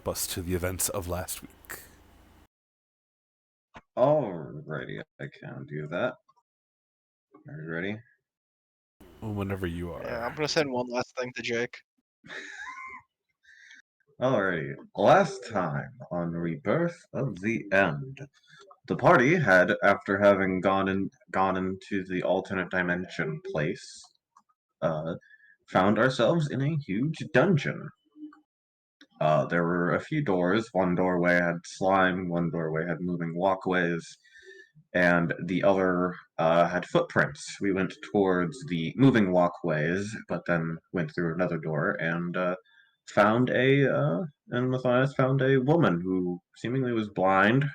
recap us to the events of last week. Alrighty, I can do that. Are you ready? Whenever you Yeah, I'm are. gonna send one last thing to Jake. Alrighty. Last time on Rebirth of the End, the party had, after having gone into the alternate dimension place, uh, found ourselves in a huge dungeon. There were a few doors. One doorway had slime, one doorway had moving walkways, and the other had footprints. We went towards the moving walkways, but then went through another door and found and Matthias found a woman who seemingly was blind,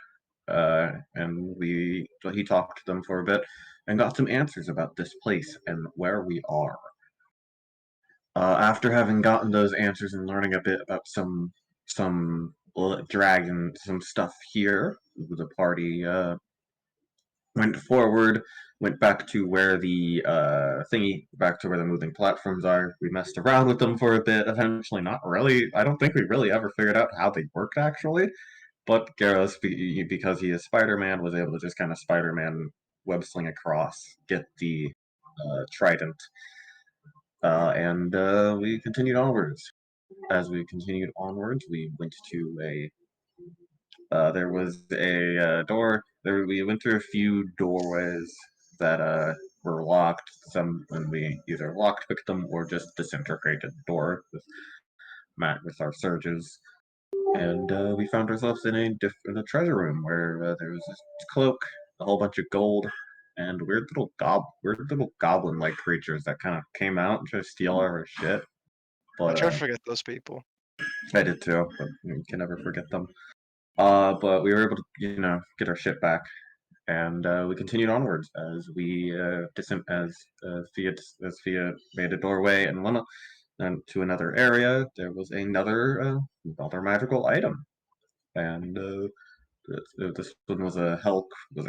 and he talked to them for a bit and got some answers about this place and where we are. After having gotten those answers and learning a bit about some stuff here, the party went forward, went back to where back to where the moving platforms are. We messed around with them for a bit. Eventually, not really. I don't think we really ever figured out how they worked actually. But Garros, because he is Spider-Man, was able to just kind of Spider-Man web sling across, get the trident, and we continued onwards. As we continued onwards, we went to a there was a door. We went through a few doorways that were locked. Some when we either locked picked them or just disintegrated the door with our surges. And we found ourselves in a treasure room where there was this cloak, a whole bunch of gold, and weird little goblin like creatures that kind of came out and tried to steal our shit. I But try to forget those people. I did too. But you can never forget them. But we were able to, get our shit back, and we continued onwards as we as Fia made a doorway and went and to another area. There was another magical item, and this one was a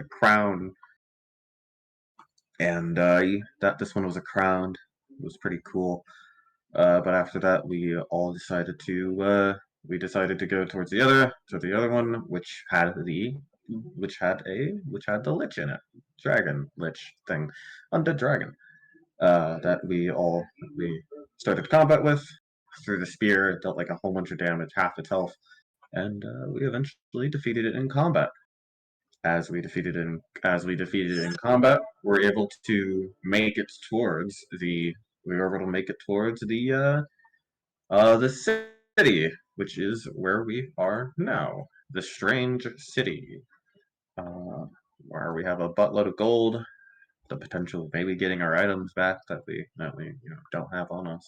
crown, and that this one was a crown. It was pretty cool. But after that, we decided to go towards the other one, which had the lich in it, dragon lich thing, undead dragon. That we started combat with through the spear. It dealt like a whole bunch of damage, half its health, and we eventually defeated it in combat. As we defeated it in combat, we were able to make it towards the city, which is where we are now, the strange city, uh, where we have a buttload of gold, the potential of maybe getting our items back that we don't have on us,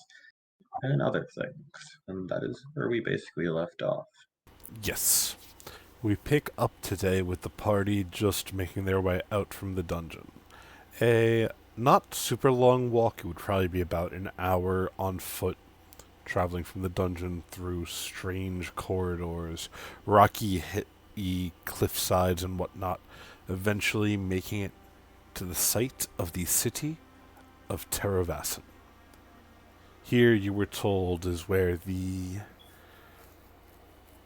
and other things. And that is where we basically left off. Yes. We pick up today with the party just making their way out from the dungeon. A not super long walk, it would probably be about an hour on foot, traveling from the dungeon through strange corridors, rocky, cliff sides, and whatnot, eventually making it to the site of the city of Terrovasin. Here, you were told, is where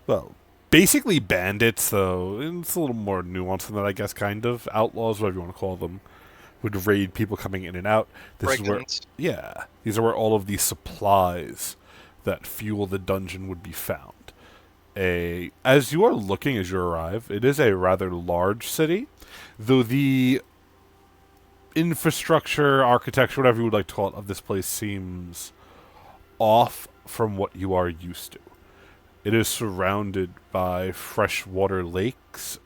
well, basically bandits, though it's a little more nuanced than that, I guess, kind of. Outlaws, whatever you want to call them, would raid people coming in and out. This is where, Break-ins. yeah, these are where all of the supplies that fuel the dungeon would be found. As you are looking as you arrive, it is a rather large city, though the infrastructure, architecture, whatever you would like to call it, of this place seems off from what you are used to. It is surrounded by freshwater lakes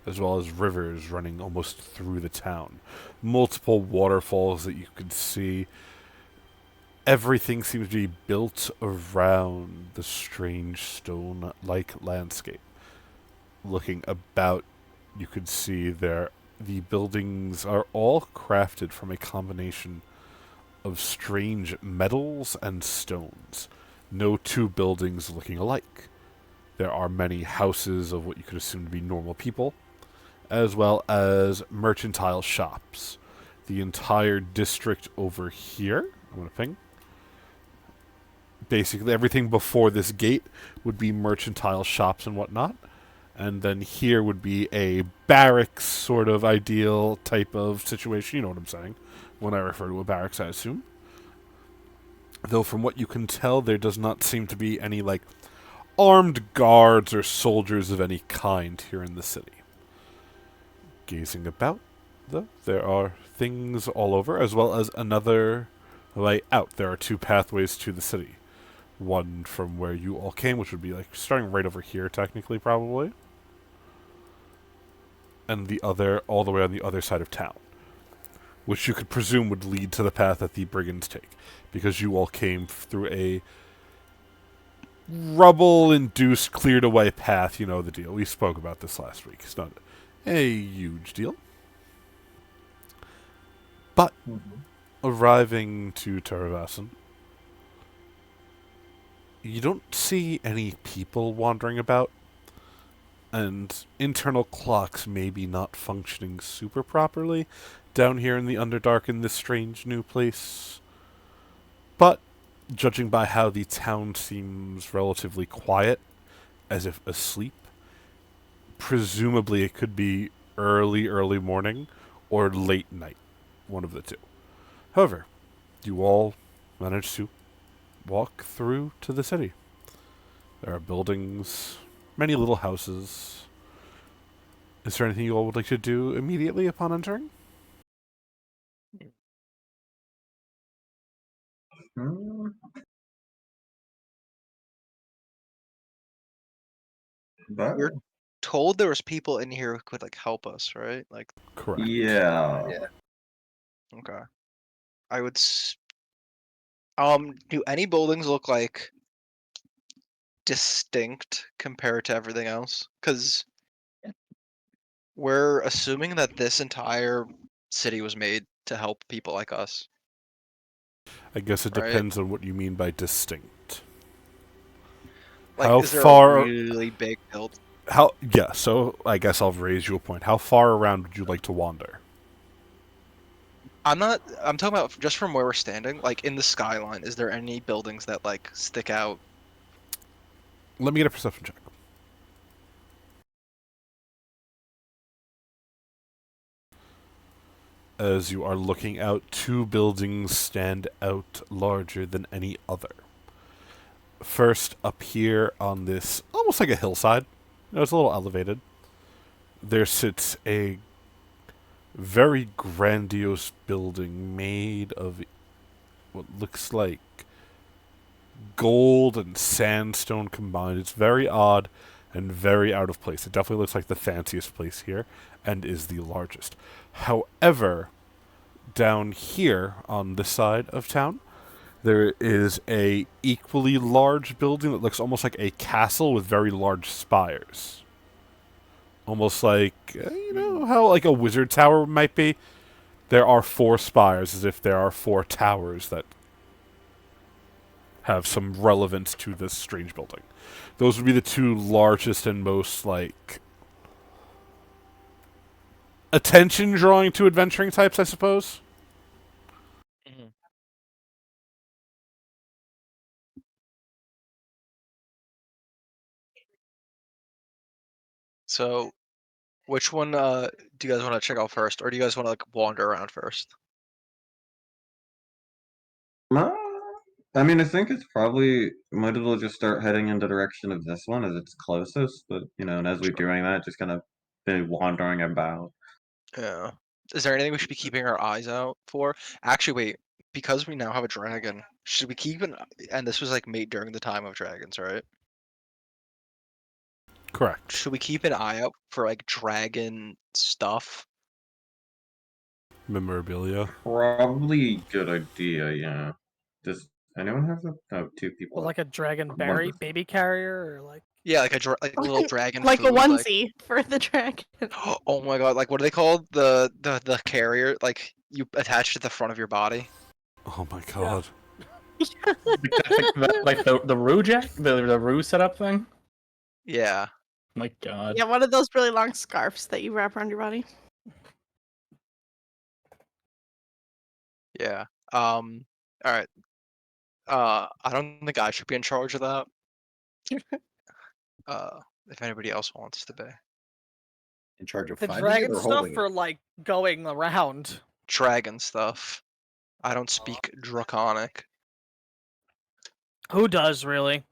as well as rivers running almost through the town. Multiple waterfalls that you can see. Everything seems to be built around the strange stone-like landscape. Looking about, you could see the buildings are all crafted from a combination of strange metals and stones. No two buildings looking alike. There are many houses of what you could assume to be normal people, as well as mercantile shops. The entire district over here, I'm going to ping, basically everything before this gate would be mercantile shops and whatnot. And then here would be a barracks sort of ideal type of situation. You know what I'm saying when I refer to a barracks, I assume. Though from what you can tell, there does not seem to be any, like, armed guards or soldiers of any kind here in the city. Gazing about, though, there are things all over, as well as another way out. There are two pathways to the city. One from where you all came, which would be, like, starting right over here, technically, probably. And the other all the way on the other side of town, which you could presume would lead to the path that the brigands take, because you all came through a rubble-induced, cleared-away path. You know the deal. We spoke about this last week. It's not a huge deal. But arriving to Terrovasin, you don't see any people wandering about, and internal clocks maybe not functioning super properly down here in the Underdark in this strange new place. But judging by how the town seems relatively quiet, as if asleep, presumably it could be early morning or late night, one of the two. However, you all manage to walk through to the city. There are buildings, many little houses. Is there anything you all would like to do immediately upon entering? Hmm. But We're told there was people in here who could like help us, right? Like, Correct. yeah. okay. I would. Do any buildings look like distinct compared to everything else? Because we're assuming that this entire city was made to help people like us, I guess it right? depends on what you mean by distinct. Like, How is there a far? really big build? How? Yeah. So I guess I'll raise you a point. How far around would you like to wander? I'm not. I'm talking about just from where we're standing. Like in the skyline, is there any buildings that like stick out? Let me get a perception check. As you are looking out, two buildings stand out larger than any other. First, up here on this, almost like a hillside, it's a little elevated, there sits a very grandiose building made of what looks like gold and sandstone combined. It's very odd and very out of place. It definitely looks like the fanciest place here and is the largest. However, down here on this side of town, there is a equally large building that looks almost like a castle with very large spires. Almost like, you know, how like a wizard tower might be? There are four spires, as if there are four towers that have some relevance to this strange building. Those would be the two largest and most, like, attention-drawing to adventuring types, I suppose. So, which one do you guys want to check out first, or do you guys want to like wander around first? Uh, I mean, I think it's probably might as well just start heading in the direction of this one as it's closest. But and as we're Sure. doing that, just kind of been wandering about. Yeah. Is there anything we should be keeping our eyes out for? Actually, wait. Because we now have a dragon, should we keep an? And this was like made during the time of dragons, right? Correct. Should we keep an eye out for like dragon stuff? Memorabilia. Probably good idea. Yeah. Does anyone have that? Oh, two people. Well, like a dragon berry Wonderful. baby carrier, or like Yeah, like like little dragon like a food, onesie for the dragon. Oh my god! Like what are they called? The carrier? Like you attach to the front of your body? Oh my god. like the Roo Jack, the Roo setup thing. Yeah. My God. Yeah, one of those really long scarves that you wrap around your body. Yeah. All right. I don't think I should be in charge of that. If anybody else wants to be. In charge of The finding it dragon or stuff holding or it? like going around? Dragon stuff. I don't speak Draconic. Who does really?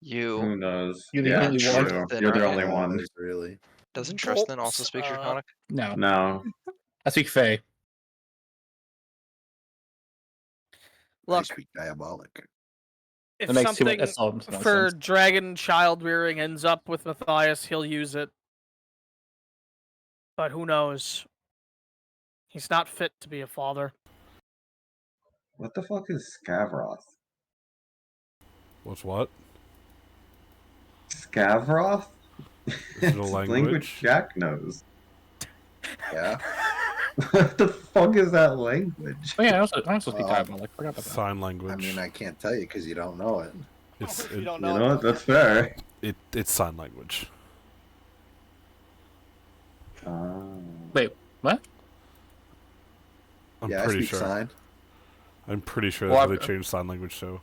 You. Who knows? You're the Yeah, only true. one. Tristan, You're the right? only one. There's really. Doesn't Tristan also Oops, speak Draconic? No, No. I speak Fey. I Look, speak diabolic. if That makes too much. something That's all so much for sense. dragon child rearing ends up with Matthias, he'll use it. But who knows? He's not fit to be a father. What the fuck is Scavroth? What's what? Scavroth? Is it It's a language language? Jack knows. Yeah. What the fuck is that language? Oh yeah, I also speak Oh. diabolic. Forgot about that. Sign language. I mean, I can't tell you because you don't know it. it's If you it, don't You know know it, what? That's fair. it's sign language. Wait, what? I'm Yeah, I pretty speak sure. sign. I'm pretty sure Well, that's what I've- they changed sign language to.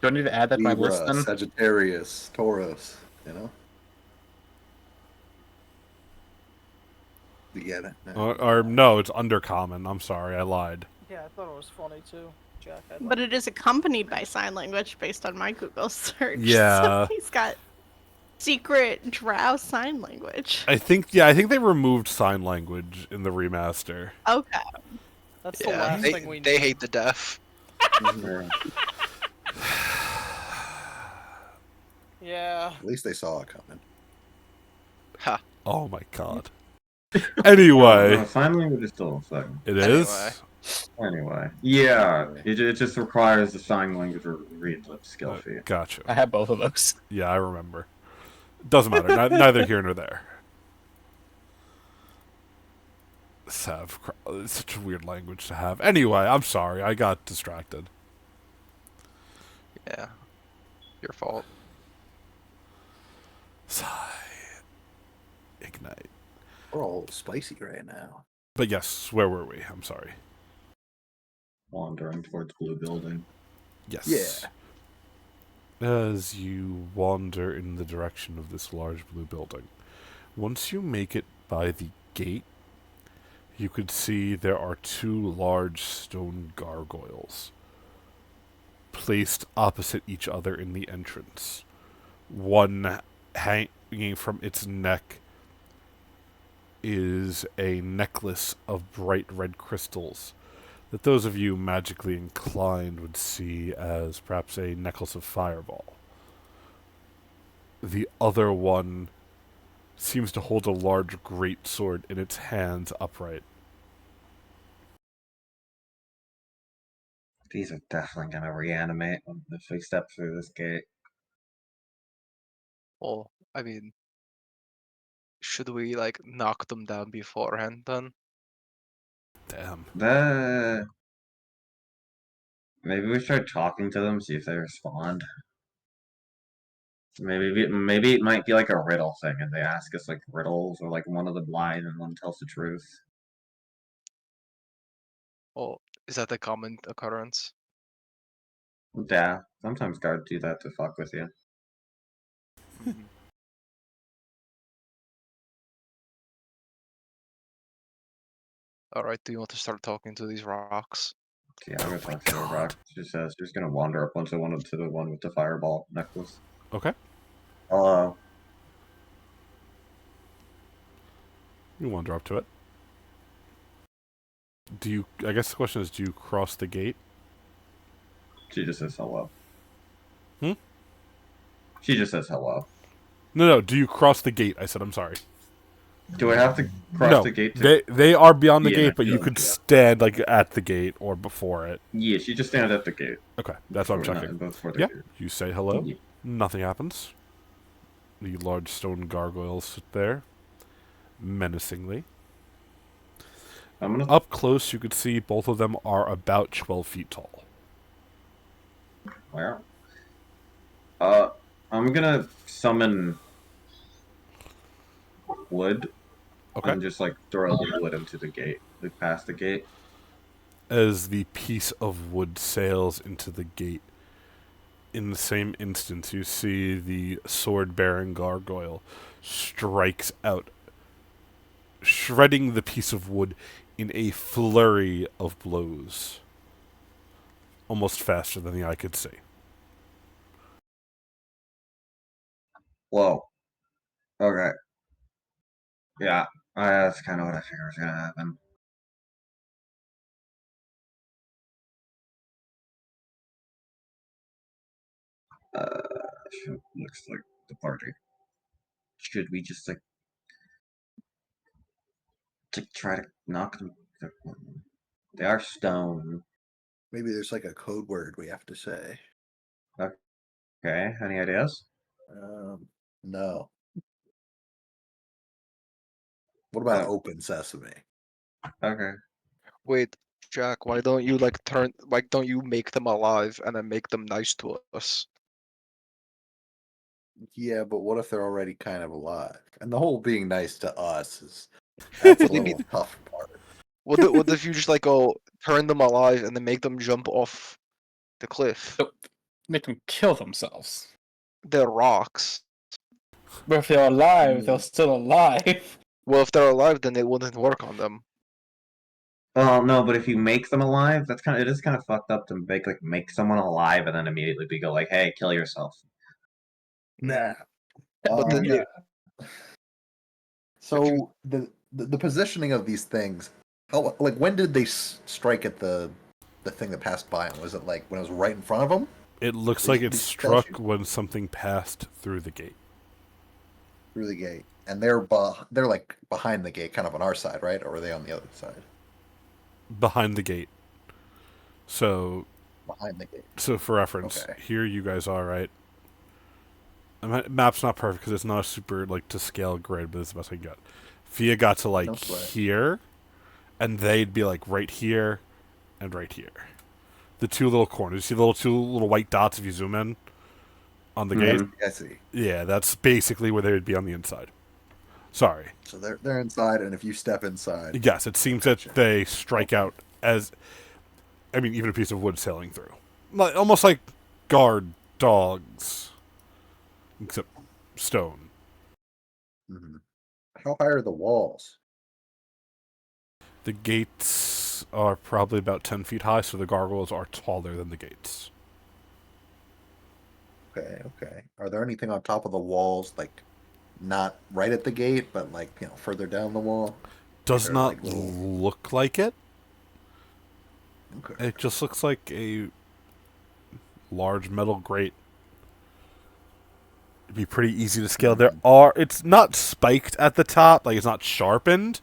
Do I need to add that to my list Libra, then? Sagittarius, Taurus. You know. You get it? No. Or no, it's undercommon. I'm sorry, I lied. yeah, I thought it was funny too, Jack. But it is accompanied by sign language based on my Google search. Yeah. So he's got secret drow sign language. I think they removed sign language in the remaster. Okay. That's the Yeah, last they, thing we need. they hate the deaf. Sure. Yeah. At least they saw it coming. Ha. Oh my god. Anyway, No, sign language is still a thing. it Anyway. is. Anyway, yeah, it just requires the sign language or read lip skill Uh, fee. Gotcha. I have both of those. Yeah, I remember. Doesn't matter. Neither here nor there. It's such a weird language to have. Anyway, I'm sorry. I got distracted. Yeah. Your fault. Sigh. Ignite. We're all spicy right now. But yes, where were we? I'm sorry. Wandering towards blue building. Yes. As you wander in the direction of this large blue building, once you make it by the gate, you could see there are two large stone gargoyles placed opposite each other in the entrance. One hanging from its neck is a necklace of bright red crystals that those of you magically inclined would see as perhaps a necklace of fireball. The other one seems to hold a large great sword in its hands upright. These are definitely gonna reanimate if we step through this gate. Well, I mean, should we like knock them down beforehand then? Damn. Maybe we start talking to them, see if they respond. Maybe it might be like a riddle thing, and they ask us like riddles, or like one of them lies and one tells the truth. Well, is that the common occurrence? Yeah, sometimes guards do that to fuck with you. Mhm. Alright, do you want to start talking to these rocks? Yeah, I'm gonna talk to her rock. She says she's gonna wander up onto to the one with the fireball necklace. Okay. Hello. You wander up to it. I guess the question is, do you cross the gate? She just says hello. Hmm? She just says hello. No, do you cross the gate? I said, I'm sorry. Do I have to cross No, the gate to... they are beyond the Yeah, gate, but you yeah, could yeah. stand like at the gate or before it. Yeah, she just stands at the gate. Okay, that's what I'm Before- checking. before the Yeah, gate. you say hello. Yeah. Nothing happens. The large stone gargoyles sit there, menacingly. I'm gonna... Up close, you could see both of them are about 12 feet tall. Wow. I'm gonna summon wood Okay. and just like throw the wood into the gate, like past the gate. as the piece of wood sails into the gate. In the same instant, you see the sword-bearing gargoyle strikes out, shredding the piece of wood in a flurry of blows, almost faster than the eye could see. Whoa. Okay. Yeah, that's kind of what I figured was gonna happen. Looks like the party. Should we just like to try to knock them? They are stone. Maybe there's like a code word we have to say. Okay, any ideas? No. What about Oh. open sesame? Okay. Wait, Jack, why don't you make them alive and then make them nice to us? Yeah, but what if they're already kind of alive? And the whole being nice to us is that's a What do you little mean? tough part. What if you just like go turn them alive and then make them jump off the cliff? So, make them kill themselves. They're rocks. But if they're alive, they're Mm. still alive. Well, if they're alive, then it wouldn't work on them. Well, no, but if you make them alive, it is kind of fucked up to make someone alive and then immediately be go like, hey, kill yourself. Nah. But then Yeah. they, So the positioning of these things, how like when did they strike at the thing that passed by them? Was it like when it was right in front of them? It looks They- like it they tell struck you. when something passed through the gate. Through the gate, and they're like behind the gate, kind of on our side, right? Or are they on the other side? Behind the gate. So Behind the gate. So for reference, Okay. here you guys are, right? Map's not perfect because it's not a super, like, to scale grid, but it's the best I can get. Fia got to, like, No sweat. here, and they'd be, like, right here and right here. The two little corners. You see the two little white dots if you zoom in on the gate? Mhm. I see. Yeah, that's basically where they would be on the inside. Sorry. So they're inside, and if you step inside, Yes, it seems Gotcha. that they strike out as, I mean, even a piece of wood sailing through. Almost like guard dogs. Except stone. Mhm. How high are the walls? The gates are probably about 10 feet high, so the gargoyles are taller than the gates. Okay. Are there anything on top of the walls, like not right at the gate, but like further down the wall? Does They're not like little- look like it. Okay. It just looks like a large metal grate. It'd be pretty easy to scale. It's not spiked at the top, like it's not sharpened,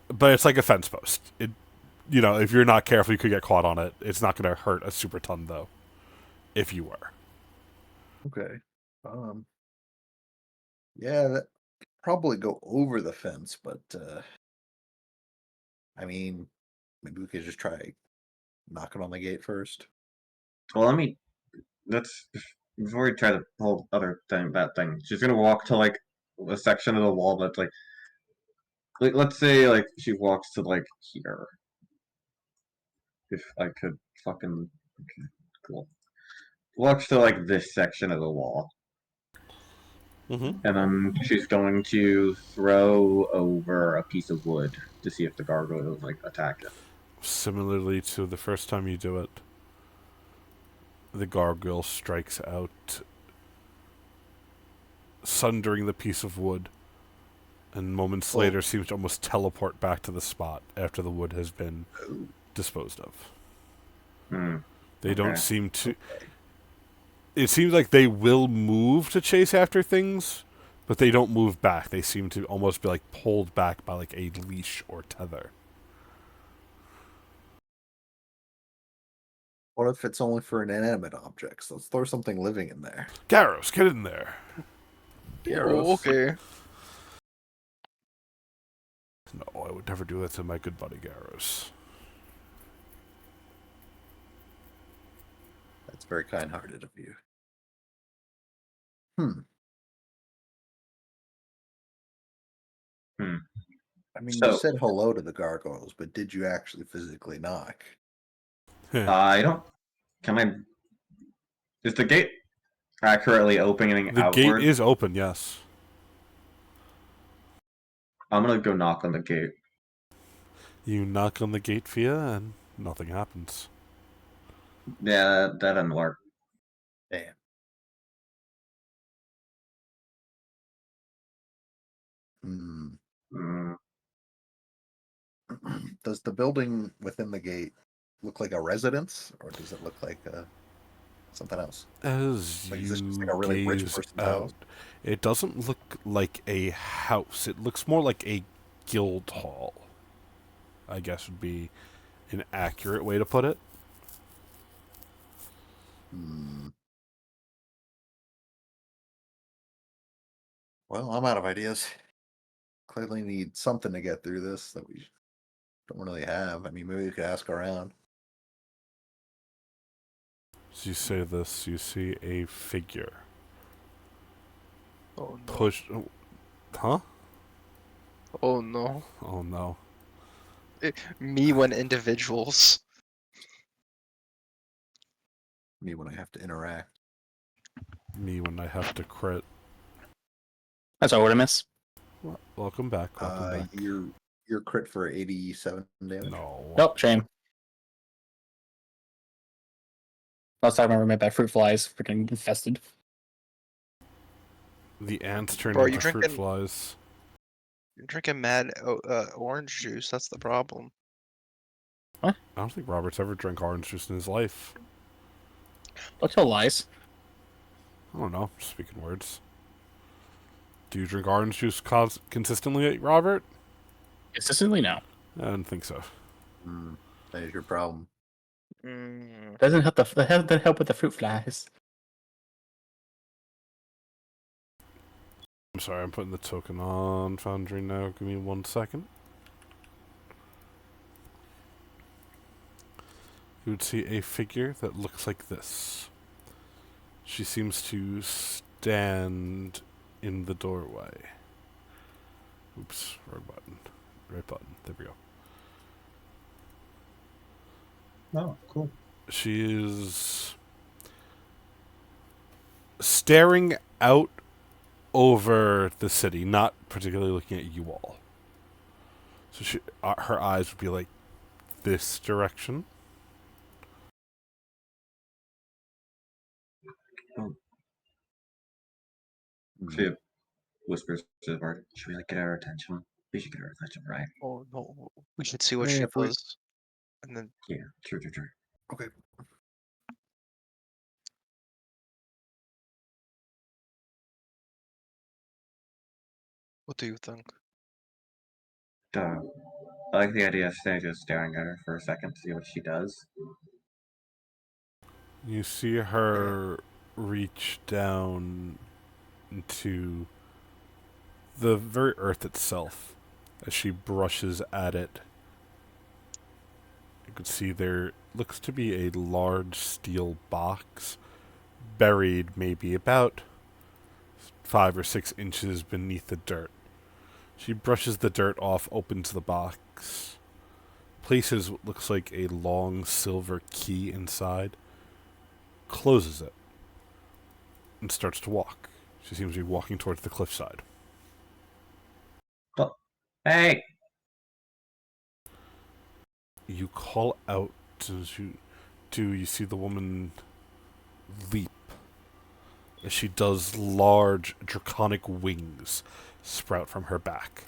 but it's like a fence post. If you're not careful, you could get caught on it. It's not going to hurt a super ton, though, if you were. Okay. Yeah, that probably go over the fence, but I mean, maybe we could just try knocking on the gate first. Well, let's before we try the whole other thing, that thing. She's gonna walk to like a section of the wall that's like let's say like she walks to like here. If I could fucking okay, cool. Walks to like this section of the wall. Mm-hmm. And then she's going to throw over a piece of wood to see if the gargoyle like attack it. Similarly to the first time you do it, the gargoyle strikes out, sundering the piece of wood, and moments later seems to almost teleport back to the spot after the wood has been disposed of. They don't seem to... It seems like they will move to chase after things, but they don't move back. They seem to almost be like pulled back by like a leash or tether. What if it's only for inanimate objects? Let's throw something living in there. Garros, get in there. Oh, okay. No, I would never do that to my good buddy Garros. That's very kind-hearted of you. I mean, So- you said hello to the gargoyles, but did you actually physically knock? I don't. Can I? Is the gate accurately opening The outward? gate is open, yes. I'm gonna go knock on the gate. You knock on the gate, Fia, and nothing happens. Yeah, that didn't work. Damn. Hmm. Mm, Does the building within the gate look like a residence, or does it look like something else? As Like, is you this just like a really rich gaze person's out, house? it doesn't look like a house. It looks more like a guild hall, I guess would be an accurate way to put it. Hmm. Well, I'm out of ideas. Clearly need something to get through this that we don't really have. I mean, maybe we could ask around. As you say this, you see a figure Oh no. push. Oh, huh? Oh no. Oh no. Me when individuals. Me when I have to interact. Me when I have to crit. That's all what I miss. Welcome back. Welcome back. Your crit for 87 damage. No. Nope, shame. Last time I remember that fruit flies freaking infested. The ants turn Bro, into you fruit drinking- flies. You're drinking mad orange juice. That's the problem. I don't think Robert's ever drank orange juice in his life. Don't tell lies. I don't know. Just speaking words. Do you drink orange juice consistently, Robert? Consistently, no. I don't think so. That is your problem. Doesn't help doesn't help with the fruit flies. I'm sorry, I'm putting the token on Foundry now. Give me 1 second. You would see a figure that looks like this. She seems to stand in the doorway. Oops, wrong button. Right button. There we go. oh, cool. She is staring out over the city, not particularly looking at you all. So her eyes would be like this direction. She whispers to the bard. Should we like get our attention? We should get our attention, right? Oh no. We should see what Yeah, she if we- does. And then Yeah, true. Okay. what do you think? I like the idea of staying just staring at her for a second to see what she does. You see her reach down into the very earth itself as she brushes at it. You can see there looks to be a large steel box buried maybe about 5 or 6 inches beneath the dirt. She brushes the dirt off, opens the box, places what looks like a long silver key inside, closes it, and starts to walk. She seems to be walking towards the cliffside. Hey! You call out as you see the woman leap as she does large draconic wings sprout from her back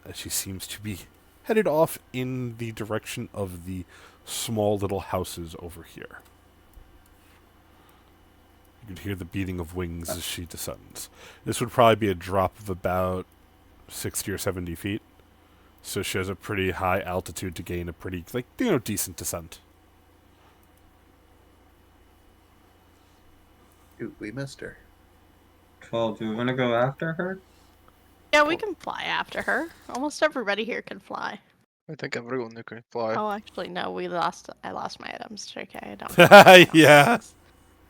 as she seems to be headed off in the direction of the small little houses over here. You can hear the beating of wings as she descends. This would probably be a drop of about 60 or 70 feet. So she has a pretty high altitude to gain a pretty, decent descent. Dude, we missed her. Well, do we want to go after her? Yeah, we can fly after her. Almost everybody here can fly. I think everyone who can fly. Oh, actually, no. I lost my items. Okay, I don't. Yeah.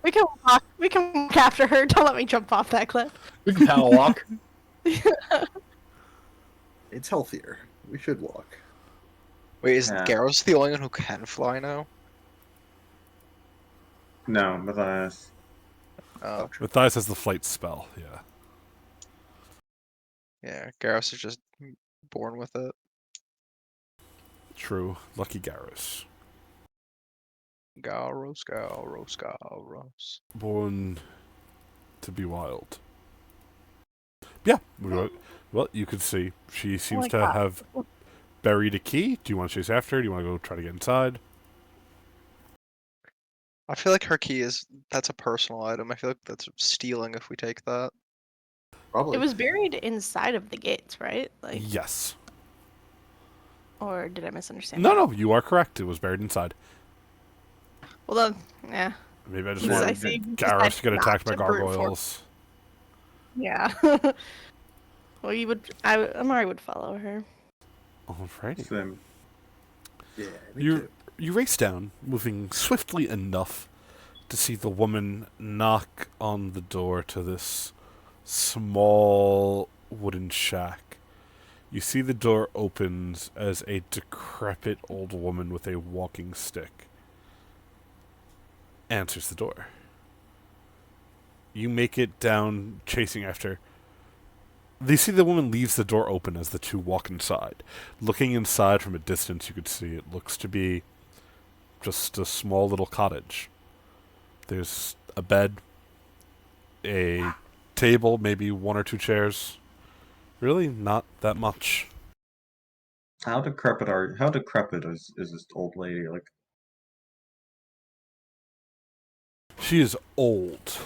We can walk. We can walk after her. Don't let me jump off that cliff. We can power walk. It's healthier. We should walk. Wait, is Yeah. Garros the only one who can fly now? No, Matthias. Oh, Matthias has the flight spell, yeah. yeah. Garros is just born with it. True. Lucky Garrus. Garros, Garros, Garros. Born to be wild. Yeah. Well, you can see. She seems my to God. have buried a key. Do you want to chase after her? Do you want to go try to get inside? I feel like her key that's a personal item. I feel like that's stealing if we take that. Probably. It was buried inside of the gates, right? Like, Yes. or did I misunderstand? No, that? no, you are correct. It was buried inside. Well then, yeah. Maybe I just Because I wanted see Garrus to get not attacked by to brute force. gargoyles. Yeah. Well, you would. Amari would follow her. Alrighty. Same. Yeah. You race down, moving swiftly enough to see the woman knock on the door to this small wooden shack. You see the door opens as a decrepit old woman with a walking stick answers the door. You make it down, chasing after. You see the woman leaves the door open as the two walk inside. Looking inside from a distance, you could see it looks to be just a small little cottage. There's a bed, a table, maybe one or two chairs. Really, not that much. How decrepit is this old lady? Like, She is old.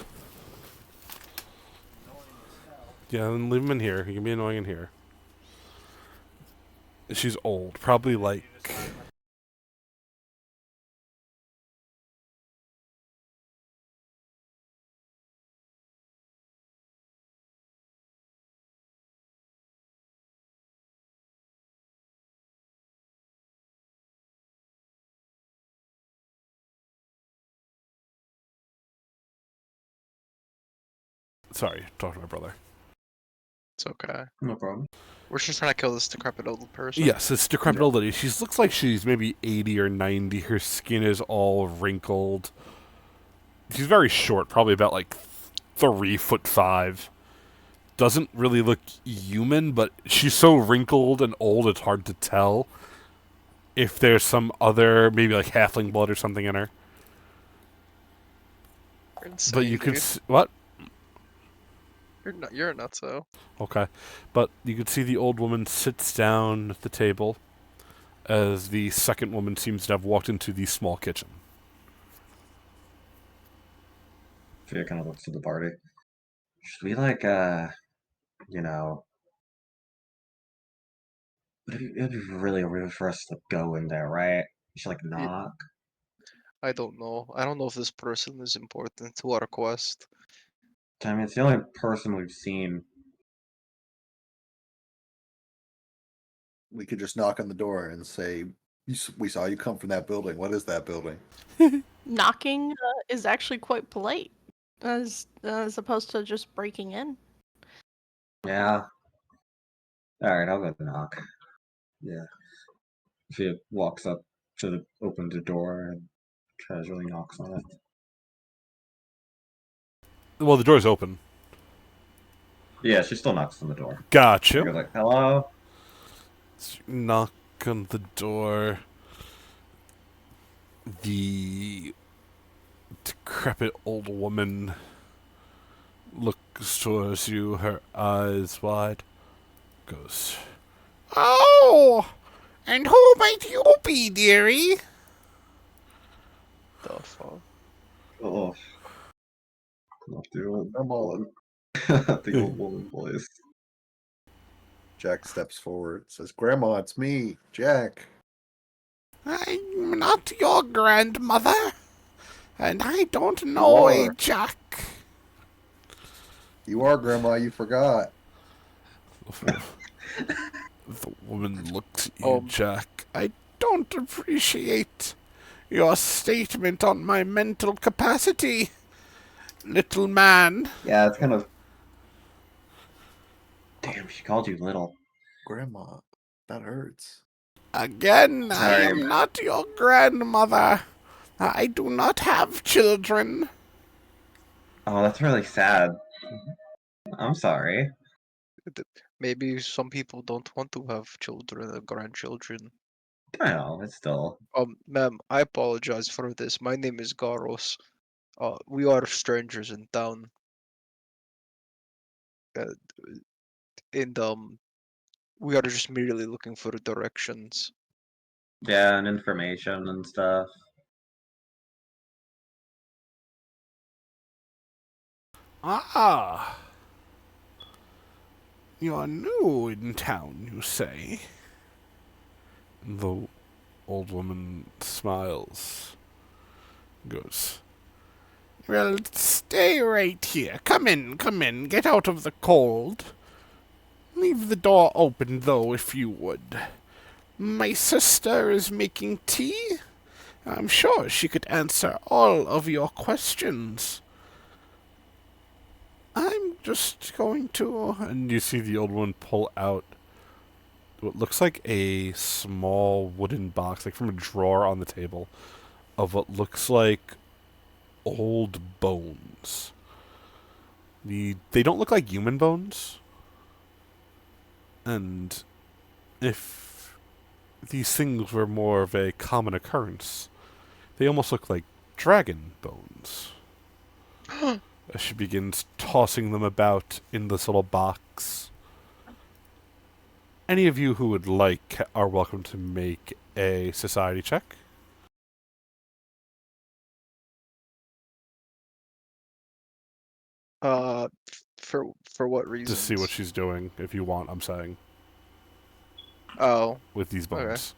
Yeah, then leave him in here. He can be annoying in here. She's old. Probably like... Sorry, talk to my brother. It's okay. no problem. We're just trying to kill this decrepit old person. Yes, it's decrepit old lady. She looks like she's maybe 80 or 90. Her skin is all wrinkled. She's very short, probably about like 3'5". Doesn't really look human, but she's so wrinkled and old it's hard to tell if there's some other, maybe like halfling blood or something in her. You're insane, But you could... dude. What? You're a nutso. Okay. But you could see the old woman sits down at the table as the second woman seems to have walked into the small kitchen. Fia kind of looks to the party. Should we like, you know, it'd be really weird for us to go in there, right? We should like knock. I don't know. I don't know if this person is important to our quest. I mean, it's the only person we've seen. We could just knock on the door and say, "We saw you come from that building. What is that building?" Knocking is actually quite polite, as opposed to just breaking in. Yeah. All right, I'll go knock. Yeah. Fia walks up to open the door and casually knocks on it. Well, the door's open. Yeah, she still knocks on the door. She Gotcha. goes like, "Hello." Knock on the door. The decrepit old woman looks towards you, her eyes wide. Goes, "Oh! And who might you be, dearie?" The fuck? Oh, not the old woman. The old woman voice. Jack steps forward, says, "Grandma, it's me, Jack." "I'm not your grandmother, and I don't know a are. Jack." You are, Grandma. You forgot. The woman looked at you, Jack. "I don't appreciate your statement on my mental capacity, little man." Yeah, it's kind of. Damn, she called you little. Grandma, That hurts. Again, I Sorry. am not your grandmother. I do not have children. Oh, that's really sad. I'm sorry. Maybe some people don't want to have children or grandchildren. I know, it's still. Ma'am, I apologize for this. My name is Garos. We are strangers in town. Uh, and we are just merely looking for directions. Yeah, and information and stuff. Ah. You're new in town, you say? The old woman smiles. Goes, well, stay right here. Come in. Get out of the cold. Leave the door open, though, if you would. My sister is making tea. I'm sure she could answer all of your questions. I'm just going to... And you see the old woman pull out what looks like a small wooden box, like from a drawer on the table, of what looks like old bones. They don't look like human bones. And if these things were more of a common occurrence, they almost look like dragon bones. As she begins tossing them about in this little box. Any of you who would like are welcome to make a society check. For what reason? To see what she's doing, if you want, I'm saying, Oh, with these okay. bones.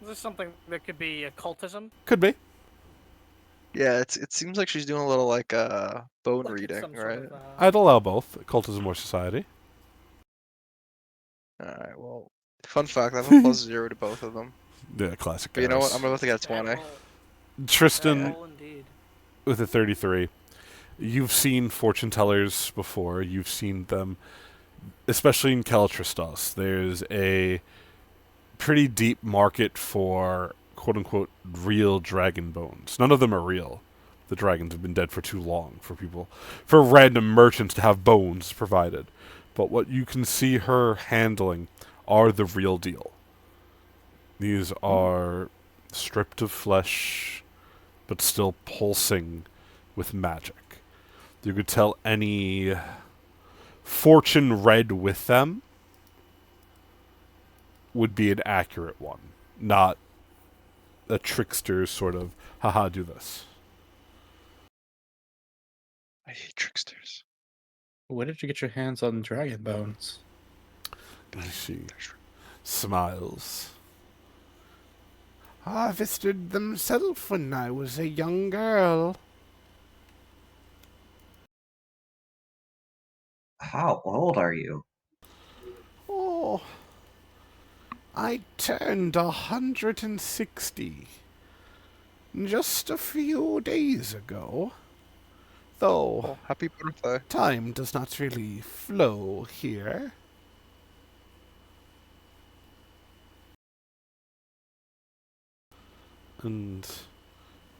Is this something that could be occultism? Could be. Yeah, it seems like she's doing a little like bone Like it's reading, some sort right? of, I'd allow both, cultism or society. Alright, well, fun fact, I have a +0 to both of them. Yeah, classic But you know what? Garrus. I'm about to get a bad 20. roll. Tristan, Bad roll indeed. with a 33, you've seen fortune tellers before. You've seen them, especially in Caltristos. There's a pretty deep market for quote-unquote real dragon bones. None of them are real. The dragons have been dead for too long for random merchants to have bones provided. But what you can see her handling are the real deal. These are stripped of flesh, but still pulsing with magic. You could tell any fortune read with them would be an accurate one, not a trickster's sort of, haha, do this. I hate tricksters. Where did you get your hands on dragon bones? She smiles. Harvested them myself when I was a young girl. How old are you? Oh, I turned 160 just a few days ago. Though Oh, happy birthday. time does not really flow here. And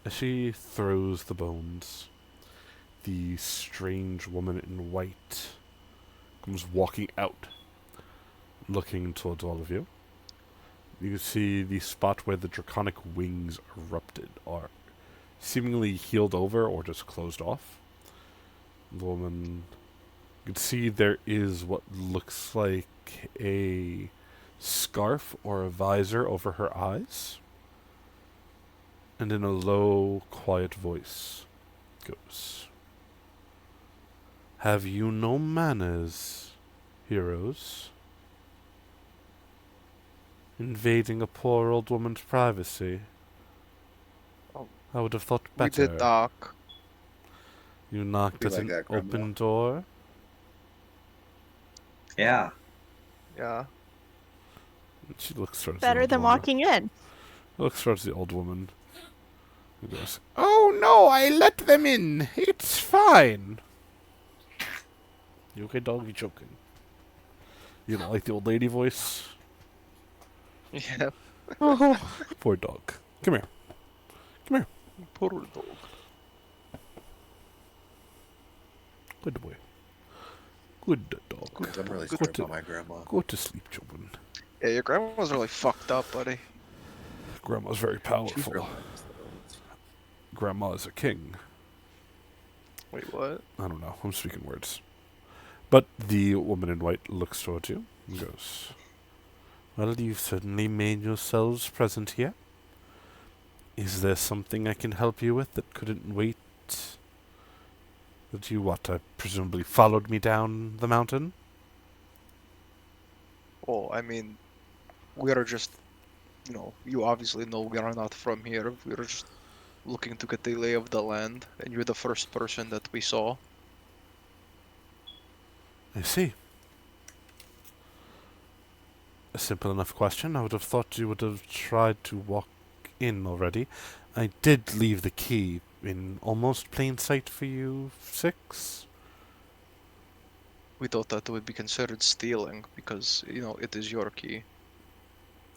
as she throws the bones, the strange woman in white comes walking out, looking towards all of you. You can see the spot where the draconic wings erupted are seemingly healed over or just closed off. The woman, you can see there is what looks like a scarf or a visor over her eyes. And in a low, quiet voice goes, have you no manners, heroes? Invading a poor old woman's privacy. Oh. I would have thought We better. did knock. You knocked Be at like an that, Grandma. open door? Yeah. Yeah. And she looks towards Better the old than woman. walking in. Looks towards the old woman. Who goes, oh no, I let them in. It's fine. You okay, dog? You joking? You don't like the old lady voice? Yeah, Oh, Poor dog. Come here. poor dog. Good boy. Good dog. Good I'm really boy. sorry Good to- about my grandma. Go to sleep, children. Yeah, your grandma's really fucked up, buddy. Grandma's very She's powerful. real nice, though. It's fine. Grandma is a king. Wait, what? I don't know. I'm speaking words. But the woman in white looks towards you and goes, well, you've certainly made yourselves present here. Is there something I can help you with that couldn't wait? That you, presumably followed me down the mountain? Well, I mean, we are just, you obviously know we are not from here. We are just looking to get the lay of the land, and you're the first person that we saw. I see. A simple enough question. I would have thought you would have tried to walk in already. I did leave the key in almost plain sight for you, Six. We thought that would be considered stealing because, it is your key.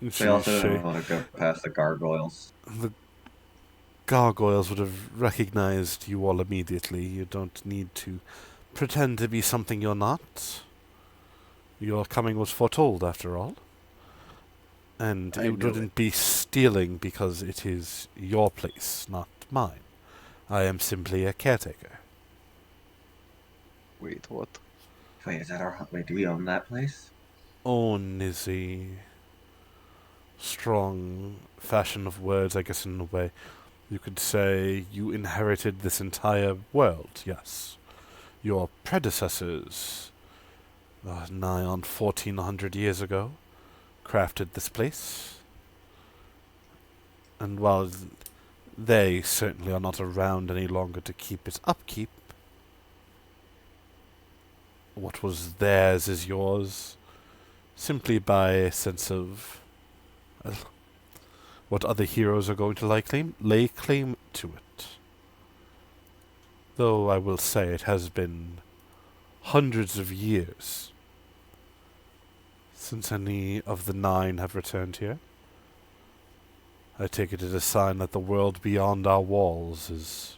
They also don't want to go past the gargoyles. The gargoyles would have recognized you all immediately. You don't need to pretend to be something you're not. Your coming was foretold, after all. And I it knew wouldn't be stealing because it is your place, not mine. I am simply a caretaker. Wait, what? Wait, is that our... Wait, do we own that place? Own is a strong fashion of words, I guess, in a way. You could say you inherited this entire world, yes. Your predecessors, nigh on 1400 years ago, crafted this place. And while they certainly are not around any longer to keep its upkeep, what was theirs is yours, simply by a sense of what other heroes are going to lay claim to it. Though I will say it has been hundreds of years since any of the 9 have returned here. I take it as a sign that the world beyond our walls is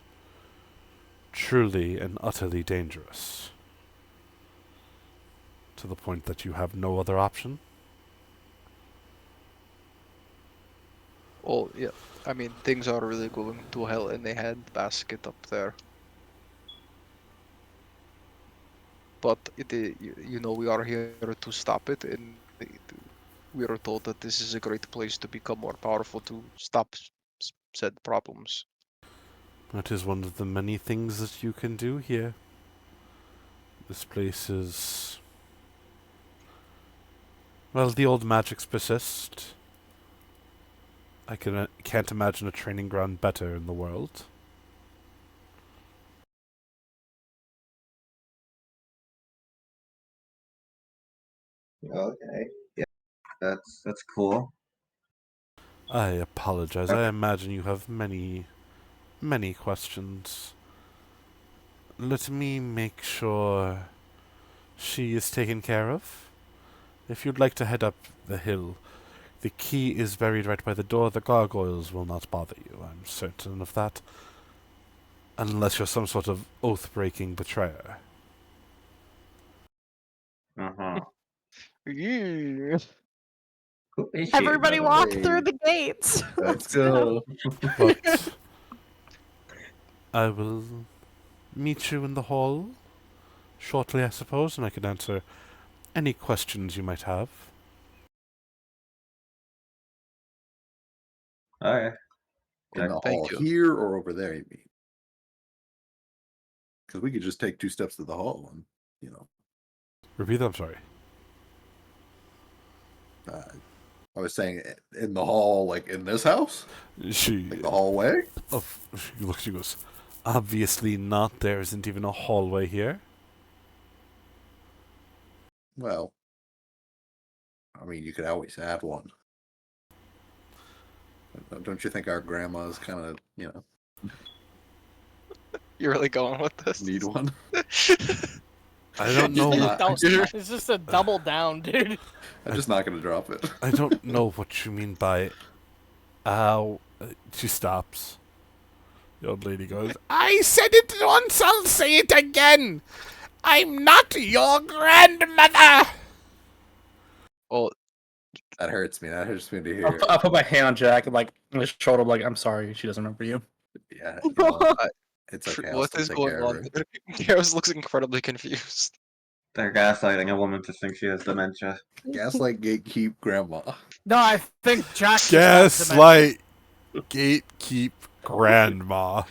truly and utterly dangerous. To the point that you have no other option? Well, yeah. I mean, things are really going to hell in a handbasket up there. But we are here to stop it, and we are told that this is a great place to become more powerful to stop said problems. That is one of the many things that you can do here. This place is... well, the old magics persist. I can't imagine a training ground better in the world. Okay. Yeah, that's cool. I apologize. I imagine you have many, many questions. Let me make sure she is taken care of. If you'd like to head up the hill, the key is buried right by the door. The gargoyles will not bother you. I'm certain of that. Unless you're some sort of oath-breaking betrayer. Uh-huh. Yeah. Who is she, everybody by the walk way? through the gates. Let's go. But I will meet you in the hall shortly, I suppose, and I can answer any questions you might have. Okay. In the Thank hall you. here or over there, you mean? Because we could just take 2 steps to the hall and, Repeat that, I'm sorry. I was saying in the hall, like in this house? She Like the hallway? she goes, obviously not. There isn't even a hallway here. Well, I mean, you could always add one. Don't you think our grandmas kind of, You're really going with this? need one? I don't Just know. not. it's just a double down, dude. I'm just not gonna drop it. I don't know what you mean by ow. She stops. The old lady goes, I said it once, I'll say it again. I'm not your grandmother. Oh, That hurts me. That hurts me to I'll, hear. I'll put my hand on Jack and like on his shoulder, like I'm sorry, she doesn't remember you. Yeah, you know, I- it's okay. I'll what still is take going care of on? her. Garrus looks incredibly confused. They're gaslighting a woman to think she has dementia. Gaslight, gatekeep, grandma. No, I think Jack just has dementia. Gaslight, gatekeep, grandma.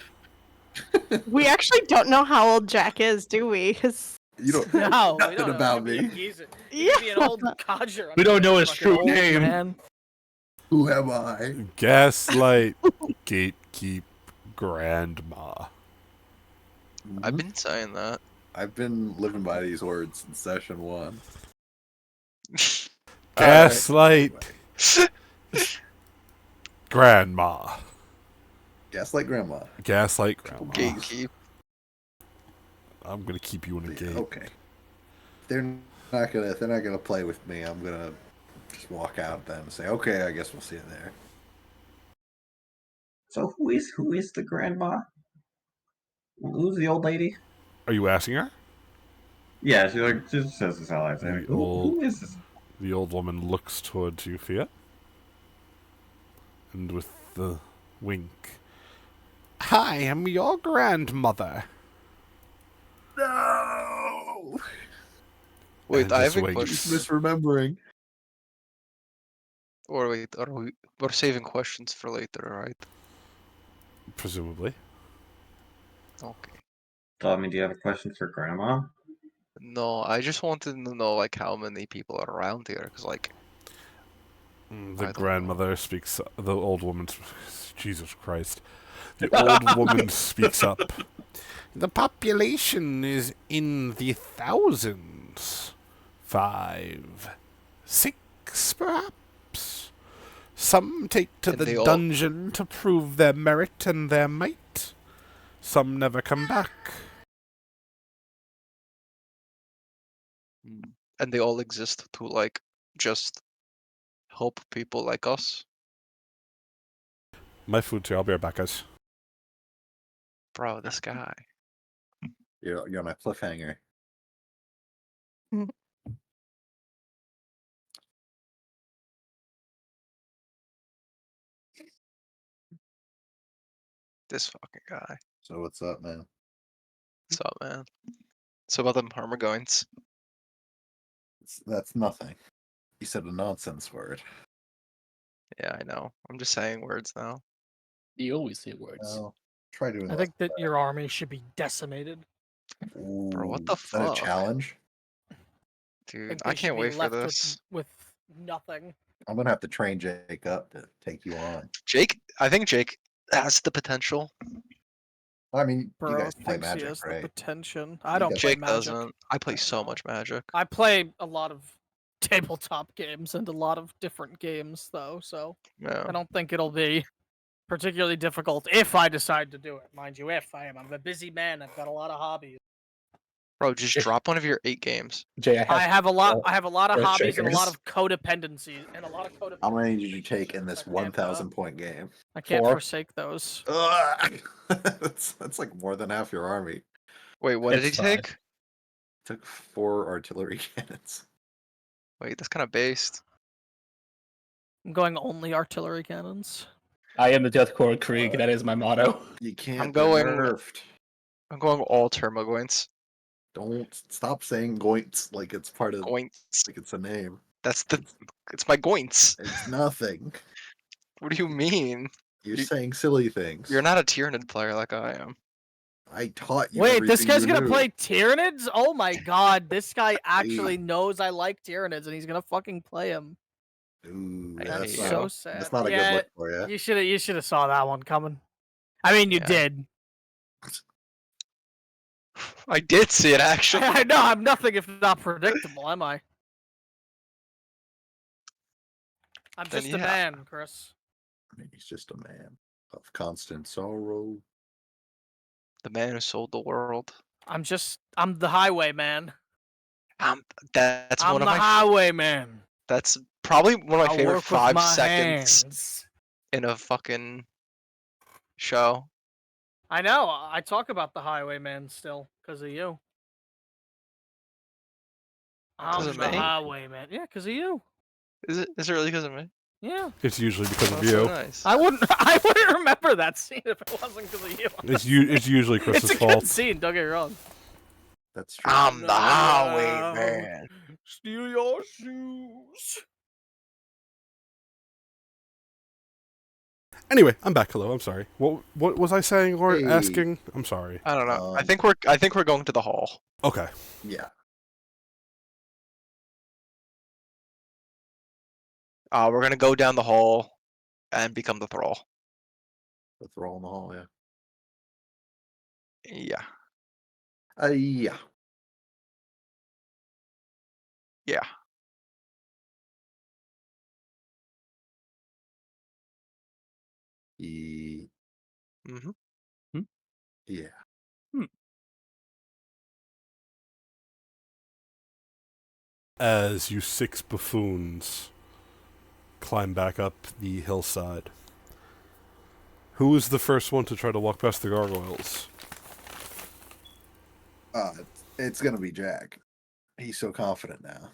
We actually don't know how old Jack is, do we? 'Cause- You don't No, know we nothing don't know. about He could be a me. geezer. He could be an Yeah. old codger. We don't know his Fucking true old name. Man. Who am I? Gaslight, gatekeep, grandma. I've been saying that. I've been living by these words since session 1. Gaslight, grandma. Gaslight grandma. Gaslight, grandma. Gatekeep. I'm gonna keep you in a Yeah, gate. okay. If they're not gonna play with me, I'm gonna just walk out then and say, okay, I guess we'll see it there. So who is the grandma? Who's the old lady? Are you asking her? Yeah, she just says this how I say it. Who is this? The old woman looks towards you, Fia. And with the wink. I am your grandmother. No! Wait, And I just have a wait. question. Misremembering. Or wait, we're saving questions for later, right? Presumably. Okay. Tommy, do you have a question for Grandma? No, I just wanted to know like how many people are around here, cause like I The don't grandmother speaks. The old woman. Jesus Christ. The old woman speaks up. The population is in the thousands. 5, 6, perhaps. Some take to And the they all- dungeon to prove their merit and their might. Some never come back. and they all exist to like just help people like us. My food's here. I'll be right back, guys. Bro, this guy. You're on a cliffhanger. This fucking guy. So what's up, man? What's up, man? So about them Harmagoins. That's nothing. You said a nonsense word. Yeah, I know. I'm just saying words now. You always say words. Well, try doing I think that your army should be decimated. Bro, what the Is that a fuck? challenge? Dude, think I they should can't be wait for left this. with nothing. I'm gonna have to train Jake up to take you on. I think Jake has the potential. I mean, you Bro guys play thinks he Magic, has the right? potential. I You don't guys- play Jake Magic. doesn't. I play so much Magic. I play a lot of tabletop games and a lot of different games, though, so Yeah. I don't think it'll be particularly difficult if I decide to do it. Mind you, if I am. I'm a busy man. I've got a lot of hobbies. Bro, just drop one of your 8 games. Jay, I have a lot. uh, I have a lot of earth hobbies and a lot shakers. of codependencies and a lot of codependencies. How many did you take in this I can't, 1,000 point game? I can't 4. forsake those. Ugh! that's like more than half your army. Wait, what did he It's fine. take? Took 4 artillery cannons. Wait, that's kind of based. I'm going only artillery cannons. I am the Deathcore Krieg. That is my motto. You can't. I'm they're going- nerfed. I'm going all Termogoins. Don't stop saying goints like it's part of Goints. like it's a name. It's my goints. It's nothing. What do you mean? You're You- saying silly things. You're not a Tyranid player like I am. I taught you. Wait, this everything guy's you gonna knew. play Tyranids? Oh my god, this guy actually knows I like Tyranids and he's gonna fucking play him. Ooh, I that's hate not, you. So sad. that's not a Yeah, good look for you. You should have saw that one coming. I mean, you Yeah. did. I did see it actually. I know I'm nothing if not predictable, am I? I'm Then just a yeah. man, Chris. I mean, he's just a man of constant sorrow. The man who sold the world. I'm the highway man. That's I'm one the of my. highwayman. That's probably one of my I favorite work with 5 my seconds hands. in a fucking show. I know. I talk about the highwayman still because of you. I'm of the me? highwayman. Yeah, because of you. Is it? Is it really because of me? Yeah. It's usually because Oh, of that's so you. nice. I wouldn't remember that scene if it wasn't because of you. It's usually Chris's It's a fault. good scene. Don't get me wrong. That's true. I'm the highway Now, man. Steal your shoes. Anyway, I'm back. Hello. I'm sorry. What was I saying or Hey. asking? I'm sorry. I don't know. I Um, think we're going to the hall. Okay. Yeah. We're gonna go down the hall and become the thrall. The thrall in the hall, yeah. Yeah. Yeah. Yeah. E- Mm-hmm. yeah. As you 6 buffoons climb back up the hillside, who is the first one to try to walk past the gargoyles? It's gonna be Jack. He's so confident now.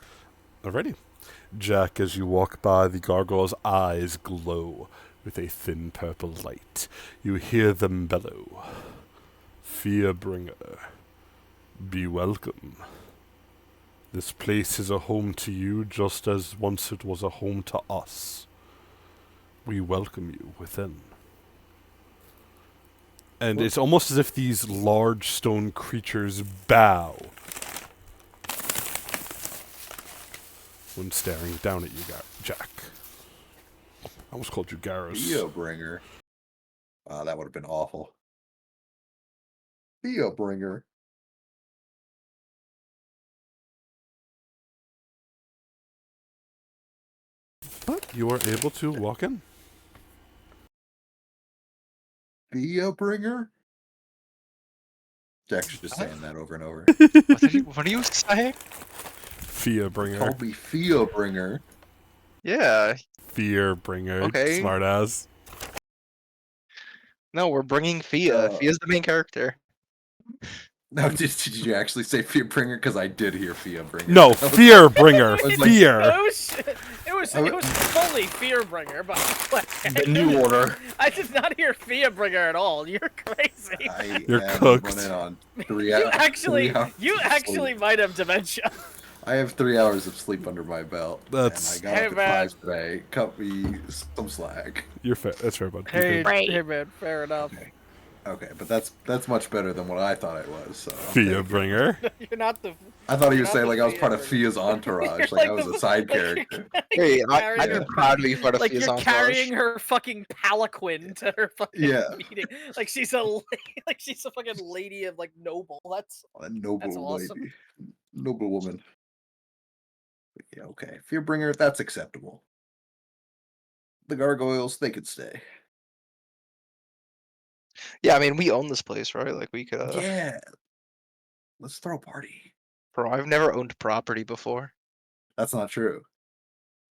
Alrighty. Jack, as you walk by, the gargoyles' eyes glow with a thin purple light. You hear them bellow. Fearbringer, be welcome. This place is a home to you just as once it was a home to us. We welcome you within. And it's almost as if these large stone creatures bow when staring down at you, Jack. I almost called you Garrus. Theobringer. That would have been awful. Theobringer. But you are able to walk in. Theobringer? Jack's just saying that over and over. What are you saying? Fearbringer. Called me Theobringer. Yeah. Fearbringer. Okay. Smartass. No, we're bringing Fia. Fia's the main character. No, did you actually say Fearbringer? Because I did hear Fearbringer. No, Fearbringer. was like- Fear. It was fully Fearbringer, but The new order. I did not hear Fearbringer at all. You're crazy. You're am cooked. running on You actually sleep. might have dementia. I have 3 hours of sleep under my belt. That's- and I got Hey, up at man. 5 today. Cut me some slack. You're fair. That's fair, bud. You're Hey, good. Right. hey, man, fair enough. Okay, but that's much better than what I thought it was. So I'll take it. Fearbringer. You're not the. I thought he You're was not saying the like I was part of Fia Fia's entourage, You're like I was the- a side like, character. Hey, I'd carrying be her- proud to be part of like Fia's you're entourage. carrying her fucking palanquin to her fucking Yeah. meeting, like she's a fucking lady of like noble. That's A noble That's awesome. lady, noble woman. But yeah, okay, Fearbringer, that's acceptable. The gargoyles, they could stay. Yeah, I mean, we own this place, right? Like, we could. Yeah, let's throw a party. Bro, I've never owned property before. That's not true.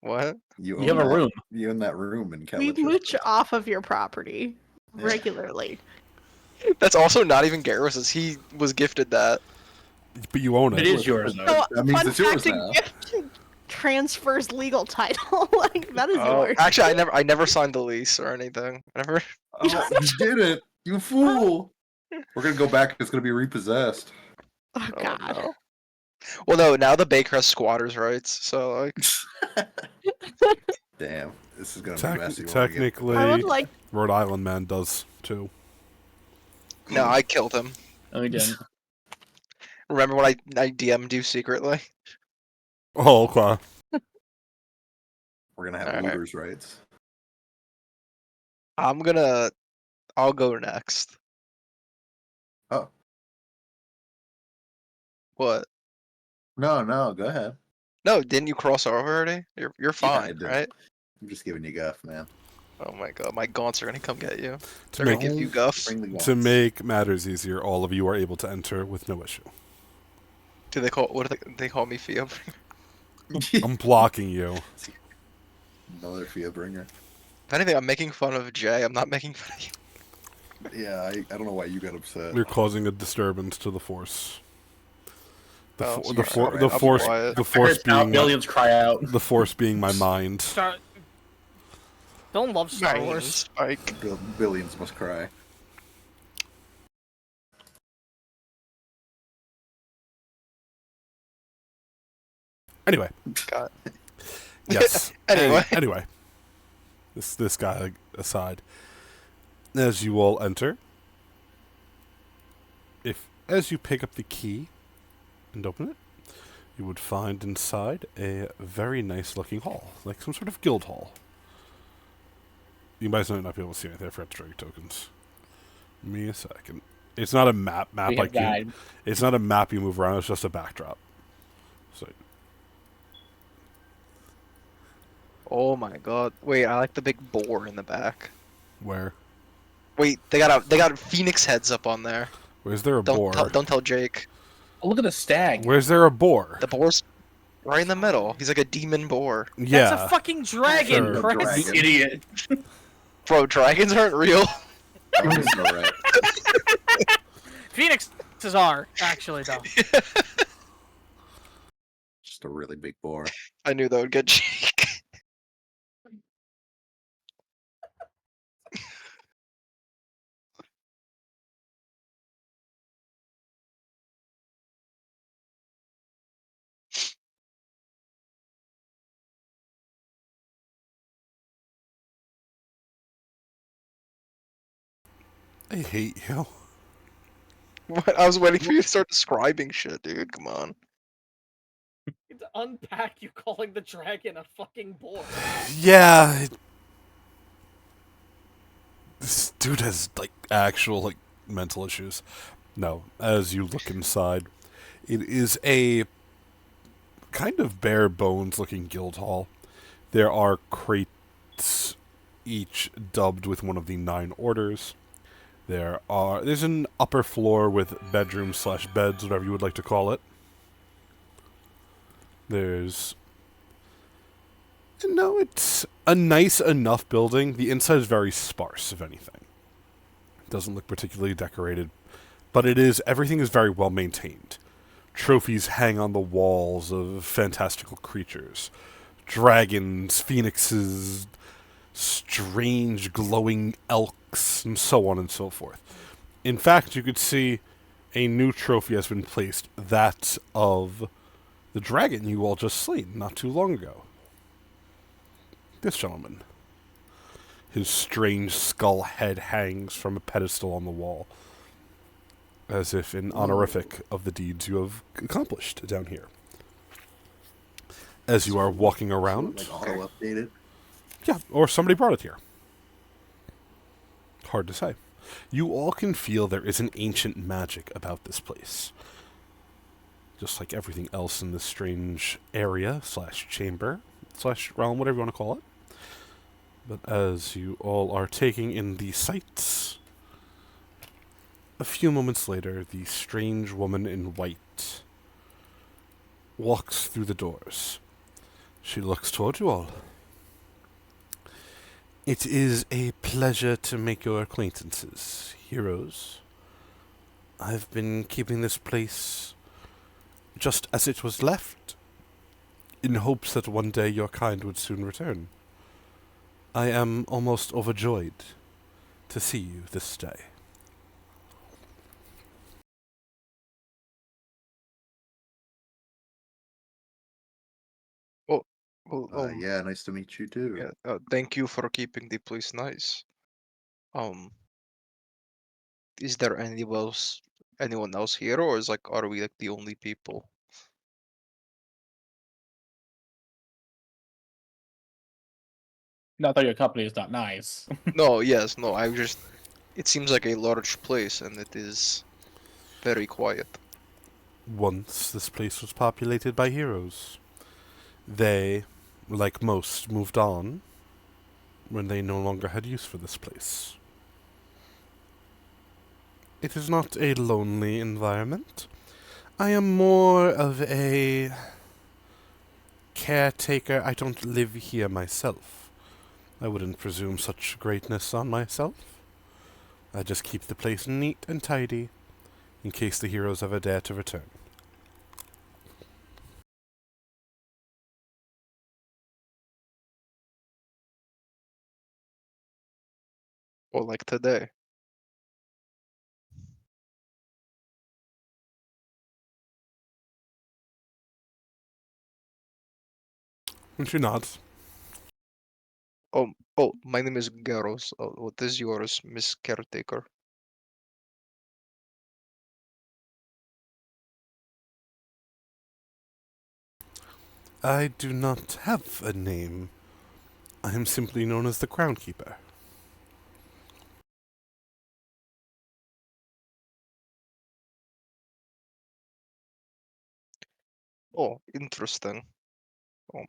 What? You You have a that- room. You own that room in We Kelly. mooch off of your property Yeah. regularly. That's also not even Garrus's. He was gifted that. But you own it. It is yours, though. So, That means fun it's yours fact, a now. gift transfers legal title. Like that is Oh, yours. actually, I never signed the lease or anything. I never. Oh, you didn't, you fool! We're gonna go back. It's gonna be repossessed. Oh Oh, God. no. Well, no. Now the Baker has squatters' rights, so like. Damn, this is gonna be messy. when we get- Technically, I would like. Rhode Island man does too. No, I killed him. No, we didn't. Remember when I DM'd you secretly? Oh, okay. We're gonna have Alright. looters' rights. I'll go next. Oh. What? No, go ahead. No, didn't you cross over already? You're Yeah, I fine, did. right? I'm just giving you guff, man. Oh my god, my gaunts are gonna come get you. To They're make gonna give you guff. Bring the to guns. make matters easier, all of you are able to enter with no issue. Do they call what do they call me Fia? I'm blocking you. Another Fia bringer. If anything, I'm making fun of Jay. I'm not making fun of you. Yeah, I don't know why you got upset. You're causing a disturbance to the force. The Oh, fo- the, sorry, for- alright, the I'll be force quiet. the force Heard out being billions cry out. the force being my mind. Don't love Star Nice, Wars. Spike. Billions must cry. Anyway, God. yes. Anyway. Anyway, this guy aside, as you all enter, as you pick up the key and open it, you would find inside a very nice looking hall, like some sort of guild hall. You might not be able to see anything. I forgot to draw your tokens. Give me a second. It's not a map We have like you. died. It's not a map you move around. It's just a backdrop. So Oh my god. Wait, I like the big boar in the back. where? Wait, they got phoenix heads up on there. Where's there a boar? Don't tell Jake. Oh, look at the stag. Where's there a boar? The boar's right in the middle. He's like a demon boar. Yeah. That's a fucking dragon, Sure. Chris. Dragon. You idiot. Bro, dragons aren't real. That's alright. Phoenixes are, actually, though. Just a really big boar. I knew that would get Jake. I hate you. What? I was waiting for you to start describing shit, dude. Come on. To unpack you calling the dragon a fucking boar. Yeah. This dude has like actual like mental issues. No, as you look inside, it is a kind of bare bones looking guild hall. There are crates, each dubbed with one of the 9 orders. There's an upper floor with bedrooms / beds, whatever you would like to call it. It's a nice enough building. The inside is very sparse, if anything. It doesn't look particularly decorated, but everything is very well maintained. Trophies hang on the walls of fantastical creatures. Dragons, phoenixes, strange glowing elks, and so on and so forth. In fact, you could see a new trophy has been placed, that of the dragon you all just slain not too long ago. This gentleman. His strange skull head hangs from a pedestal on the wall, as if in honorific of the deeds you have accomplished down here. As you are walking around... Like auto updated. Yeah, or somebody brought it here. Hard to say. You all can feel there is an ancient magic about this place. Just like everything else in this strange area / chamber / realm, whatever you want to call it. But as you all are taking in the sights, a few moments later, the strange woman in white walks through the doors. She looks toward you all. It is a pleasure to make your acquaintances, heroes. I've been keeping this place just as it was left, in hopes that one day your kind would soon return. I am almost overjoyed to see you this day. Well, Yeah, nice to meet you too. yeah. Thank you for keeping the place nice. Is there anyone else here, or are we like the only people? Not that your company is not nice. No, yes, no. It seems like a large place, and it is very quiet. Once this place was populated by heroes. They, like most, moved on when they no longer had use for this place. It is not a lonely environment. I am more of a caretaker. I don't live here myself. I wouldn't presume such greatness on myself. I just keep the place neat and tidy, in case the heroes ever dare to return. Or like today. And she nods. Oh, my name is Garros. What is yours, Miss Caretaker? I do not have a name. I am simply known as the Crown Keeper. Oh, interesting. Um,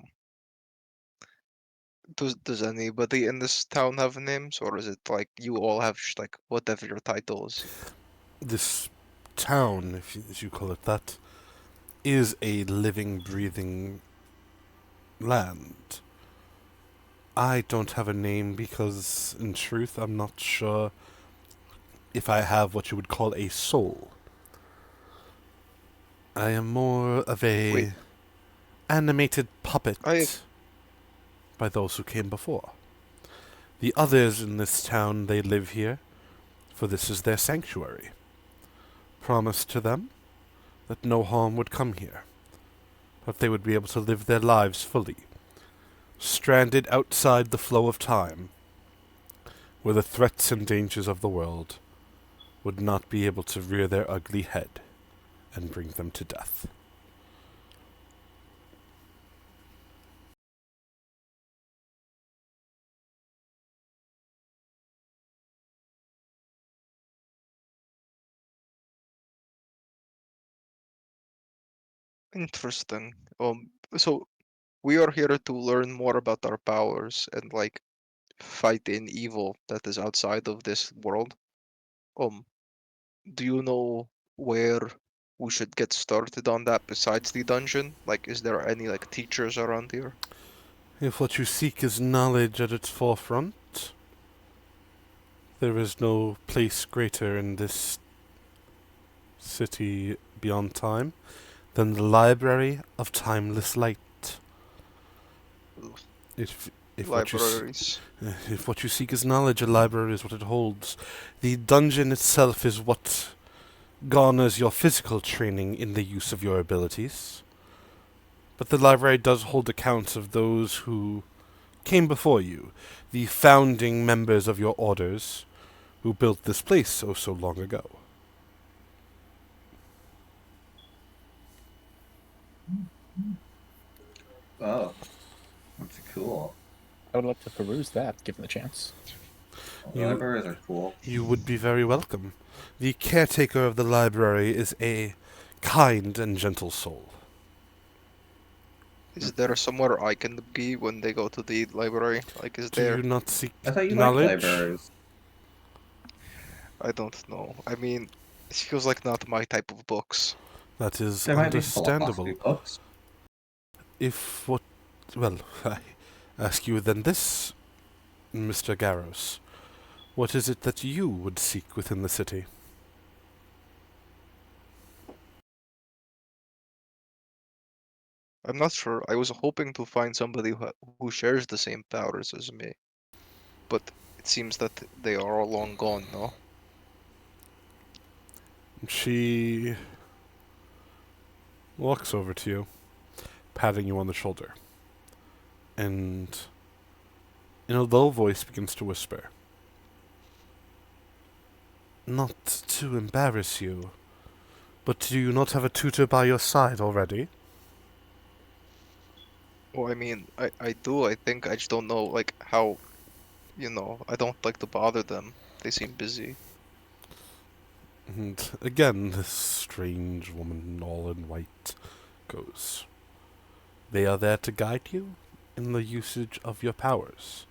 does anybody in this town have names, or is it like you all have like whatever your title is? This town, if you call it that, is a living, breathing land. I don't have a name because, in truth, I'm not sure if I have what you would call a soul. I am more of a Wait. animated puppet by those who came before. The others in this town, they live here, for this is their sanctuary. Promised to them that no harm would come here, that they would be able to live their lives fully, stranded outside the flow of time, where the threats and dangers of the world would not be able to rear their ugly head and bring them to death. Interesting. So we are here to learn more about our powers and like fight an evil that is outside of this world. Um, do you know where we should get started on that besides the dungeon? Like, is there any like teachers around here? If what you seek is knowledge at its forefront, there is no place greater in this city beyond time than the Library of Timeless Light. Ugh, If Libraries. if what you seek is knowledge, a library is what it holds. The dungeon itself is what garners your physical training in the use of your abilities. But the library does hold accounts of those who came before you, the founding members of your orders, who built this place oh so long ago. Oh, that's cool. I would like to peruse that, given the chance. The libraries are cool. You would be very welcome. The caretaker of the library is a kind and gentle soul. Is there somewhere I can be when they go to the library? Like, is Do you there? not seek I thought you knowledge? liked libraries. I don't know. I mean, it feels like not my type of books. That is There might be understandable. philosophy books. If what... Well, I ask you then this, Mr. Garros. What is it that you would seek within the city? I'm not sure. I was hoping to find somebody who shares the same powers as me, but it seems that they are all long gone, no? She walks over to you, patting you on the shoulder, and in a low voice begins to whisper. Not to embarrass you, but do you not have a tutor by your side already? Well, I mean, I do. I think I just don't know, like, how, I don't like to bother them. They seem busy. And again, this strange woman, all in white, goes. They are there to guide you in the usage of your powers,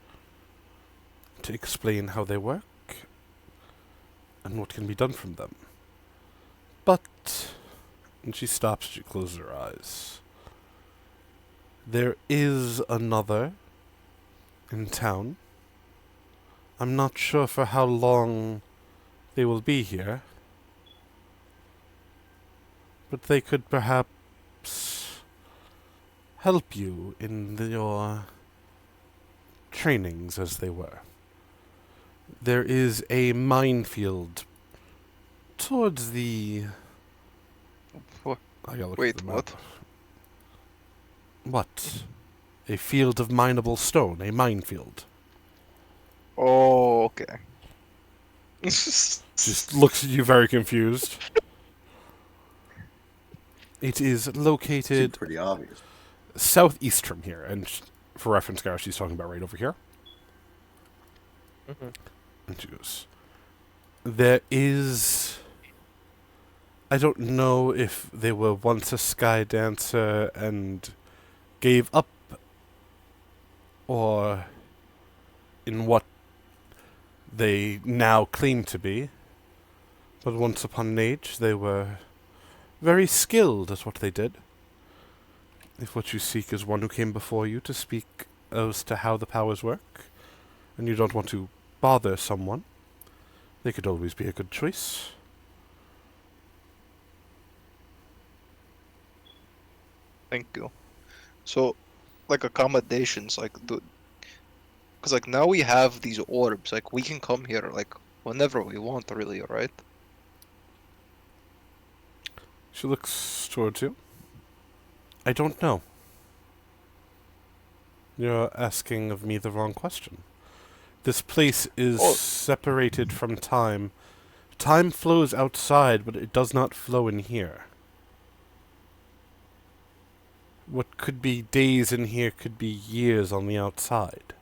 to explain how they work and what can be done from them. But And she stops, she closes her eyes. There is another in town. I'm not sure for how long they will be here. But they could perhaps help you in your trainings, as they were. There is a minefield towards the... Wha- I gotta look at Wait, the map. what? What? A field of mineable stone, a minefield. Oh, okay. Just looks at you very confused. It is Seems located pretty obvious. southeast from here, and for reference, Gareth, she's talking about right over here. Mhm. And she goes, there is... I don't know if they were once a sky dancer and gave up, or in what they now claim to be. But once upon an age, they were very skilled at what they did. If what you seek is one who came before you to speak as to how the powers work, and you don't want to bother someone, they could always be a good choice. Thank you. So, like accommodations, like because like now we have these orbs, like we can come here like whenever we want, really, right? She looks towards you. I don't know. You're asking of me the wrong question. This place is Oh. separated from time. Time flows outside, but it does not flow in here. What could be days in here could be years on the outside.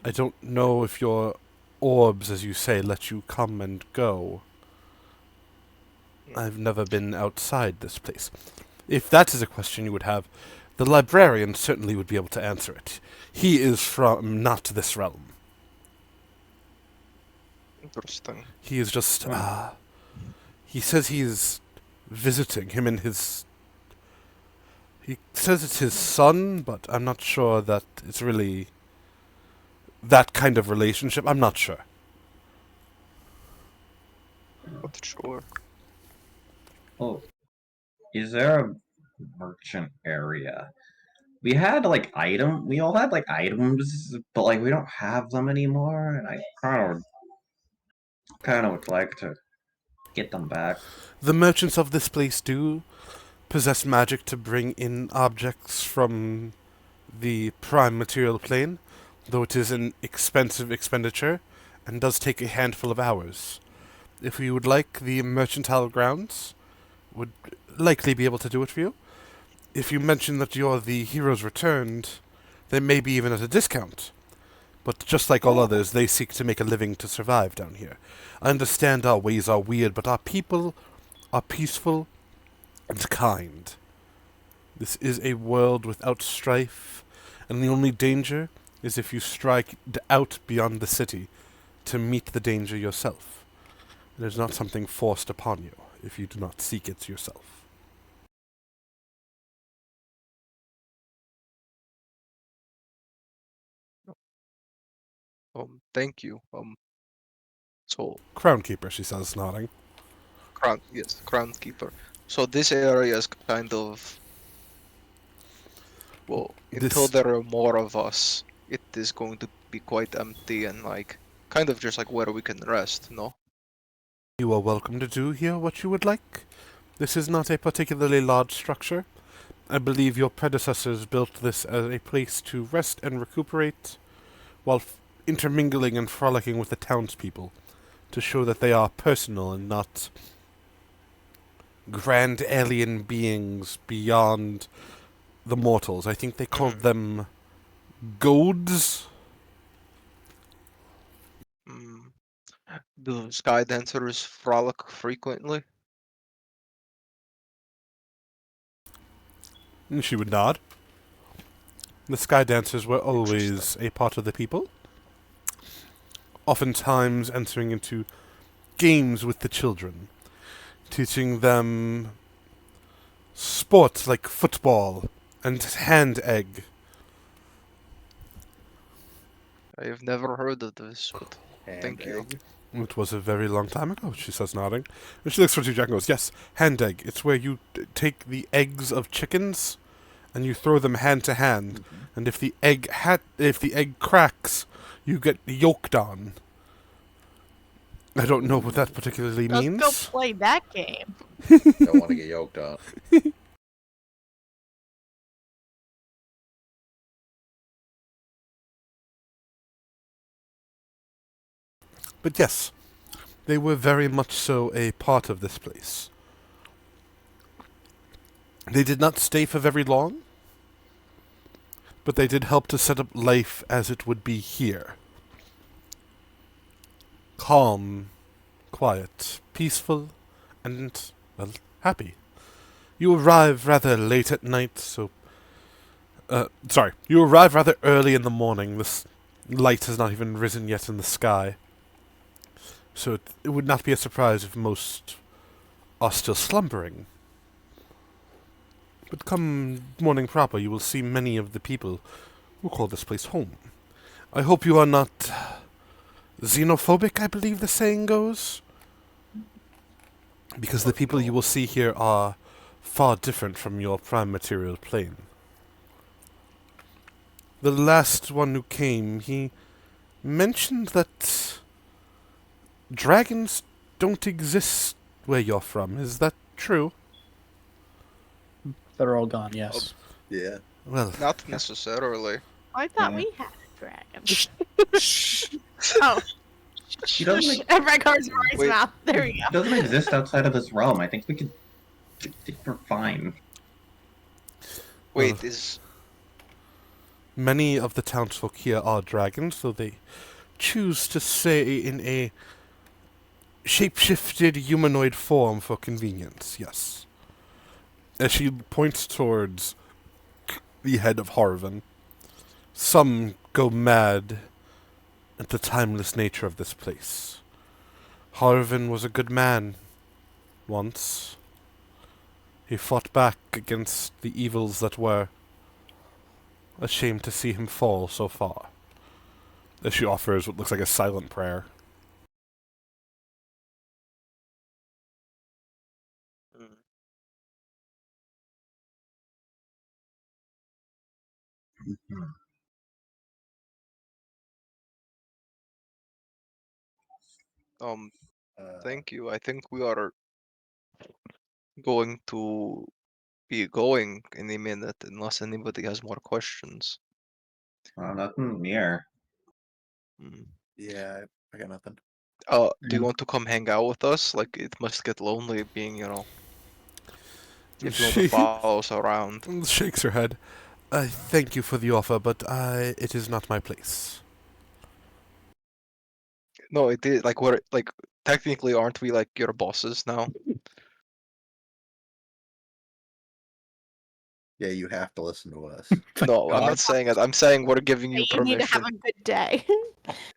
I don't know if your orbs, as you say, let you come and go. I've never been outside this place. If that is a question you would have, the librarian certainly would be able to answer it. He is from not this realm. Interesting. He is just, he says he's visiting him and his... He says it's his son, but I'm not sure that it's really that kind of relationship. I'm not sure. Not sure. Oh, is there a merchant area? We had like we all had like items, but like we don't have them anymore, and I kind of would like to get them back. The merchants of this place do possess magic to bring in objects from the prime material plane, though it is an expensive expenditure and does take a handful of hours. If you would like, the mercantile grounds would likely be able to do it for you. If you mention that you're the heroes returned, they may be even at a discount. But just like all others, they seek to make a living to survive down here. I understand our ways are weird, but our people are peaceful and kind. This is a world without strife, and the only danger is if you strike out beyond the city to meet the danger yourself. It is not something forced upon you if you do not seek it yourself. Thank you. So Crownkeeper, she says, nodding. yes, Crown Keeper. So this area is kind of, well, until This- there are more of us, it is going to be quite empty and like kind of just like where we can rest, no? You are welcome to do here what you would like. This is not a particularly large structure. I believe your predecessors built this as a place to rest and recuperate, while intermingling and frolicking with the townspeople, to show that they are personal and not grand alien beings beyond the mortals. I think they called them goads. Mm. Do sky dancers frolic frequently? And she would nod. The sky dancers were always a part of the people, oftentimes entering into games with the children, teaching them Sports like football and hand egg. I have never heard of this, but Hand Thank you. egg. It was a very long time ago, she says, nodding. And she looks towards you, Jack, and goes, yes, hand egg. It's where you take the eggs of chickens and you throw them hand to hand. And if the egg cracks, you get yolked on. I don't know what that particularly Let's means. go play that game. Don't want to get yoked on. But yes, they were very much so a part of this place. They did not stay for very long, but they did help to set up life as it would be here. Calm, quiet, peaceful, and, well, happy. You arrive rather late at night, so... you arrive rather early in the morning. This light has not even risen yet in the sky. So it would not be a surprise if most are still slumbering. But come morning proper, you will see many of the people who call this place home. I hope you are not xenophobic, I believe the saying goes. Because the people you will see here are far different from your prime material plane. The last one who came, he mentioned that dragons don't exist where you're from. Is that true? They're all gone, yes. Yeah. Well, not necessarily. I thought Yeah. we had a dragon. Oh. He doesn't, Regards Rory's Wait. mouth. There we go. he doesn't exist outside of this realm. I think we're fine. Wait, Well, is many of the townsfolk here are dragons, though they choose to stay in a shape-shifted humanoid form for convenience, yes. As she points towards the head of Harvin, some go mad at the timeless nature of this place. Harvin was a good man once. He fought back against the evils that were. A shame to see him fall so far. As she offers what looks like a silent prayer. um Uh, thank you. I think we are going to be going in a minute unless anybody has more questions. Nothing near. Hmm. yeah, I got nothing. Do you want to come hang out with us? Like, it must get lonely being, if you want to She follow us around. shakes her head. I thank you for the offer, but it is not my place. No, it did. Like, we're like technically, aren't we like your bosses now? Yeah, you have to listen to us. No, I'm God. not saying it. I'm saying we're giving you You need to have permission. a good day.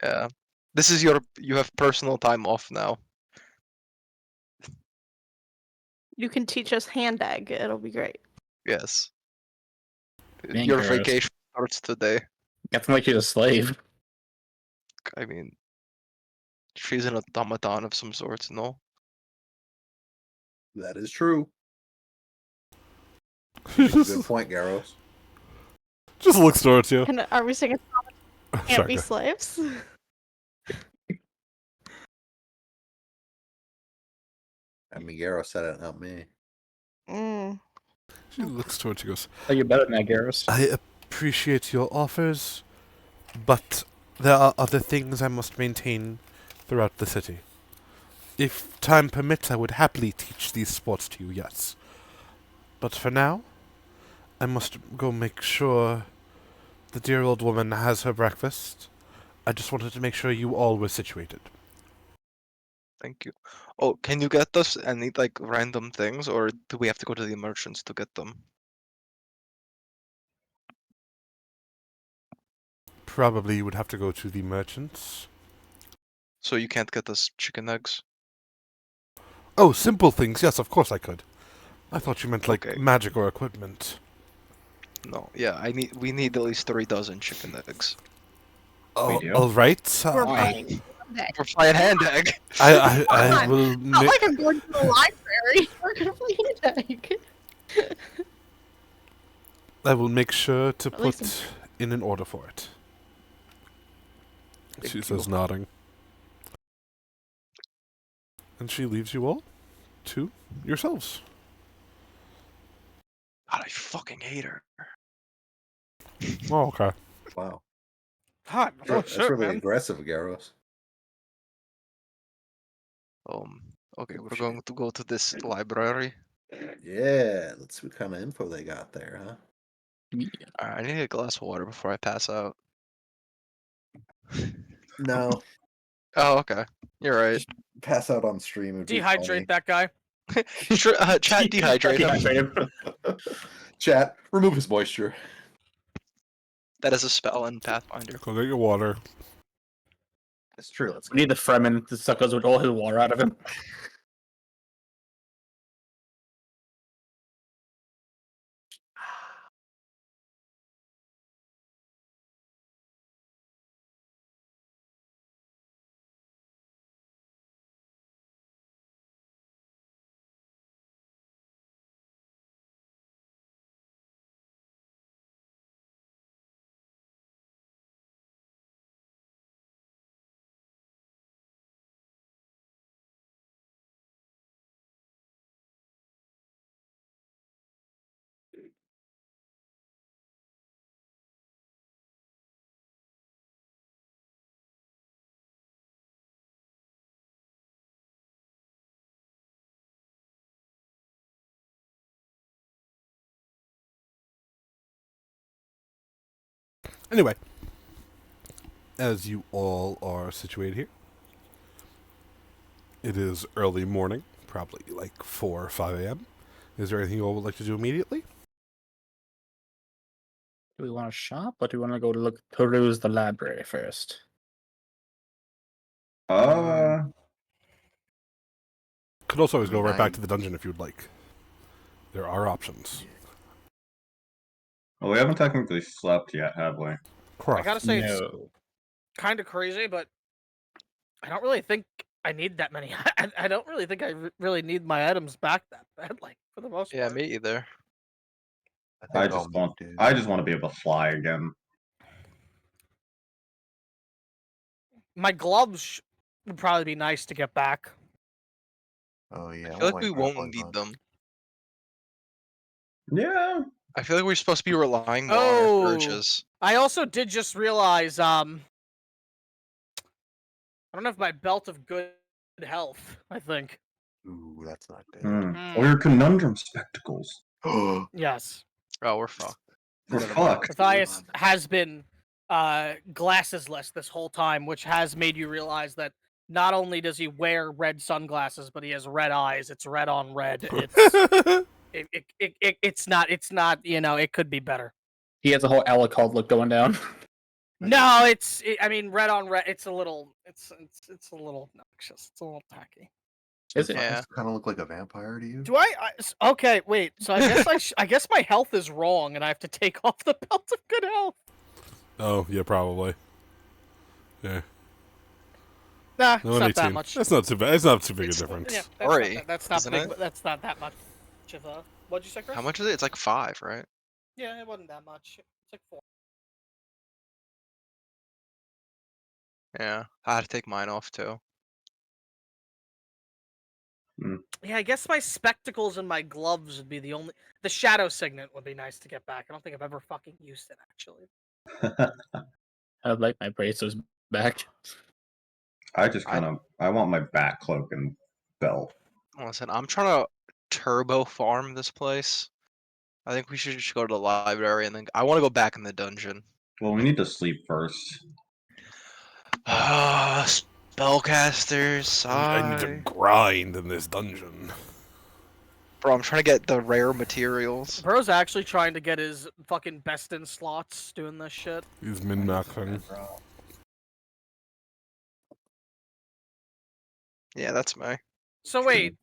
Yeah, this is you have personal time off now. You can teach us hand egg. It'll be great. Yes, Being your gross. vacation starts today. Got to make you a slave. I mean, she's an automaton of some sort, no? That is true. Good just point, Garros. looks towards you. And are we singing can't Sorry, be go. slaves? I mean, Garros said it, not me. Mm. She looks towards you and goes, Oh, you're better than that, Garrus. I appreciate your offers, but there are other things I must maintain throughout the city. If time permits, I would happily teach these sports to you, yes. But for now, I must go make sure the dear old woman has her breakfast. I just wanted to make sure you all were situated. Thank you. Oh, can you get us any like random things, or do we have to go to the merchants to get them? Probably you would have to go to the merchants. So you can't get us chicken eggs? Oh, simple things. Yes, of course I could. I thought you meant like Okay. magic or equipment. No, yeah, we need at least 3 dozen chicken eggs. Oh, do? all right. We're Why? buying that. We're flying hand egg. I on, will. Not like I'm going to the library. We're gonna play tag. I will make sure to At least put in an order for it. She Thank says, you. nodding. And she leaves you all to yourselves. God, I fucking hate her. Oh, okay. Wow. God, oh That's shit, really man. aggressive, Garros. Okay, we're shit. going to go to this library. Yeah, let's see what kind of info they got there, huh? Yeah. Alright, I need a glass of water before I pass out. No, Oh, okay. You're right. just pass out on stream. Would be Dehydrate that guy. Chat, dehydrate him. Dehydrate him. Chat, remove his moisture. That is a spell in Pathfinder. Go get your water. It's true. Let's We need the Fremen to suck us with all his water out of him. Anyway, as you all are situated here, it is early morning, probably like 4 or 5 a.m. Is there anything you all would like to do immediately? Do we want to shop, or do we want to go to peruse the library first? Could also always go right back Nine. to the dungeon if you would like. There are options. Well, we haven't technically slept yet, have we? I Correct. gotta say, it's No. kind of crazy, but I don't really think I need that many. I don't really think I really need my items back that bad, like, for the most Yeah, part. me either. I just want to be able to fly again. My gloves would probably be nice to get back. Oh yeah, I feel like we won't need them. Yeah. I feel like we're supposed to be relying more on our Oh, urges. I also did just realize, I don't have my belt of good health, I think. Ooh, that's not good. Or your conundrum spectacles. Yes. Oh, we're fucked. We're fucked. Matthias has been glassesless this whole time, which has made you realize that not only does he wear red sunglasses, but he has red eyes. It's red on red. It's it's not, you know, it could be better. He has a whole Alucard look going down. No, I mean, red on red. It's a little noxious. It's a little tacky. Is it? Yeah. Kind of look like a vampire to you? Do okay, wait. So I guess I guess my health is wrong, and I have to take off the belt of good health. Oh, yeah, probably. Yeah. Nah, No, it's not 18. that much. That's not too bad. It's not too big a difference. Yeah, Sorry, that's not isn't big. it? That's not that much of a. What'd you say, Chris? How much is it? It's like 5, right? Yeah, it wasn't that much. It's like 4. Yeah. I had to take mine off too. Yeah, I guess my spectacles and my gloves would be the only. The shadow signet would be nice to get back. I don't think I've ever fucking used it actually. I'd like my braces back. I just I want my back cloak and belt. Listen, I'm trying to turbo farm this place. I think we should just go to the library and then I want to go back in the dungeon. Well, we need to sleep first. Spellcasters. I need to grind in this dungeon. Bro, I'm trying to get the rare materials. Bro's actually trying to get his fucking best in slots doing this shit. He's min-maxing. Yeah, that's me. So wait,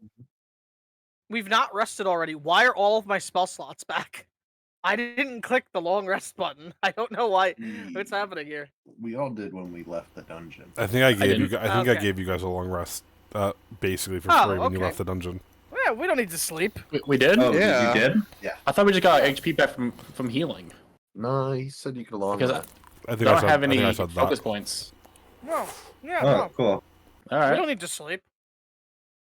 We've not rested already. Why are all of my spell slots back? I didn't click the long rest button. I don't know why. What's happening here? We all did when we left the dungeon. I think I gave you. didn't. I think I Okay. gave you guys a long rest, basically for Oh, free when you okay. left the dungeon. Yeah, we don't need to sleep. We did? Oh, Yeah. you did? I thought we just got HP back from healing. No, he said you could long Because rest. I I think I don't said, have I think any I said focus that. points. No. Yeah, Oh, no. cool. All We right. don't need to sleep.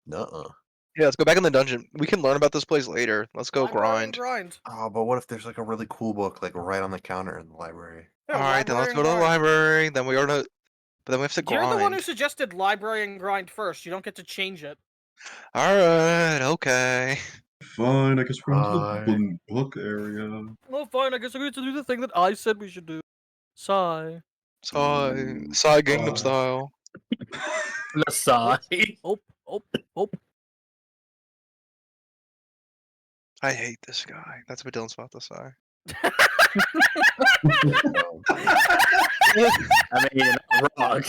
Nuh-uh. Yeah, let's go back in the dungeon. We can learn about this place later. Let's go Library and grind. grind. Oh, but what if there's like a really cool book like right on the counter in the library? Yeah, Alright, then let's library go and to the grind. library. Then we are to. But then we have to You're the one who grind. suggested library and grind first. You don't get to change it. Alright, okay. Fine, I guess we're into Hi. the book area. Well, fine. I guess I get to do the thing that I said we should do. Sigh. Psy Gangnam Style. The sigh. Oh. I hate this guy. That's what Dylan's about to say. I mean, you're not wrong.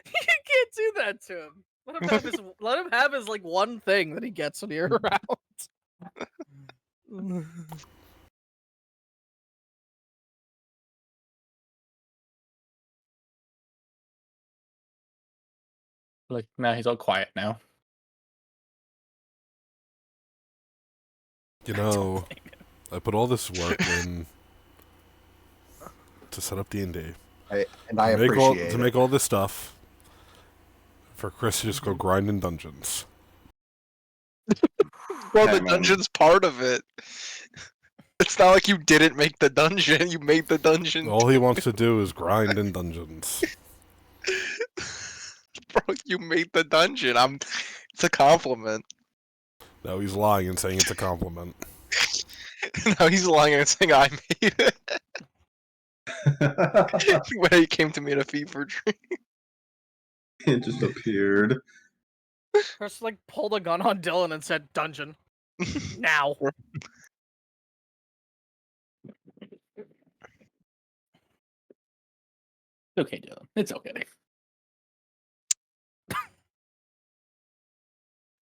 You can't do that to him. Let him have his like one thing that he gets when you're around. Like, now he's all quiet now. You know, I put all this work in to set up D&D. I to appreciate it. make all this stuff for Chris to just go grind in dungeons. Well, Hey, the man. dungeon's part of it. It's not like you didn't make the dungeon. You made the dungeon. All he wants to do is grind in dungeons. Bro, you made the dungeon. It's a compliment. Now he's lying and saying it's a compliment. Now he's lying and saying I made it. When he came to me in a fever dream. It just appeared. Chris like pulled a gun on Dylan and said, "Dungeon now." It's okay, Dylan. It's okay.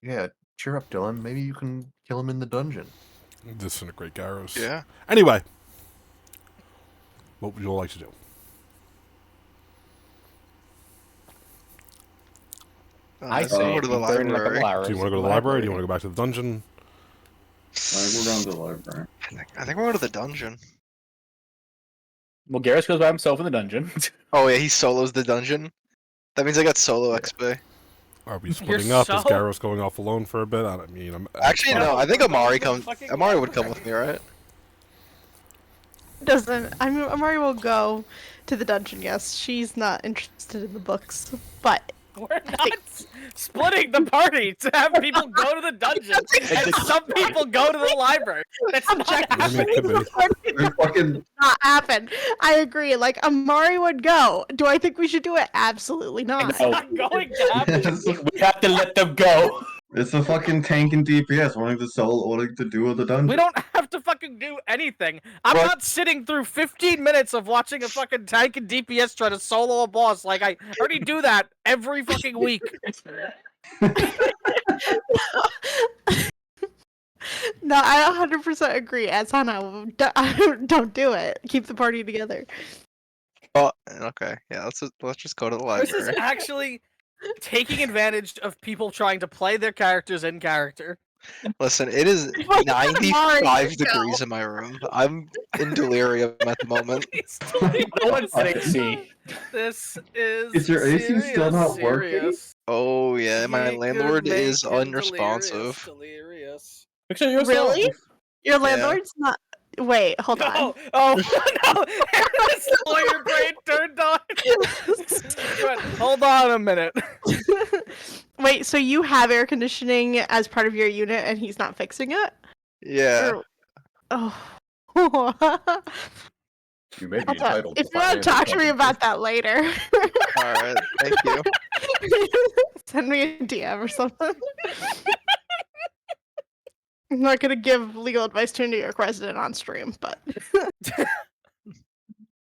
Yeah, cheer up, Dylan. Maybe you can kill him in the dungeon. Disintegrate Garros. Yeah. Anyway, what would you all like to do? I Let's say go to the burn up a library. library. Do you want to go to the library? Do you want to go back to the dungeon? We're going to the library. I think we're going to the dungeon. Well, Garrus goes by himself in the dungeon. Oh yeah, he solos the dungeon. That means I got solo XP. Are we splitting up? Is so- Garros going off alone for a bit? I mean, Actually, fine. no. I think Amari Fucking Amari would come library. with me, right? Doesn't. I mean, Amari will go to the dungeon. Yes, she's not interested in the books, but We're not splitting the party to have people go to the dungeon and some people go to the library. That's not I mean, it could be. We fucking not happen. I agree. Like Amari would go. Do I think we should do it? Absolutely not. No. not going to happen. We have to let them go. it's a fucking tank and DPS wanting to do with the dungeon. We don't have to fucking do anything. I'm What? not sitting through 15 minutes of watching a fucking tank and DPS try to solo a boss. Like, I already do that every fucking week. No, I 100% agree. As Hana, don't do it. Keep the party together. Oh, okay. Yeah, let's just go to the This is library. actually taking advantage of people trying to play their characters in character. Listen, it is Amari, 95 go. degrees in my room. I'm in delirium at the moment. It's No one's setting C. This is. Is your AC still not working? serious. Oh yeah, my He landlord could is make him unresponsive. Delirious. Make sure you're Really? Your landlord's not. Wait, hold on. No! Oh no! His lawyer brain turned on. Wait, hold on a minute. Wait, so you have air conditioning as part of your unit and he's not fixing it? Yeah. Or- Oh. You may be Hold on. entitled If you want to financial talk to me about compensation. that later, Alright, thank you. send me a DM or something. I'm not gonna give legal advice to a New York resident on stream, but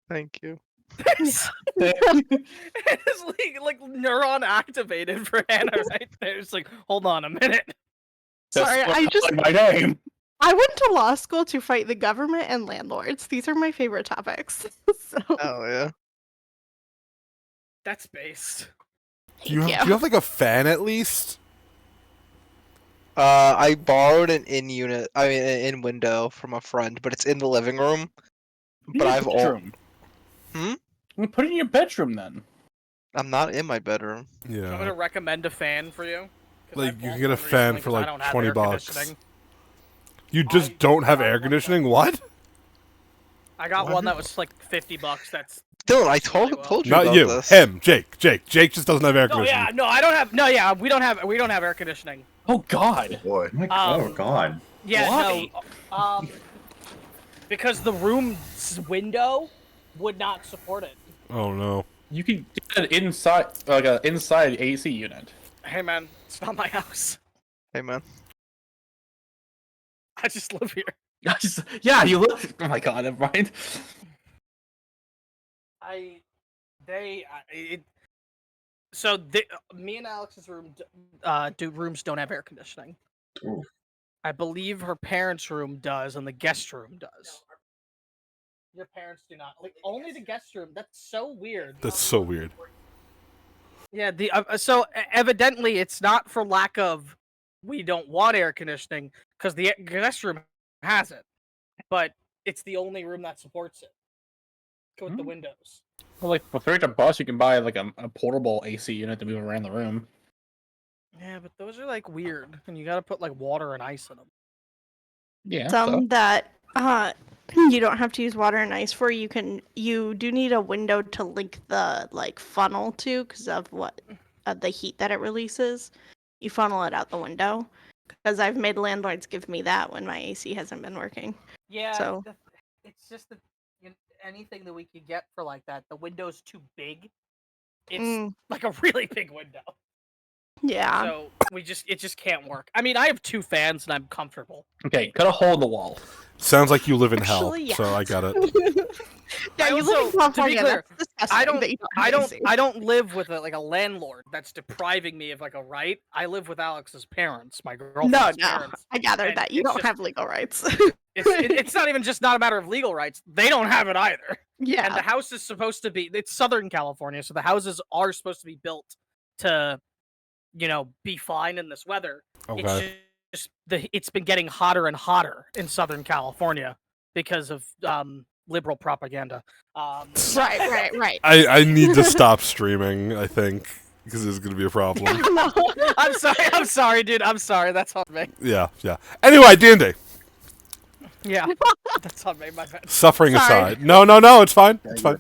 Thank you. It's like neuron activated for Hannah right there. It's like, hold on a minute. Sorry, I just my name. I went to law school to fight the government and landlords. These are my favorite topics. So Oh yeah. That's based. Do you thank have like a fan at least? I borrowed an in window from a friend, but it's in the living room. But I've all. bedroom. Hmm? Well, put it in your bedroom then. I'm not in my bedroom. I'm gonna Yeah. recommend a fan for you. 'Cause I Like, you bought can get a one fan recently for 'cause I like don't have 20 air bucks. conditioning. You just don't have air conditioning? What? I got What? one that was like $50. That's Dylan, I works really well. told you Not about you. this. Him. Jake. Jake just doesn't have air No, conditioning. yeah, no, I don't have. No, yeah, we don't have air conditioning. Oh God. Boy. Oh god. Yeah, Why? no, because the room's window would not support it. Oh no. You can get an inside AC unit. Hey man, it's not my house. Hey man. I just live here. Yeah, you look. Oh my God, never mind. Me and Alex's room, rooms don't have air conditioning. Ooh. I believe her parents' room does, and the guest room does. Your parents do not. Like only the guest room. That's so weird. That's so weird. Yeah. Evidently it's not for lack of we don't want air conditioning because the guest room has it, but it's the only room that supports it with the windows. Well, like for $300, you can buy like a portable AC unit to move around the room. Yeah, but those are like weird, and you gotta put like water and ice in them. Yeah. some that you don't have to use water and ice for. You do need a window to link the like funnel to because of the heat that it releases. You funnel it out the window because I've made landlords give me that when my AC hasn't been working. Yeah, So- it's just that anything that we could get for like that, the window's too big. It's Mm, like a really big window, yeah. so it just can't work. I mean, I have 2 fans and I'm comfortable. Okay, cut a hole in the wall. Sounds like you live in hell, Actually, yeah. so I got it. Yeah, I you also, live in to be California. clear, That's disgusting that you have AC. I don't live with a landlord that's depriving me of like a right. I live with Alex's parents, my girlfriend's No, parents. I gathered and that you it's don't just- have legal rights. It's not even just not a matter of legal rights. They don't have it either. Yeah. And the house is supposed to be, it's Southern California, so the houses are supposed to be built to, be fine in this weather. Okay. It's been getting hotter and hotter in Southern California because of liberal propaganda. Right. I need to stop streaming, I think, because this is going to be a problem. No. I'm sorry, dude. I'm sorry. That's on me. Yeah. Anyway, D&D. Yeah, that's on me. My bad. Suffering Sorry. aside. No, it's fine. It's fine.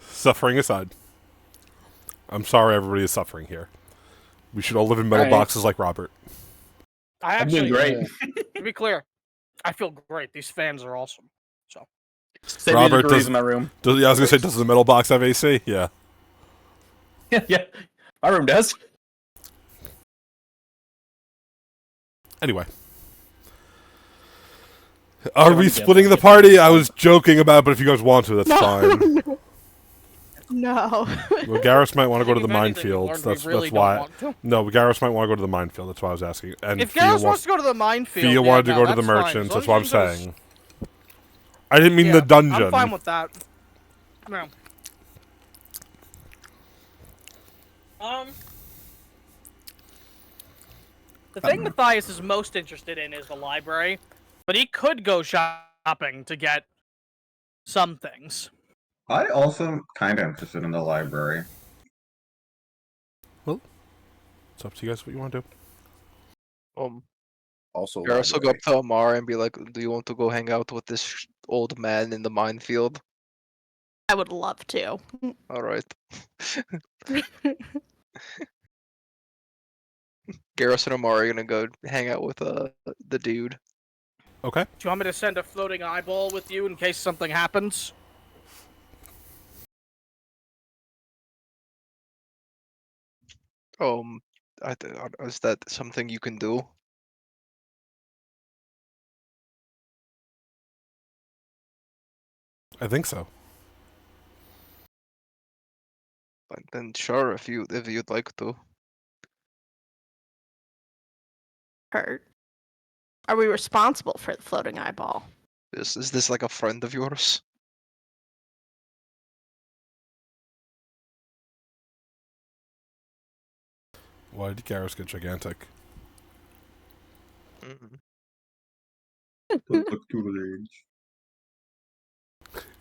Suffering aside. I'm sorry everybody is suffering here. We should all live in metal Right. boxes like Robert. I'm doing great. To be clear, I feel great. These fans are awesome. 70 Robert degrees does- in my room. I was going to say, does the metal box have AC? Yeah. Yeah, my room does. Anyway. Are we Yeah, splitting the yeah. party? I was joking about it, but if you guys want to, that's fine. No. Well, Garrus might want to go to the If anything, we minefield. learned we That's really why. don't want to. No, Garrus might want to go to the minefield. That's why I was asking. And If Fia Garrus wa- wants to go to the minefield, Fia yeah, wanted to no, go to the that's fine. As merchants. long That's what I'm as you guys- saying. I didn't mean Yeah, the dungeon. I'm fine with that. No. The thing Matthias is most interested in is the library, but he could go shopping to get some things. I also kind of interested in the library. It's up to you guys what you want to do. Also, Garrus will go up library. to Amara and be like, "Do you want to go hang out with this old man in the minefield?" I would love to. All right. Garrus and Amara are gonna go hang out with the dude. Okay. Do you want me to send a floating eyeball with you in case something happens? Is that something you can do? I think so. Then sure, if you'd like to. Hurt. Are we responsible for the floating eyeball? Is this like a friend of yours? Why did Garrus get gigantic? Mm. Don't look too age.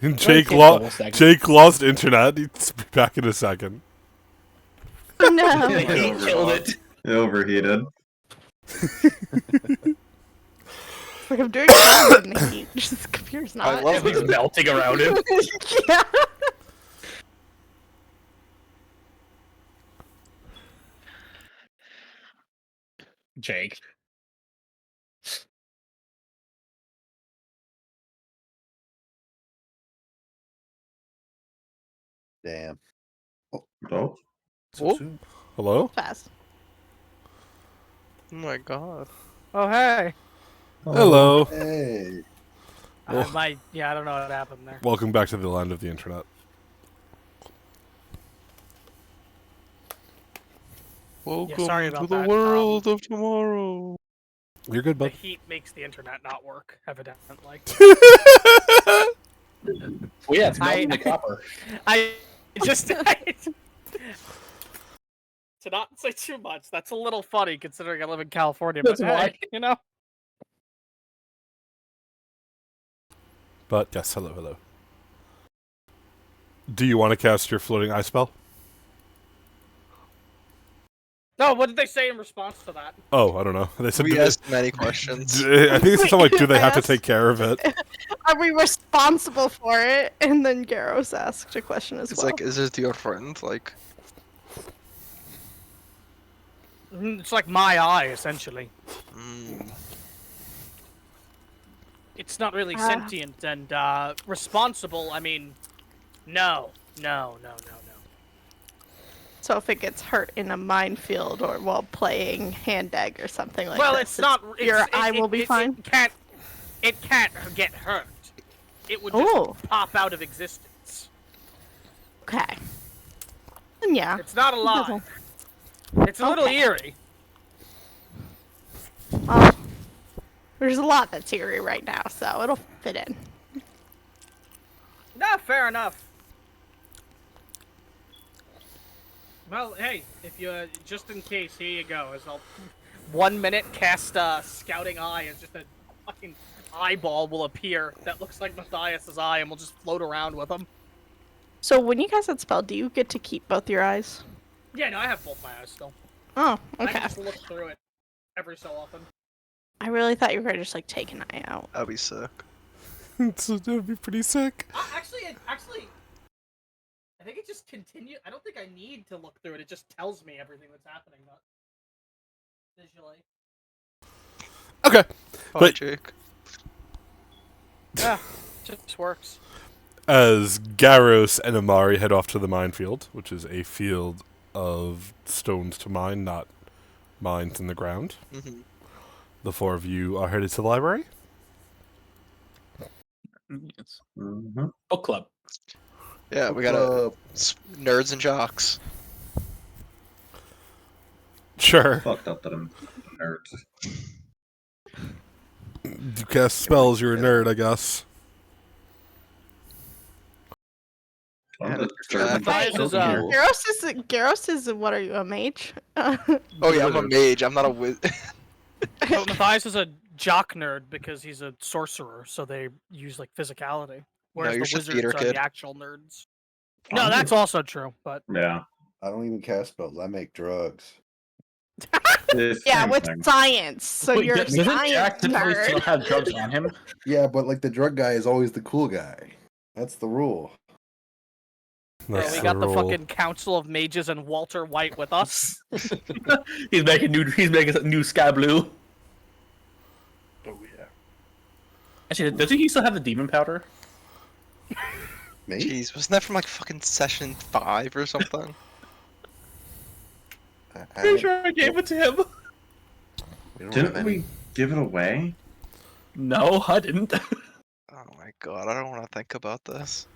And Take a couple seconds. Jake lost internet. He's back in a second. No. He killed it. It overheated. It's like I'm doing something in the heat. Just the computer's not. I love He's it. melting around him. Yeah. Jake. Damn. Oh, So Oh. soon. Hello? Fast. Oh my god. Oh hey. Hello. Hey. Oh. I don't know what happened there. Welcome back to the land of the internet. Welcome sorry to about the that. world of tomorrow. You're good, The bud. heat makes the internet not work, evidently. Well, yeah, it's melting I- the copper. I just to not say too much. That's a little funny considering I live in California. That's But why. hey, you know. But yes, hello. Do you want to cast your floating eye spell? No, what did they say in response to that? Oh, I don't know. They said We asked many questions. I think they said something like, do they have to Asked- take care of it? Are we responsible for it? And then Garros asked a question as It's well. like, is it your friend? Like, It's like my eye, essentially. mm, It's not really Ah. sentient and responsible. I mean, no. So if it gets hurt in a minefield or while playing hand egg or something like Well, this, it's not. your it's- eye will be fine. It can't get hurt. It would Oh. just pop out of existence. Okay. Then yeah. It's not alive. doesn't- It's a little Okay. eerie. Well, there's a lot that's eerie right now, so it'll fit in. No, fair enough. Well, hey, if you just in case, here you go. As I'll 1 minute cast scouting eye, as just a fucking eyeball will appear that looks like Matthias's eye, and we'll just float around with him. So when you cast that spell, do you get to keep both your eyes? Yeah, no, I have both my eyes still. Oh, I okay. can just look through it every so often. I really thought you were gonna just like take an eye out. that'd be sick. So that would be pretty sick. Actually, I think it just continues. I don't think I need to look through it. It just tells me everything that's happening visually. Okay. Bye, But- Jake. Yeah, just works. As Garros and Amari head off to the minefield, which is a field of stones to mine, not mines in the ground, Mm-hmm. the four of you are headed to the library. Yes. Mm-hmm. Book club. Yeah, we gotta nerds and jocks. Sure. Fucked up that I'm a nerd. You cast spells, you're a nerd, I guess. I'm Yeah, the but- third one Matthias to is, show here. Garros is what are you, a mage? Oh yeah, I'm a mage. I'm not a wiz. So Matthias is a jock nerd because he's a sorcerer, so they use like physicality. Whereas you're the just wizards theater are kid. the actual nerds. No, that's also true, but Yeah. I don't even cast spells. I make drugs. It's Yeah, same with thing. science. So Wait, you're a doesn't science Jack typically still nerd. have drugs on him? Yeah, but like the drug guy is always the cool guy. That's the rule. bro, That's we got the rule. fucking Council of Mages and Walter White with us. He's making a new Sky Blue. Oh yeah. Actually, doesn't he still have the demon powder? Me? Jeez, wasn't that from like fucking session 5 or something? I Pretty sure I gave it to him. we don't have Didn't any. we give it away? No, I didn't. Oh my god, I don't want to think about this.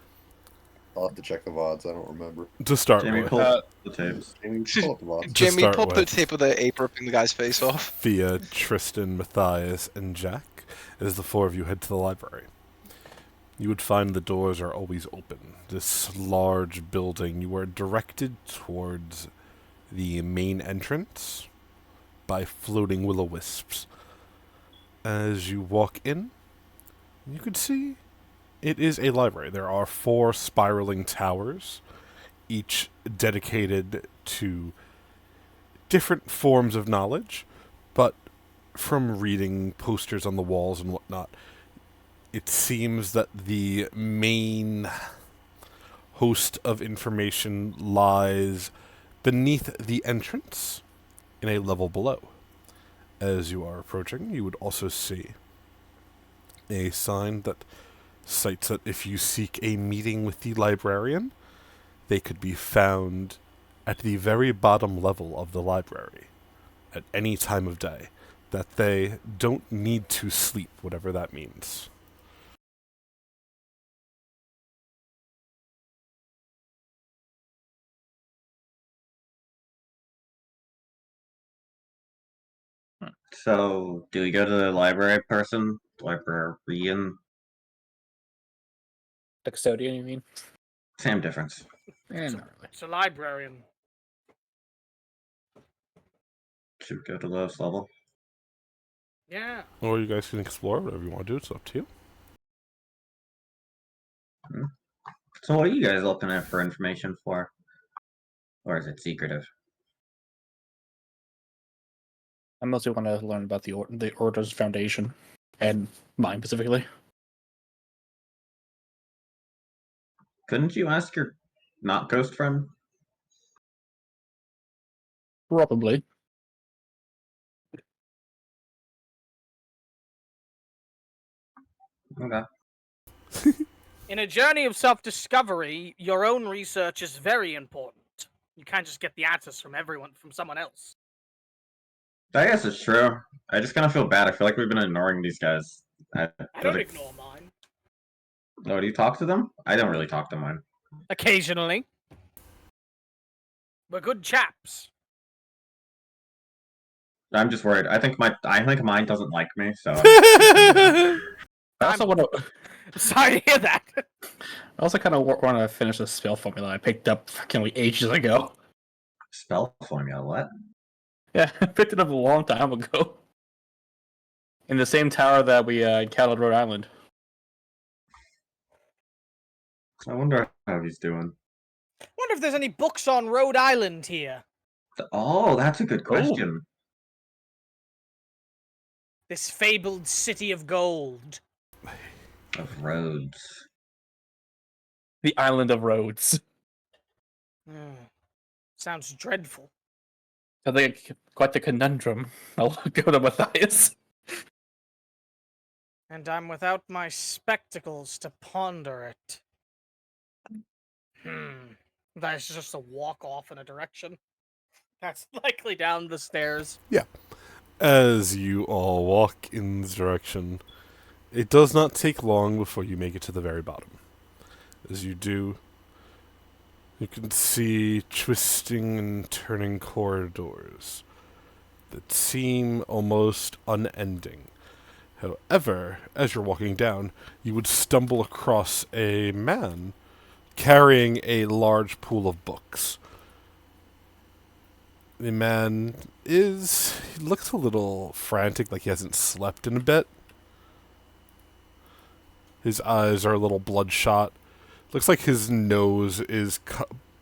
I'll have to check the VODs. I don't remember. To start Jamie, with, pull up the tapes. Jamie, pull up the VODs. Just Jamie, start pull up the with- tape of the ape ripping the guy's face off. via Tristan, Matthias, and Jack, as the four of you head to the library. You would find the doors are always open. This large building, you are directed towards the main entrance by floating will-o-wisps. As you walk in, you can see it is a library. There are 4 spiraling towers, each dedicated to different forms of knowledge, but from reading posters on the walls and whatnot, it seems that the main host of information lies beneath the entrance in a level below. As you are approaching, you would also see a sign that cites that if you seek a meeting with the librarian, they could be found at the very bottom level of the library at any time of day, that they don't need to sleep, whatever that means. So, do we go to the library person? Librarian? The custodian, you mean? Same difference. Not really. It's a librarian. Should we go to the lowest level? Yeah. Or you guys can explore whatever you want to do, it's up to you. So, what are you guys looking at for information for? Or is it secretive? I mostly want to learn about the Order's foundation, and mine specifically. Couldn't you ask your not ghost friend? Probably. Okay. In a journey of self-discovery, your own research is very important. You can't just get the answers from someone else. I guess it's true. I just kind of feel bad. I feel like we've been ignoring these guys. I don't ignore mine. Oh, do you talk to them? I don't really talk to mine. Occasionally. We're good chaps. I'm just worried. I think mine doesn't like me, so. I also want to. Sorry to hear that. I also kind of want to finish the spell formula I picked up fucking ages ago. Spell formula, what? Yeah, I picked it up a long time ago. In the same tower that we encountered Rhode Island. I wonder how he's doing. Wonder if there's any books on Rhode Island here. Oh, that's a good question. This fabled city of gold. Of roads. The island of Rhodes. Sounds dreadful. I think quite the conundrum. I'll go to Matthias. And I'm without my spectacles to ponder it. That's just a walk off in a direction. That's likely down the stairs. As you all walk in this direction, it does not take long before you make it to the very bottom. As you do, you can see twisting and turning corridors that seem almost unending. However, as you're walking down, you would stumble across a man carrying a large pool of books. The man he looks a little frantic, like he hasn't slept in a bit. His eyes are a little bloodshot. Looks like his nose is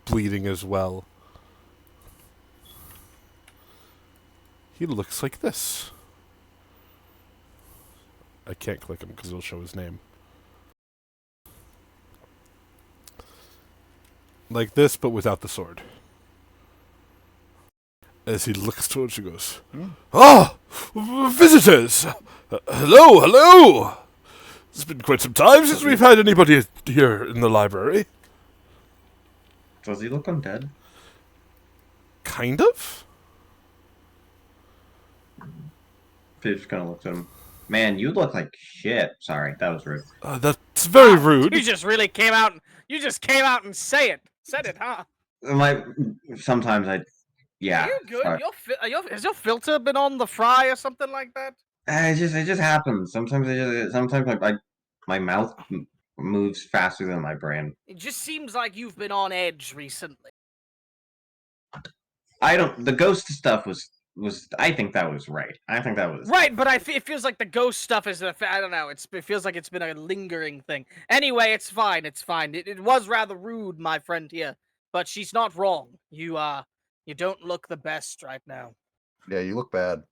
bleeding as well. He looks like this. I can't click him because it'll show his name. Like this, but without the sword. As he looks towards you, goes, "Ah! Visitors! Hello, hello! It's been quite some time since we've had anybody here in the library." Does he look undead? Kind of? Peach kind of looks at him. Man, you look like shit. Sorry, that was rude. That's very rude. You just really came out You just came out and said it, huh? Sometimes I, yeah. Are you good? sorry. Has your filter been on the fry or something like that? It just happens. Sometimes my mouth moves faster than my brain. It just seems like you've been on edge recently. The ghost stuff was I think that was right. I think that was right, but it feels like the ghost stuff is I don't know. It feels like it's been a lingering thing. Anyway, it's fine. It's fine. It was rather rude, my friend here, but she's not wrong. You don't look the best right now. Yeah, you look bad.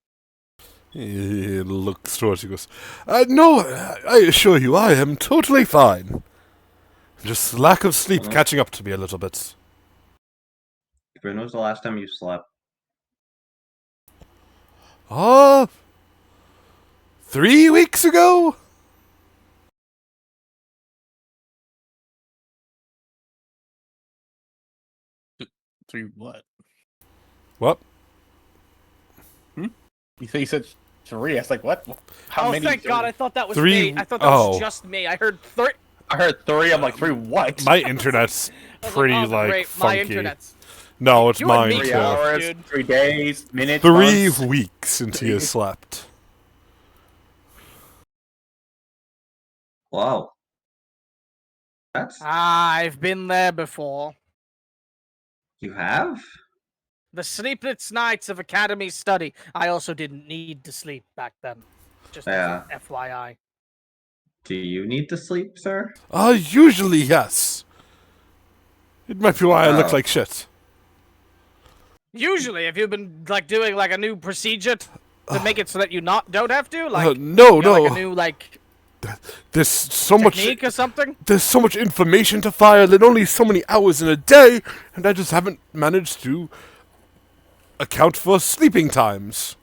He looks towards you and goes, no, I assure you, I am totally fine. Just lack of sleep catching up to me a little bit. When was the last time you slept? 3 weeks ago? Three what? What? You said 3. I was like, what? How many? Thank God! I thought that was 3. me. I thought that was just me. I heard 3. I heard 3. I'm like, 3 what? My internet's pretty great. funky. My internet's. No, it's You and mine me too. 3 hours, dude. 3 days, minutes, 3 months. weeks since he has slept. Wow. That's I've been there before. you have? The sleepless nights of academy study. I also didn't need to sleep back then. Just Yeah. as an FYI. Do you need to sleep, sir? Usually yes. It might be why I look Oh. like shit. Usually, have you been like doing like a new procedure to make it so that you don't have to? Like no, you got, no. like a new like There's so much. technique or something? There's so much information to file and only so many hours in a day, and I just haven't managed to account for sleeping times.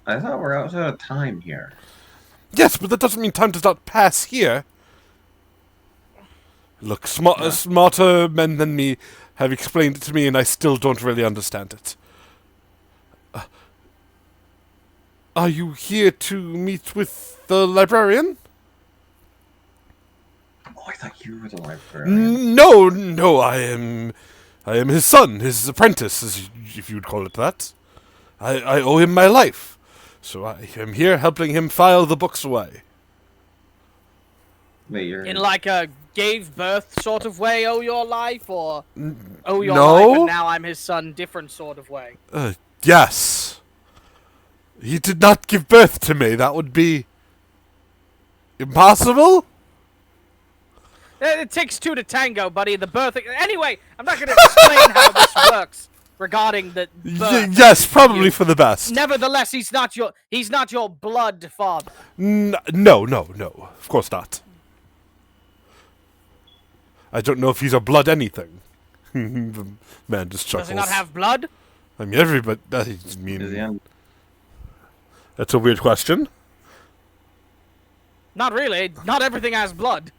I thought we're out of time here. Yes, but that doesn't mean time does not pass here. Look, smarter men than me have explained it to me, and I still don't really understand it. Are you here to meet with the librarian? Oh, I thought you were the librarian. No, I am his son, his apprentice, if you would call it that. I owe him my life, so I am here helping him file the books away. Wait, you're In like a gave birth sort of way, owe your life, or owe your no. life and now I'm his son, different sort of way? Yes. He did not give birth to me. That would be impossible. It takes 2 to tango, buddy. The birth. Anyway, I'm not going to explain how this works regarding the birth. Yes, probably for the best. Nevertheless, he's not your blood father. No. Of course not. I don't know if he's a blood anything. The man just chuckles. Does he not have blood? I mean, everybody. That's a weird question. Not really. Not everything has blood.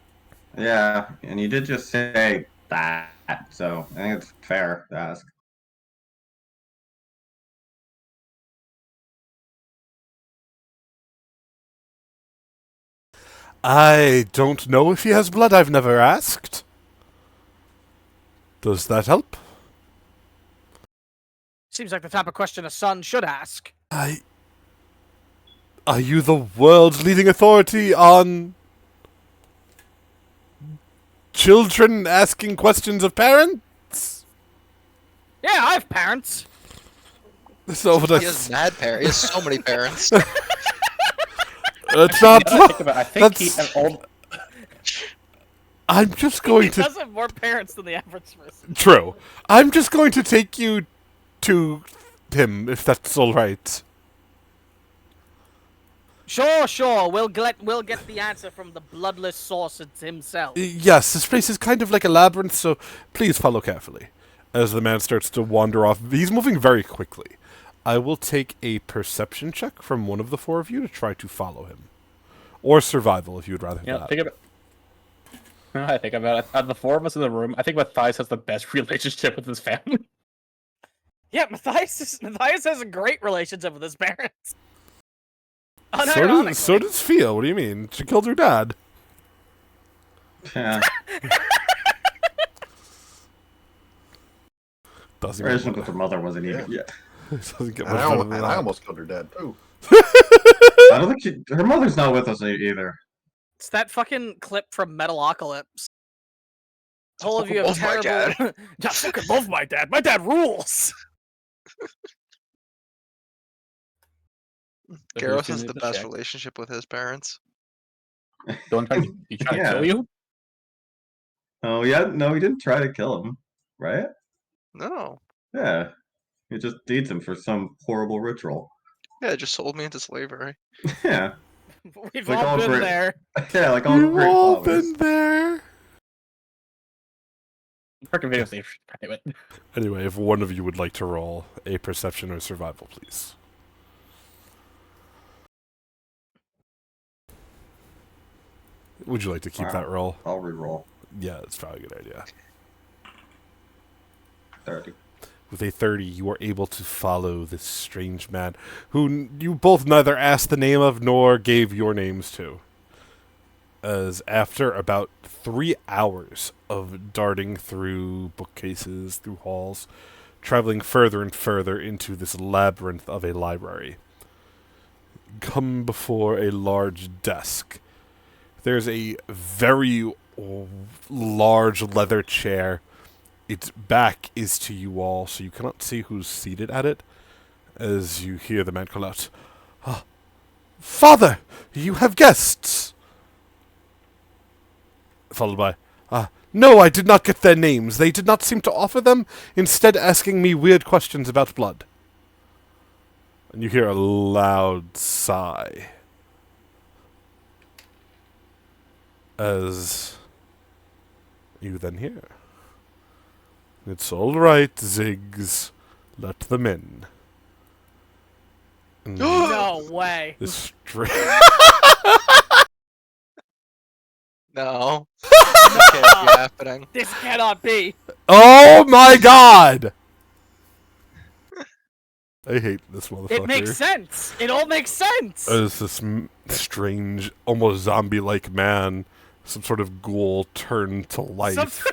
Yeah, and you did just say that, so I think it's fair to ask. I don't know if he has blood. I've never asked. Does that help? Seems like the type of question a son should ask. Are you the world's leading authority on children asking questions of parents? Yeah, I have parents. So He has mad parents. He has so many parents. It's not. I think he's an old. I'm just going He to. does have more parents than the average person. True. I'm just going to take you to him, if that's all right. Sure. We'll get the answer from the bloodless source himself. Yes, this place is kind of like a labyrinth, so please follow carefully. As the man starts to wander off, he's moving very quickly. I will take a perception check from one of the 4 of you to try to follow him. Or survival, if you'd rather Yeah, that. think about. I think about it. Out of the 4 of us in the room, I think Matthias has the best relationship with his family. Yeah, Matthias has a great relationship with his parents. So does Fia. What do you mean? She killed her dad. Yeah. Doesn't Or get isn't that the mother wasn't Yeah. even yet. doesn't get And much I, better al- than and I that. almost killed her dead too. I don't think her mother's not with us either. It's that fucking clip from Metalocalypse. All of you have Love my terrible. dad. I fucking love my dad. My dad rules. So Garros who's has doing the the best check? relationship with his parents. Don't try to, you try to Yeah. kill you? Oh yeah, no, he didn't try to kill him, right? No. Yeah, he just needs him for some horrible ritual. Yeah, it just sold me into slavery. Yeah, We've Like all all been great- there. yeah, like all We've great all fathers. been there. Freaking video save. Damn it. Anyway, if one of you would like to roll a perception or survival, please. Would you like to keep Wow. that roll? I'll reroll. Yeah, that's probably a good idea. 30. With a 30, you are able to follow this strange man, who you both neither asked the name of nor gave your names to. As after about 3 hours of darting through bookcases, through halls, traveling further and further into this labyrinth of a library, come before a large desk. There's a very large leather chair. Its back is to you all, so you cannot see who's seated at it, as you hear the man call out, "Ah, Father, you have guests!" Followed by, "No, I did not get their names. They did not seem to offer them, instead asking me weird questions about blood." And you hear a loud sigh. As you then hear, "It's all right, Ziggs. Let them in." And No way. this No. That can't be happening. This cannot be. Oh my god! I hate this motherfucker. It makes sense. It all makes sense. As this strange, almost zombie-like man, some sort of ghoul turned to life,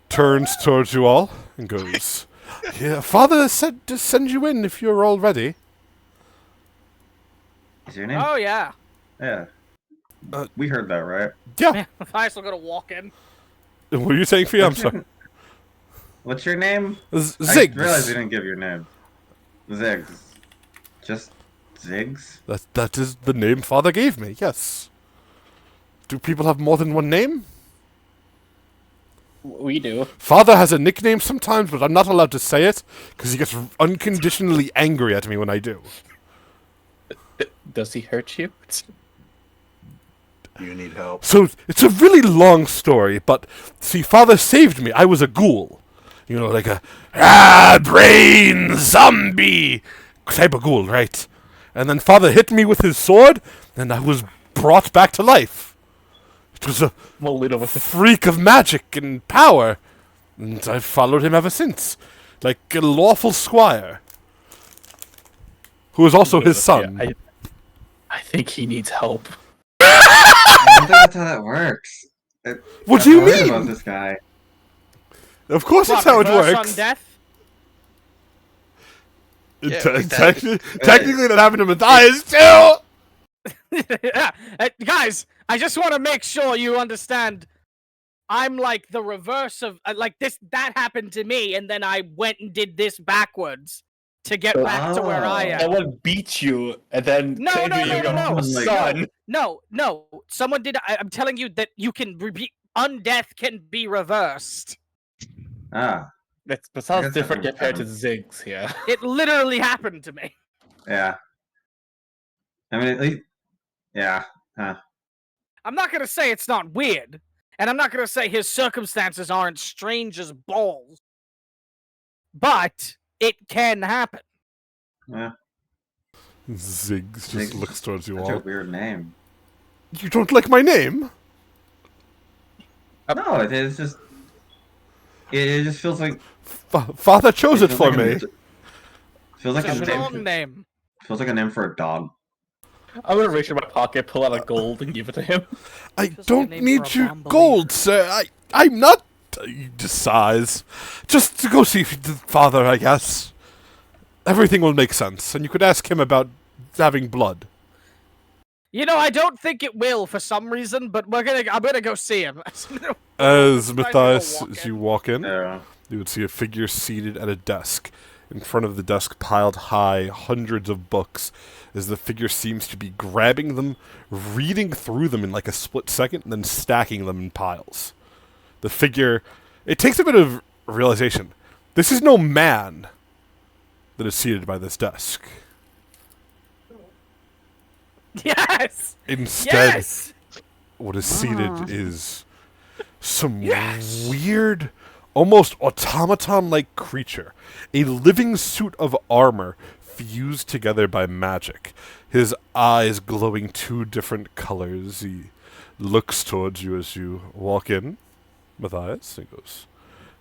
turns towards you all and goes, "Yeah, Father said to send you in if you're all ready." Is your name? Oh yeah. Yeah. Uh, We heard that, right? Yeah. I still gotta walk in. What are you saying, Fee? I'm sorry. What's your name? Ziggs. I realized you didn't give your name. Ziggs. Just Ziggs? That is the name Father gave me, yes. Do people have more than one name? We do. Father has a nickname sometimes, but I'm not allowed to say it, because he gets unconditionally angry at me when I do. Does he hurt you? Do you need help? So, it's a really long story, but, see, Father saved me. I was a ghoul. You know, like a, brain zombie type of ghoul, right? And then Father hit me with his sword, and I was brought back to life. It was a freak of magic and power, and I've followed him ever since, like a lawful squire, who is also his son. Yeah, I think he needs help. I don't think that's how that works. What I'm do you worried mean? about this guy. Of course, that's What, how it reverse works. on death? Yeah, like that. Technically, that happened to Matthias too. Yeah. Guys, I just want to make sure you understand. I'm like the reverse of like this. That happened to me, and then I went and did this backwards to get back to where I am. Someone beat you, and then No, claimed no, you no, your no, no. son. No. Someone did. I'm telling you that you can undeath can be reversed. Ah, That I sounds guess different that compared to happens. Ziggs, yeah. It literally happened to me. yeah. I mean, at least, yeah. Huh. I'm not gonna say it's not weird, and I'm not gonna say his circumstances aren't strange as balls, but it can happen. Yeah. Ziggs just Ziggs. looks towards you That's a all. weird name. You don't like my name? No, it's just. It just feels like. Father chose it feels for like me. Feels like It's a a strong name. name. Feels like a name for a dog. I'm gonna reach in my pocket, pull out a gold, and give it to him. I Feels like a don't name need for a your bomb gold, sir. I'm not. He just sighs. Just to go see the father, I guess. Everything will make sense, and you could ask him about having blood. You know, I don't think it will for some reason, but I'm gonna go see him. As Trying to go Matthias, walk as in. you walk in, Yeah. you would see a figure seated at a desk. In front of the desk, piled high, hundreds of books, as the figure seems to be grabbing them, reading through them in like a split second, and then stacking them in piles. The figure... It takes a bit of realization. This is no man that is seated by this desk. Yes. Instead, Yes. what is seated is some Yes! weird, almost automaton-like creature. A living suit of armor fused together by magic. His eyes glowing two different colors. He looks towards you as you walk in, Matthias. He goes,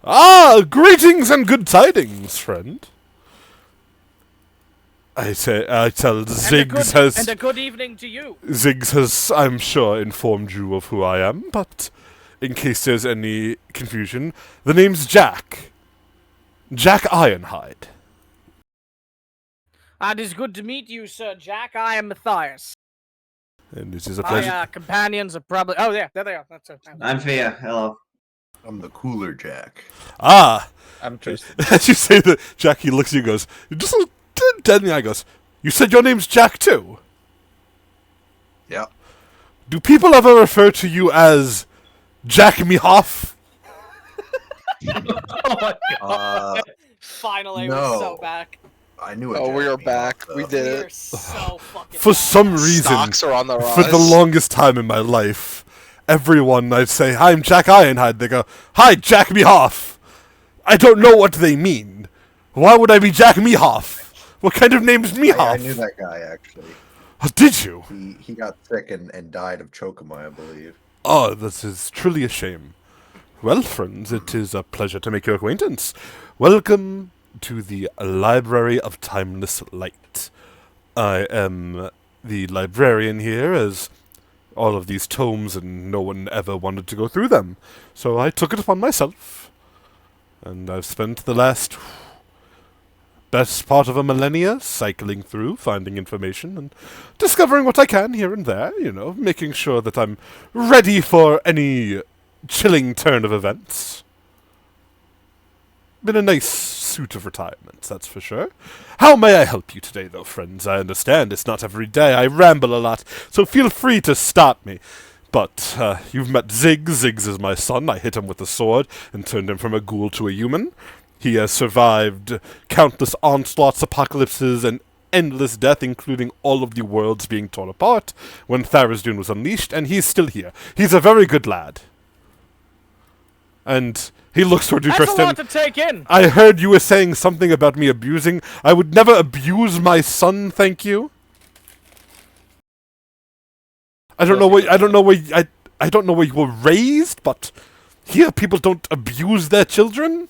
"Ah, greetings and good tidings, friend." I tell Ziggs And a good evening to you. Ziggs has, I'm sure, informed you of who I am, but in case there's any confusion, the name's Jack. Jack Ironhide. It is good to meet you, Sir Jack. I am Matthias. And it is a pleasure. My companions are probably... Oh, yeah, there they are. That's it. I'm Fia. Hello. I'm the cooler Jack. Ah! I'm just. As you say that, Jack, he looks at you and goes, just dead in the eye, goes, "You said your name's Jack too? Yeah. Do people ever refer to you as Jack Mehoff?" Oh my god. Finally, No. we're so back. I knew it. Oh, we are back. We did We're it. so fucking For back. some reason, Stocks are on the rise. for the longest time in my life, everyone I'd say, "Hi, I'm Jack Ironhide," they go, "Hi, Jack Mehoff." I don't know what they mean. Why would I be Jack Mehoff? What kind of name's Mehoff? I knew that guy actually. Oh, did you? He got sick and died of Chokoma, I believe. Oh, this is truly a shame. Well, friends, it is a pleasure to make your acquaintance. Welcome to the Library of Timeless Light. I am the librarian here, as all of these tomes and no one ever wanted to go through them. So I took it upon myself. And I've spent the last best part of a millennia cycling through, finding information, and discovering what I can here and there, you know, making sure that I'm ready for any chilling turn of events. Been a nice suit of retirement, that's for sure. How may I help you today, though, friends? I understand it's not every day. I ramble a lot, so feel free to stop me. But, you've met Ziggs. Ziggs is my son. I hit him with a sword and turned him from a ghoul to a human. He has survived countless onslaughts, apocalypses, and endless death, including all of the worlds being torn apart when Tharizdun was unleashed, and he's still here. He's a very good lad. And he looks toward you, That's a Tristan. lot to take in. I heard you were saying something about me abusing. I would never abuse my son, thank you. I don't know where you were raised, but here people don't abuse their children.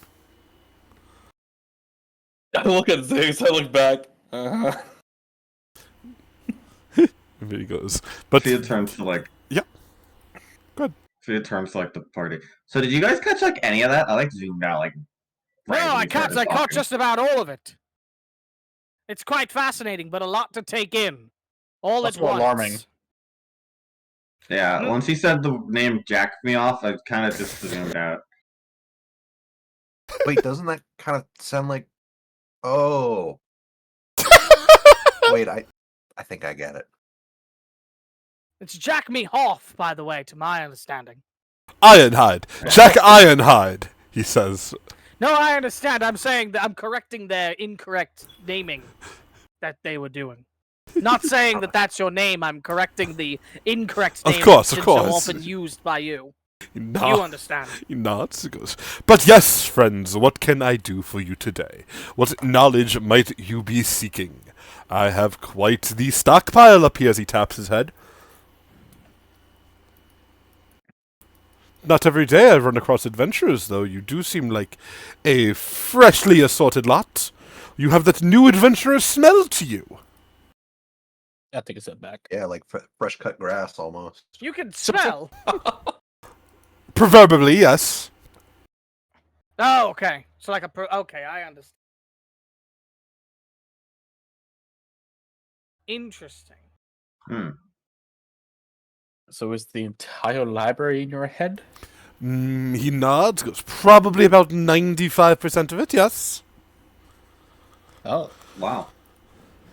I look at Ziggs, I look back. Uh-huh. There he goes. But Fia turns to like. Yeah. Good. Fia turns to like the party. So did you guys catch like any of that? I like zoomed out like. No, right as I you caught started talking. just about all of it. It's quite fascinating, but a lot to take in. All That's at once. alarming. Yeah, once he said the name Jack me off, I kind of just zoomed out. Wait, doesn't that kind of sound like? Oh, wait, I think I get it. It's Jack Me Hoff, by the way, to my understanding. Ironhide. Jack Ironhide, he says. No, I understand. I'm saying that I'm correcting their incorrect naming that they were doing. Not saying that that's your name. I'm correcting the incorrect Of name course, that's of been course. so often used by you. He You nods. understand. He nods. He goes, "But yes, friends, what can I do for you today? What knowledge might you be seeking? I have quite the stockpile up here," as he taps his head. Not every day I run across adventurers, though. You do seem like a freshly assorted lot. You have that new adventurer smell to you. I take a step back. Yeah, like fresh cut grass almost. You can smell. Proverbially, yes. Oh, okay. So like okay, I understand. Interesting. Hmm. So is the entire library in your head? He nods, goes, probably about 95% of it, yes. Oh. Wow.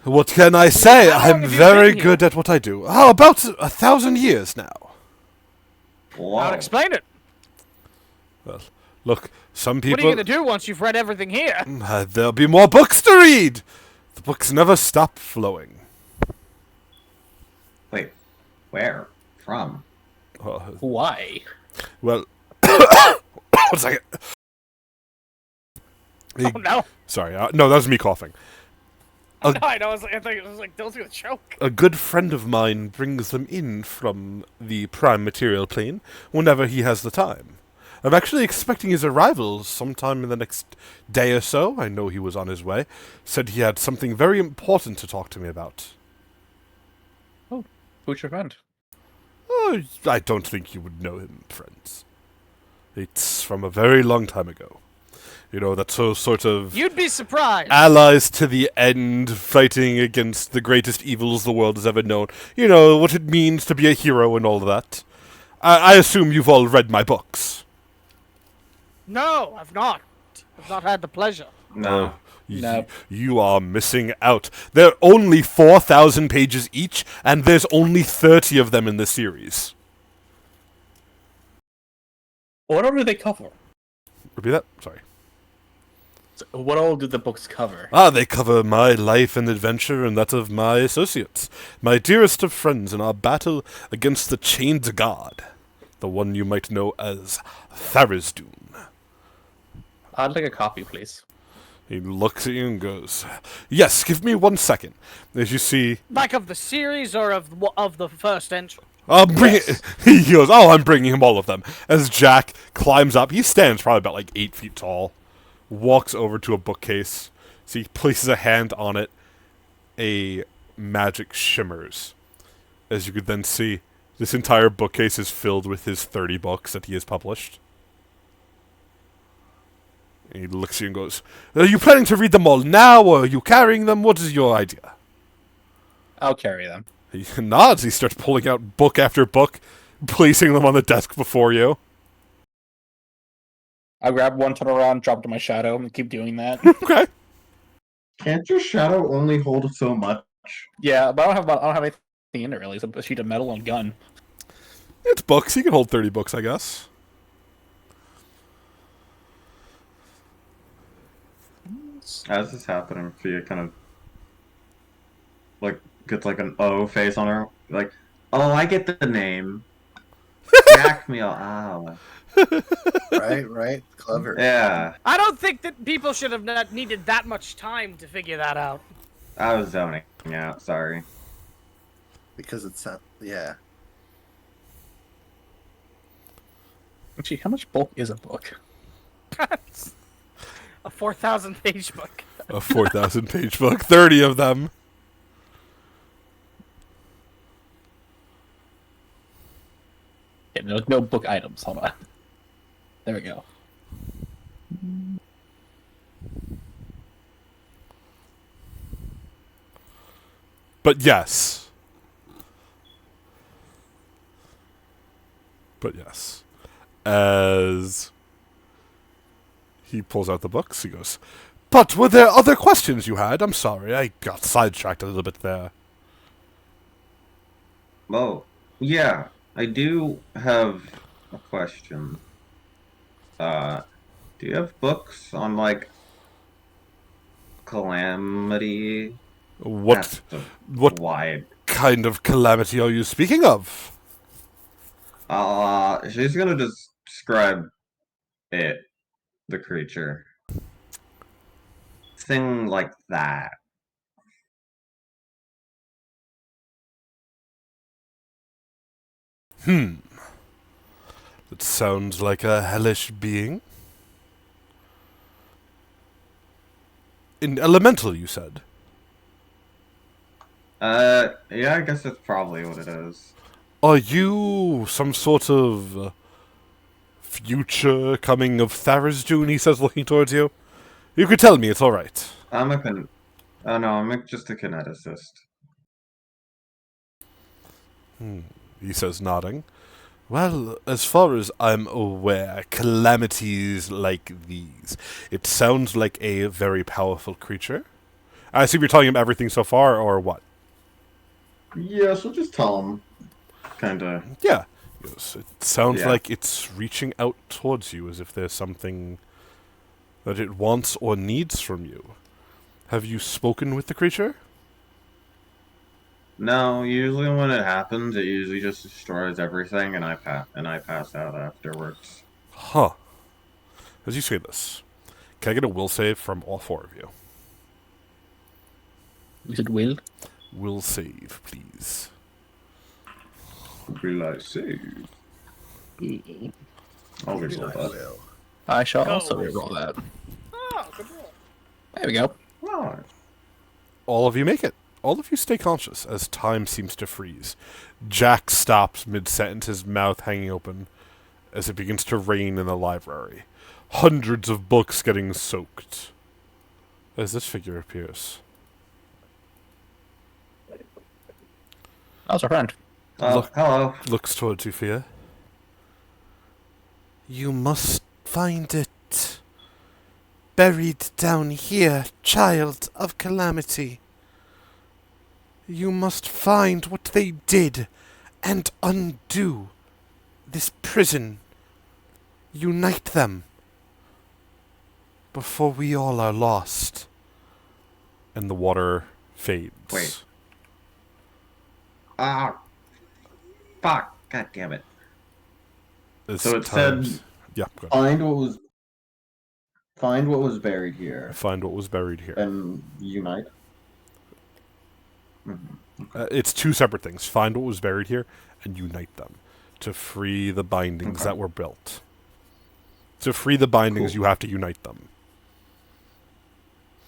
What can I say? How long I'm have you very been good here? at what I do. How about 1,000 years now? Whoa. I'll explain it. Well, look, some What are you people... gonna do once you've read everything here? There'll be more books to read! The books never stop flowing. Wait, where? From? Why? Well, one second. Oh no! Sorry, no, that was me coughing. No, I know. I thought it was like, don't do the choke. A good friend of mine brings them in from the prime material plane whenever he has the time. I'm actually expecting his arrival sometime in the next day or so. I know he was on his way. Said he had something very important to talk to me about. Who's your friend? Oh, I don't think you would know him, friends. It's from a very long time ago. You know, that sort of You'd be surprised. allies to the end, fighting against the greatest evils the world has ever known. You know, what it means to be a hero and all that. I assume you've all read my books. No, I've not. I've not had the pleasure. No. No. You are missing out. They're only 4,000 pages each, and there's only 30 of them in the series. What all do they cover? Repeat that? Sorry. So what all do the books cover? They cover my life and adventure and that of my associates, my dearest of friends in our battle against the Chained God, the one you might know as Tharizdun. I'd like a copy, please. He looks at you and goes, "Yes, give me 1 second." As you see, Like of the series or of the first entry? I'll bring Yes. it. He goes, "Oh, I'm bringing him all of them." As Jack climbs up, he stands probably about like 8 feet tall, walks over to a bookcase. So he places a hand on it. A magic shimmers. As you could then see, this entire bookcase is filled with his 30 books that he has published. And he looks at you and goes, "Are you planning to read them all now, or are you carrying them? What is your idea?" I'll carry them. He nods. He starts pulling out book after book, placing them on the desk before you. I'll grab one, turn around, drop it to my shadow, and keep doing that. Okay. Can't your shadow only hold so much? Yeah, but I don't have anything in it really. It's a sheet of metal and a gun. It's books. He can hold 30 books, I guess. As this happening, Fia kind of like gets like an O face on her, like, oh, I get the name. Jack me out. Right? Clever. Yeah, I don't think that people should have not needed that much time to figure that out. I was zoning out. Sorry. Because it's yeah. Actually, how much bulk is a book? A 4,000-page book. A 4,000 page book. 30 of them. Yeah, no book items. Hold on. There we go. But yes. As he pulls out the books, he goes, "But were there other questions you had? I'm sorry, I got sidetracked a little bit there." Oh, yeah, I do have a question. Do you have books on like calamity? What That's the what wide. kind of calamity are you speaking of? She's gonna just describe it, the creature. Thing like that. That sounds like a hellish being. In elemental, you said. Yeah, I guess that's probably what it is. Are you some sort of future coming of Tharizdun? He says, looking towards you. You could tell me, it's alright. I'm a Oh no, just a kineticist. He says, nodding. Well, as far as I'm aware, calamities like these, it sounds like a very powerful creature. I assume you're telling him everything so far, or what? Yeah, so just tell him. Kinda. Yeah. Yes, it sounds Yeah. like it's reaching out towards you as if there's something that it wants or needs from you. Have you spoken with the creature? No, usually when it happens, it usually just destroys everything, and I pass out afterwards. Huh. As you say this, can I get a will save from all four of you? Is it will? Will save, please. Will I save? I'll reroll that. I shall Go. also reroll that. Oh, good roll. There we go. Oh, All of you make it. All of you stay conscious as time seems to freeze. Jack stops mid-sentence, his mouth hanging open, as it begins to rain in the library. Hundreds of books getting soaked. As this figure appears. That's our friend. Look- hello. Looks towards you, Fia. You must find it. Buried down here, child of calamity. You must find what they did and undo this prison. Unite them before we all are lost. And the water fades. Wait. Ah, fuck! God damn it! As So it times- said, Yeah, go ahead. find what was buried here Find what was buried here. and unite. It's two separate things. Find what was buried here and unite them to free the bindings Okay. that were built. To free the bindings, Cool. you have to unite them.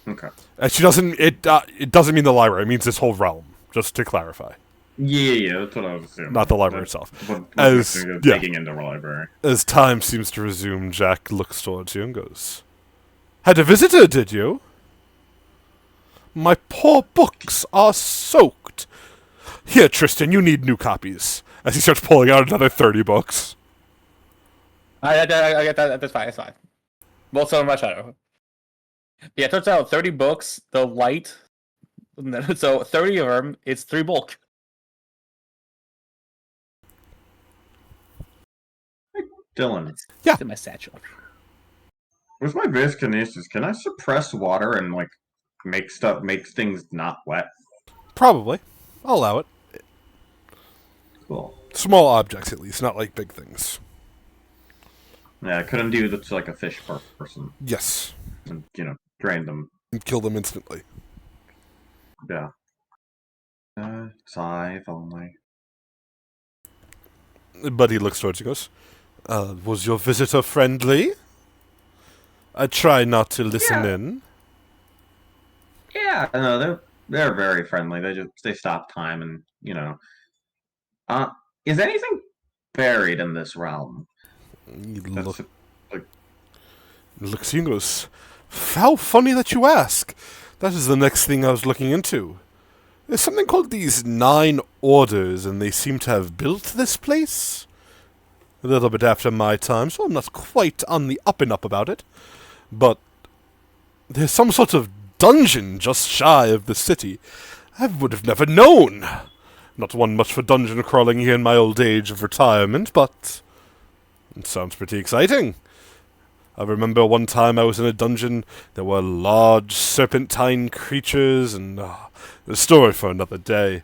Okay. She doesn't. It doesn't mean the library. It means this whole realm. Just to clarify, Yeah, that's what I was assuming. not the library That's itself. what As- yeah. taking into the library. As time seems to resume, Jack looks towards you and goes, "Had a visitor, did you? My poor books are soaked. Here, Tristan, you need new copies." As he starts pulling out another 30 books. I get that. That's fine. That's fine. Both of them my shadow. Yeah, it turns out 30 books, the light. So 30 of them, it's 3 bulk. Dylan, Yeah. It's in my satchel. with my base kinesis, can I suppress water and like make things not wet? Probably. I'll allow it. Cool. Small objects, at least, not like big things. Yeah, I couldn't do that to like a fish person Yes. and drain them. And kill them instantly. Yeah. 5 only. But he looks towards you and goes, was your visitor friendly? I try not to listen Yeah. in. Yeah, no, they're very friendly. They stop time and is anything buried in this realm? He That's looks at you and goes, how funny that you ask. That is the next thing I was looking into. There's something called these 9 orders, and they seem to have built this place. A little bit after my time, so I'm not quite on the up and up about it. But there's some sort of dungeon just shy of the city. I would have never known. Not one much for dungeon crawling here in my old age of retirement, but it sounds pretty exciting. I remember one time I was in a dungeon, there were large serpentine creatures, and the story for another day.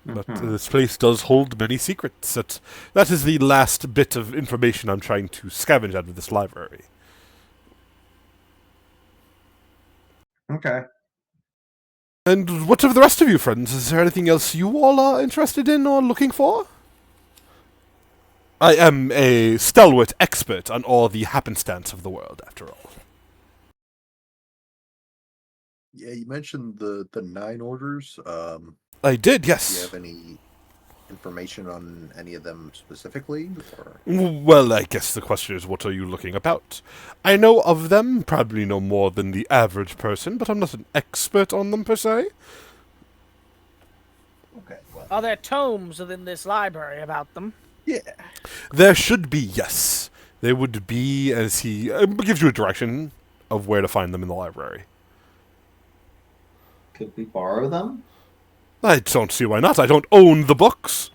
But this place does hold many secrets. That is the last bit of information I'm trying to scavenge out of this library. okay. And what of the rest of you, friends? Is there anything else you all are interested in or looking for? I am a stalwart expert on all the happenstance of the world, after all. Yeah, you mentioned the 9 orders. I did, Do you yes. have any information on any of them specifically? Or Well, I guess the question is, what are you looking about? I know of them, probably no more than the average person, but I'm not an expert on them per se. okay, well, Are there tomes within this library about them? yeah. There should be, yes. There would be, as he gives you a direction of where to find them in the library. Could we borrow them? I don't see why not. I don't own the books.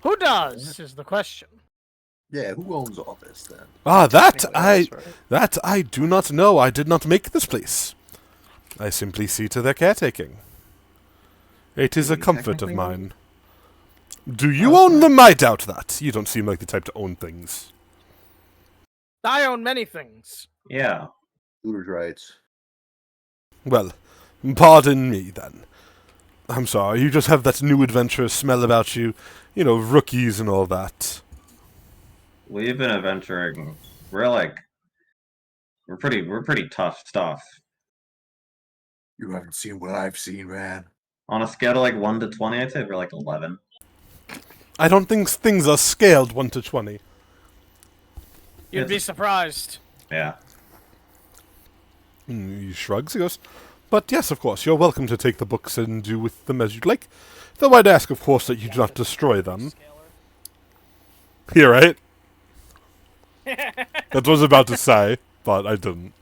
Who does, is the question. Yeah, who owns all this then? Ah, Technically, us, right? that I do not know. I did not make this place. I simply see to their caretaking. It is a You comfort of technically mine. Do you own them? I doubt that. You don't seem like the type to own things. I own many things. Yeah. Hooters rights. Well, pardon me then. I'm sorry, you just have that new adventurous smell about you. You know, rookies and all that. We've been adventuring. We're pretty tough stuff. You haven't seen what I've seen, man. On a scale of like 1 to 20, I'd say we're like 11. I don't think things are scaled 1 to 20. You'd be surprised. Yeah. He shrugs, he goes, but yes, of course, you're welcome to take the books and do with them as you'd like. Though I'd ask, of course, that you do not destroy them. Here, right? That was I was about to say, but I didn't.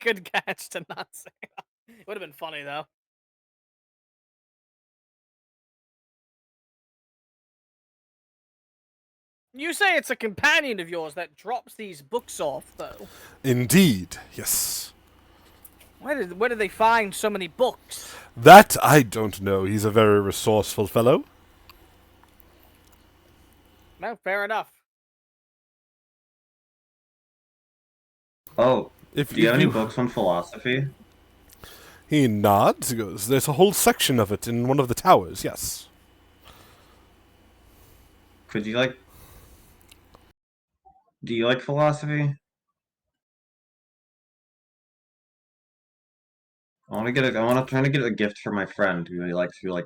Good catch to not say that. Would have been funny though. You say it's a companion of yours that drops these books off, though. Indeed, yes. Where did they find so many books? That I don't know. He's a very resourceful fellow. No, fair enough. Oh, If do you have any books on philosophy? He nods, he goes, there's a whole section of it in one of the towers, yes. Could you like... Do you like philosophy? I want to try to get a gift for my friend who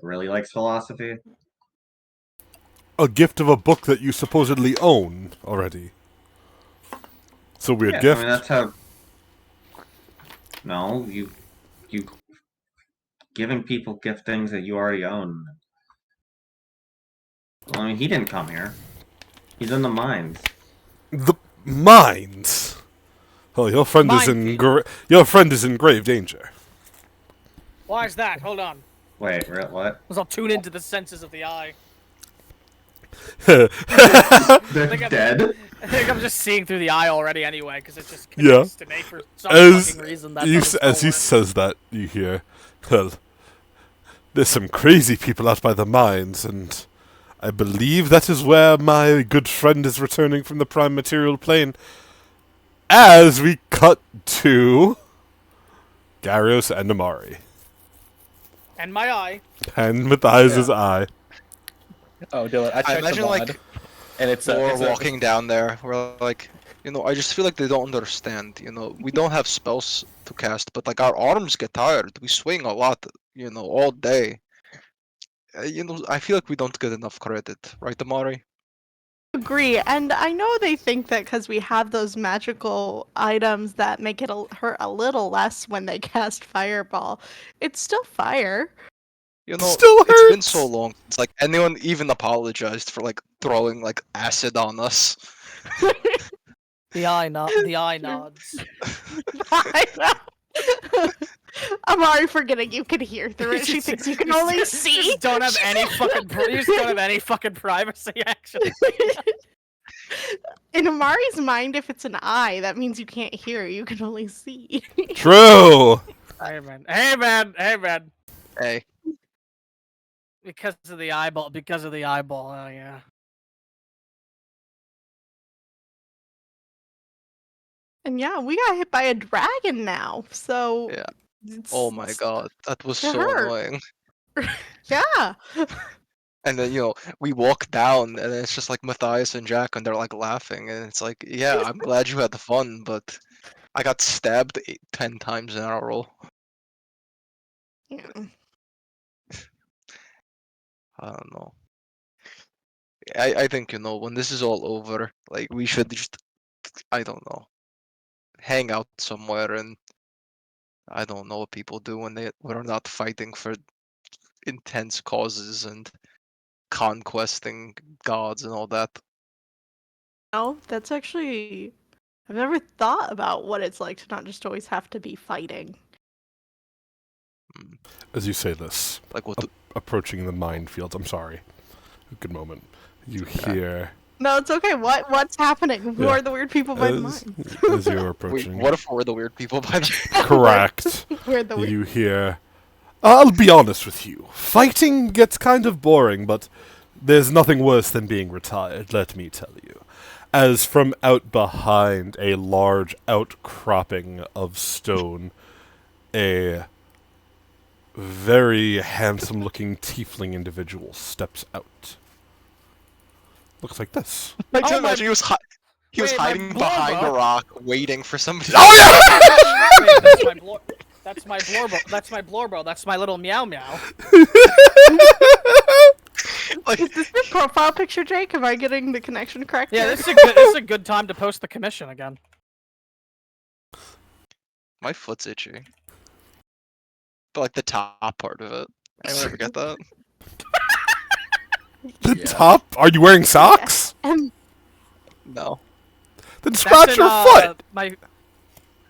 really likes philosophy. A gift of a book that you supposedly own already. It's a weird Yeah, gift. I mean that's how. No, you giving people gift things that you already own. Well, I mean, he didn't come here. He's in the mines. The mines. Oh, your friend is in your friend is in grave danger. Why is that? Hold on. Wait, what? I'll tune into the senses of the eye. They're I'm- dead. I think I'm just seeing through the eye already anyway, because it just Yeah. connects to me for some As fucking reason. That's you, how this as he works. says that, you hear, well, there's some crazy people out by the mines, and I believe that is where my good friend is returning from the prime material plane. As we cut to Gyros and Amari. And my eye. And Matthias' eye. Oh, Dylan, I checked imagine, the mod, like, and it's Or it's a- walking down there, we're like, I just feel like they don't understand. We don't have spells to cast, but like our arms get tired. We swing a lot, all day. I feel like we don't get enough credit, right, Amari? Agree, and I know they think that because we have those magical items that make it hurt a little less when they cast Fireball. It's still fire. Still It's been hurts. so long since like anyone even apologized for like throwing like acid on us. The eye nods. I know. Amari forgetting you can hear through it. She thinks you can only see. You just don't have any fucking. You just don't have any fucking privacy, actually. In Amari's mind, if it's an eye, that means you can't hear. You can only see. True. Hey man. Hey man. Hey man. Hey, Because of the eyeball. Because of the eyeball. Oh yeah. And yeah, we got hit by a dragon now. So Yeah. it's- oh my god, that was It so hurt. annoying. Yeah. And then, we walk down, and it's just like Matthias and Jack, and they're like laughing, and it's like, yeah, I'm glad you had the fun, but I got stabbed 10 times in a row. Yeah. I don't know. I think, when this is all over, like, we should just, I don't know, hang out somewhere, and I don't know what people do when they're not fighting for intense causes and conquesting gods and all that. Oh, that's actually. I've never thought about what it's like to not just always have to be fighting. As you say this, Like, what the, approaching the minefields. I'm sorry. Good moment. You hear No, it's okay. What's happening? Who Yeah. are the weird people by the as, mines? as you're wait, approaching. what if we're the weird people by the Correct. We're the weird. You hear. I'll be honest with you. Fighting gets kind of boring, but there's nothing worse than being retired, let me tell you. As from out behind a large outcropping of stone, a very handsome looking tiefling individual steps out. Looks like this. Like, Oh to my- imagine he was Wait, my hiding behind a Blorbo? rock, waiting for somebody. Oh yeah! Wait, that's my Blorbo. That's my Blorbo. That's my little meow meow. Like, Is this your profile picture, Jake? Am I getting the connection correct? Yeah, here? this is a good time to post the commission again. my foot's itchy. But like the top part of it. Anyone ever get that? The Yeah. top? Are you wearing socks? No. Then scratch your foot!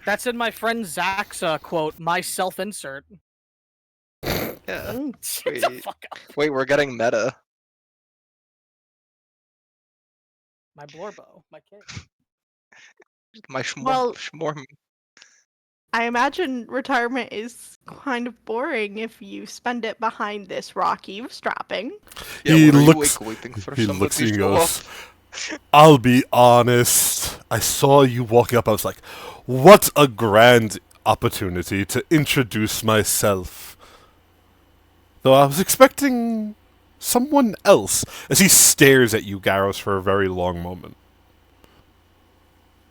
That's in my friend Zach's quote, my self-insert. Yeah. Shut the Wait. fuck up. Wait, we're getting meta. My Blorbo, my kid. My schmor. Well- schmor. I imagine retirement is kind of boring if you spend it behind this rock eavesdropping. Yeah, He what are you, looks- waiting for he somebody looks at you to and show goes, up? I'll be honest. I saw you walking up. I was like, what a grand opportunity to introduce myself. Though I was expecting someone else. As he stares at you, Garros, for a very long moment.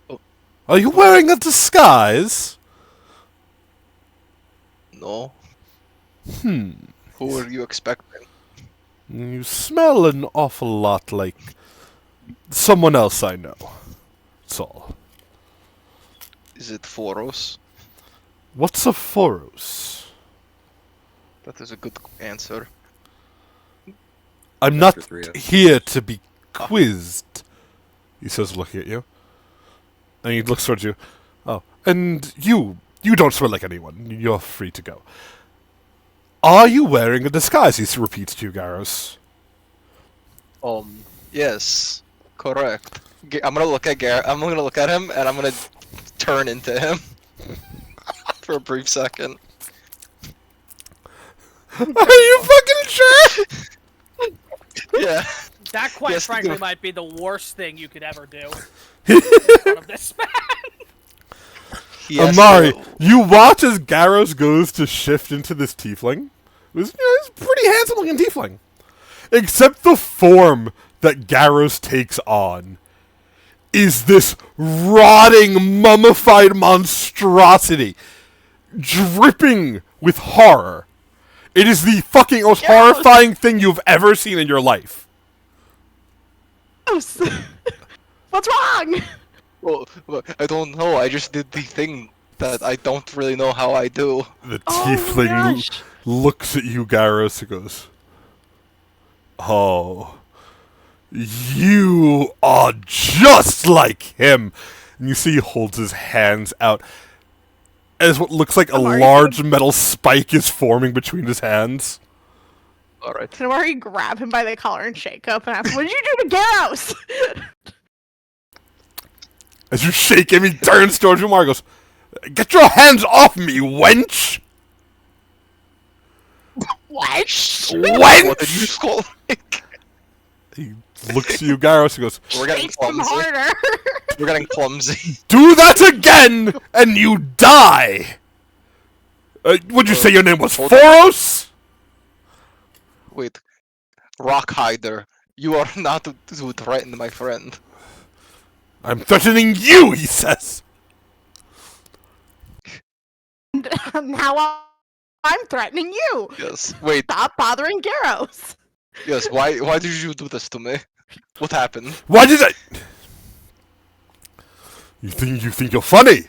Oh. Are you wearing a disguise? No. Hmm. Who are you expecting? You smell an awful lot like someone else I know. That's all. Is it Foros? What's a Foros? That is a good answer. I'm not Chapter 3 of- here to be quizzed, he says, looking at you. And he looks towards you. Oh, and you don't smell like anyone. You're free to go. Are you wearing a disguise? He repeats to you, Garros. Yes, correct. I'm gonna look at I'm gonna look at him, and I'm gonna turn into him for a brief second. Are you fucking sure? Yeah. That, quite Yes, frankly, do. might be the worst thing you could ever do. In front of this man. Yes, Amari, so- you watch as Garros goes to shift into this tiefling. He's a pretty handsome looking tiefling. Except the form that Garros takes on is this rotting, mummified monstrosity, dripping with horror. It is the fucking most horrifying thing you've ever seen in your life. Gross. What's wrong? Well, I don't know. I just did the thing that I don't really know how I do. The Oh my tiefling gosh. looks at you, Garros, and goes, "Oh, you are just like him." And you see he holds his hands out as what looks like a Amari, large metal spike is forming between his hands. All right. Can Amari grab him by the collar and shake up and ask, what did you do to Garros? As you shake him, he turns towards you, and goes, "Get your hands off me, wench! What? Wench!" What did you just call it? He looks at you, Garros, and goes, We're getting Shakes him clumsy. harder. We're getting clumsy. "Do that again, and you die!" Would you say your name was hold on. Foros? Wait. Rock hider, you are not to threaten my friend. I'm threatening you, he says. Now I'm threatening you. Yes. Wait. Stop bothering Garros. Yes. Why did you do this to me? What happened? Why did I? You think you're funny?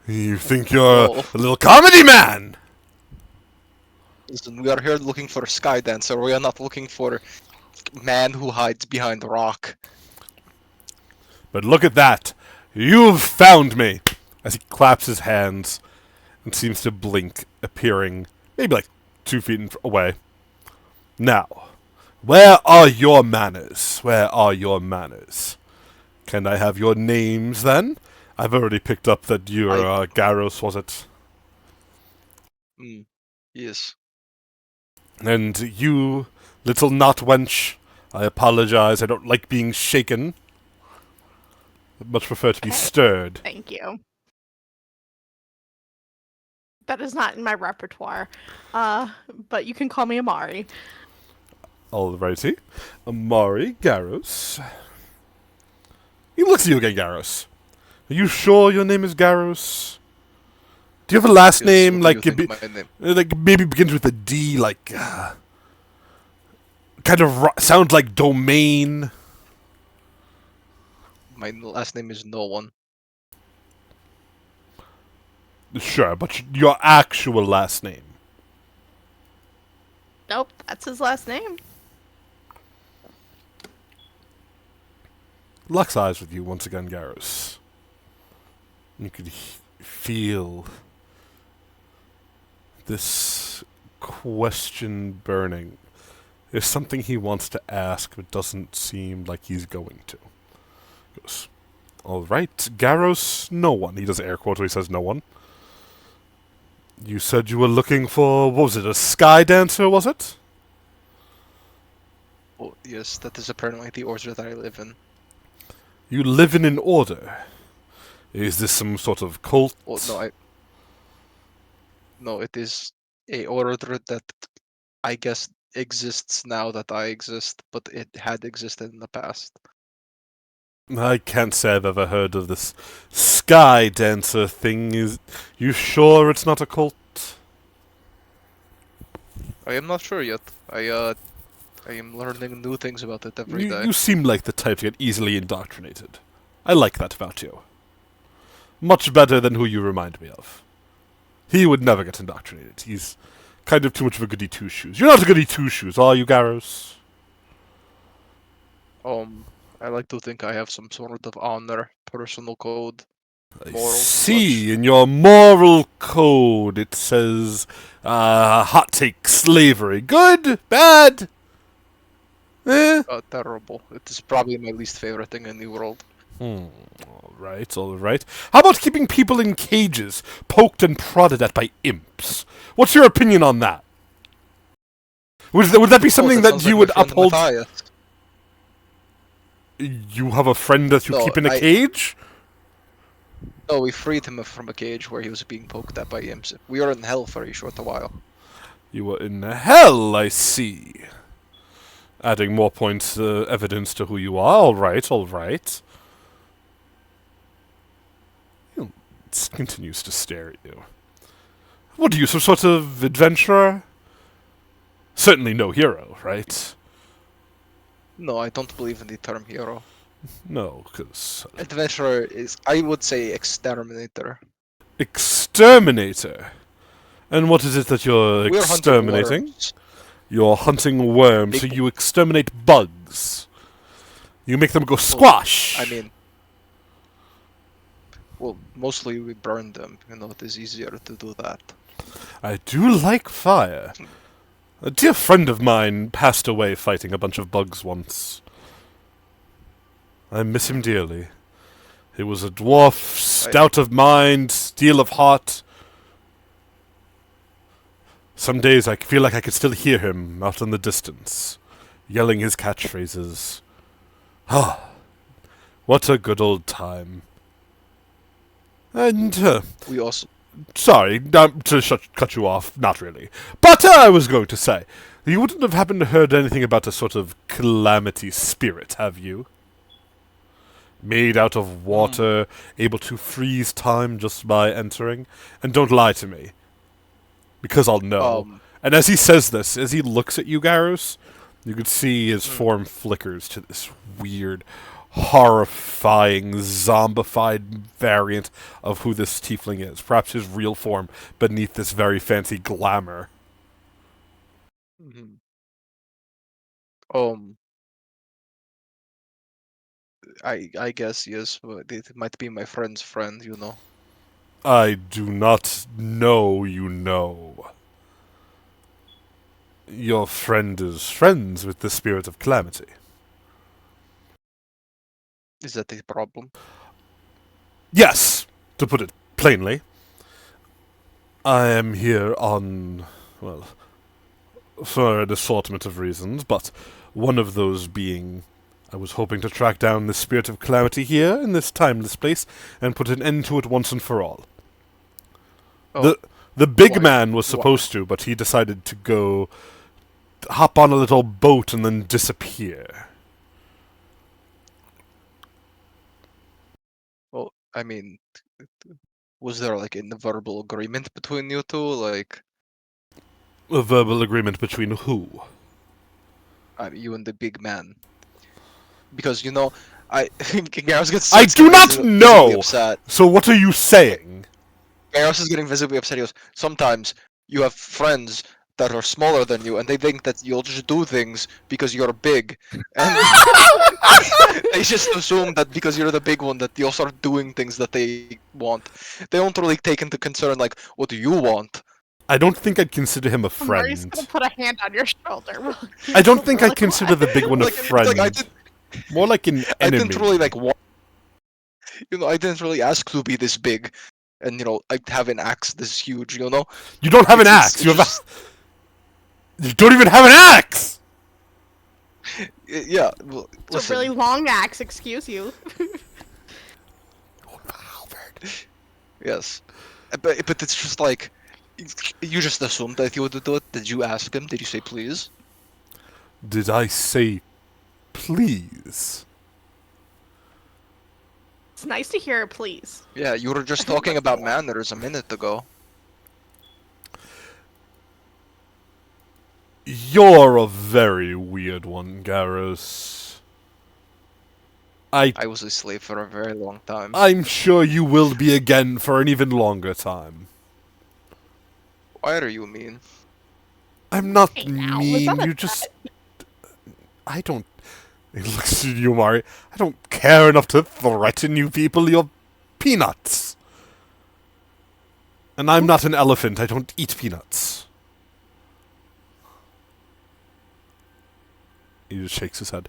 You think you're No. a little comedy man? Listen, we are here looking for a sky dancer. We are not looking for man who hides behind a rock. But look at that. You've found me. As he claps his hands and seems to blink, appearing maybe like 2 feet away. Now, where are your manners? Where are your manners? Can I have your names then? I've already picked up that you're Garros, was it? Yes. And you, little knot wench, I apologize. I don't like being shaken. I much prefer to be stirred. Thank you. That is not in my repertoire. But you can call me Amari. Alrighty. Amari Garros. He looks at you again, Garros. Are you sure your name is Garros? Do you have a last Yes, name what do like you think my name? like maybe begins with a D, like kind of sounds like domain? My last name is no one. Sure, but your actual last name. Nope, that's his last name. Locks eyes with you once again, Garros. You could feel this question burning. There's something he wants to ask, but doesn't seem like he's going to. He goes, alright, Garros, no one. He does air quotes when he says no one. You said you were looking for, what was it, a sky dancer, was it? Oh, yes, that is apparently the order that I live in. You live in an order. Is this some sort of cult? Oh, no, it is a order that I guess exists now that I exist, but it had existed in the past. I can't say I've ever heard of this sky dancer thing. Is you sure it's not a cult? I am not sure yet. I am learning new things about it every day. You seem like the type to get easily indoctrinated. I like that about you. Much better than who you remind me of. He would never get indoctrinated. He's kind of too much of a goody two-shoes. You're not a goody two-shoes, are you, Garros? I like to think I have some sort of honor, personal code. I Morals, see. In your moral code, it says, hot take slavery. Good? Bad? Terrible. It is probably my least favorite thing in the world. Alright. How about keeping people in cages, poked and prodded at by imps? What's your opinion on that? Would that be something that sounds you like would my friend uphold? Matthias. You have a friend that you No, keep in a cage? No, we freed him from a cage where he was being poked at by imps. We were in hell for a short while. You were in hell, I see. Adding more points, evidence to who you are. Alright. He continues to stare at you. What are you, some sort of adventurer? Certainly no hero, right? No, I don't believe in the term hero. No, because... Adventurer is, I would say, exterminator. Exterminator? And what is it that you're We're hunting exterminating? worms. You're hunting worms, so Big- you exterminate bugs. You make them go squash. I mean, well, mostly we burn them. You know, it is easier to do that. I do like fire. A dear friend of mine passed away fighting a bunch of bugs once. I miss him dearly. He was a dwarf, stout of mind, steel of heart. Some days I feel like I could still hear him out in the distance, yelling his catchphrases. Ah, what a good old time. And We also Sorry, to cut you off, not really. But I was going to say, you wouldn't have happened to heard anything about a sort of calamity spirit, have you? Made out of water, able to freeze time just by entering? And don't lie to me, because I'll know. And as he says this, as he looks at you, Garrus, you can see his form flickers to this weird, horrifying, zombified variant of who this tiefling is. Perhaps his real form beneath this very fancy glamour. Mhm. I guess yes, but it might be my friend's friend, you know. I do not know you know. Your friend is friends with the spirit of calamity. Is that a problem? Yes, to put it plainly. I am here on, well, for an assortment of reasons, but one of those being I was hoping to track down the spirit of calamity here in this timeless place and put an end to it once and for all. Oh, The big why? man was supposed to, but he decided to go hop on a little boat and then disappear. well, I mean, was there like a verbal agreement between you two? Like, A verbal agreement between who? you and the big man? Because you know, I Garrus gets. I starts do getting not visibly know! Upset. So what are you saying? Garrus is getting visibly upset. He goes, sometimes you have friends that are smaller than you, and they think that you'll just do things because you're big, and they just assume that because you're the big one that you'll start doing things that they want. They don't really take into concern like, what do you want? I don't think I'd consider him a Mari's friend. gonna put a hand on your shoulder. I don't think I'd consider the big one a Like, it's friend. like, More like an I enemy. didn't really like want. You know, I didn't really ask to be this big, and you know, I have an axe this huge. You know. You don't have an It's- axe. You it's have just- You don't even have an axe. Yeah. Well, It's listen. a really long axe, excuse you. Yes, but it's just like you just assumed that he would do it. Did you ask him? Did you say please? Did I say please? It's nice to hear, please. Yeah, you were just talking about manners a minute ago. You're a very weird one, Garrus. I was a slave for a very long time. I'm sure you will be again for an even longer time. Why are you mean? I'm not Hey, now, was mean. that a You just. I don't. He looks at you, Mari. I don't care enough to threaten you people. You're peanuts. And I'm not an elephant. I don't eat peanuts. He just shakes his head.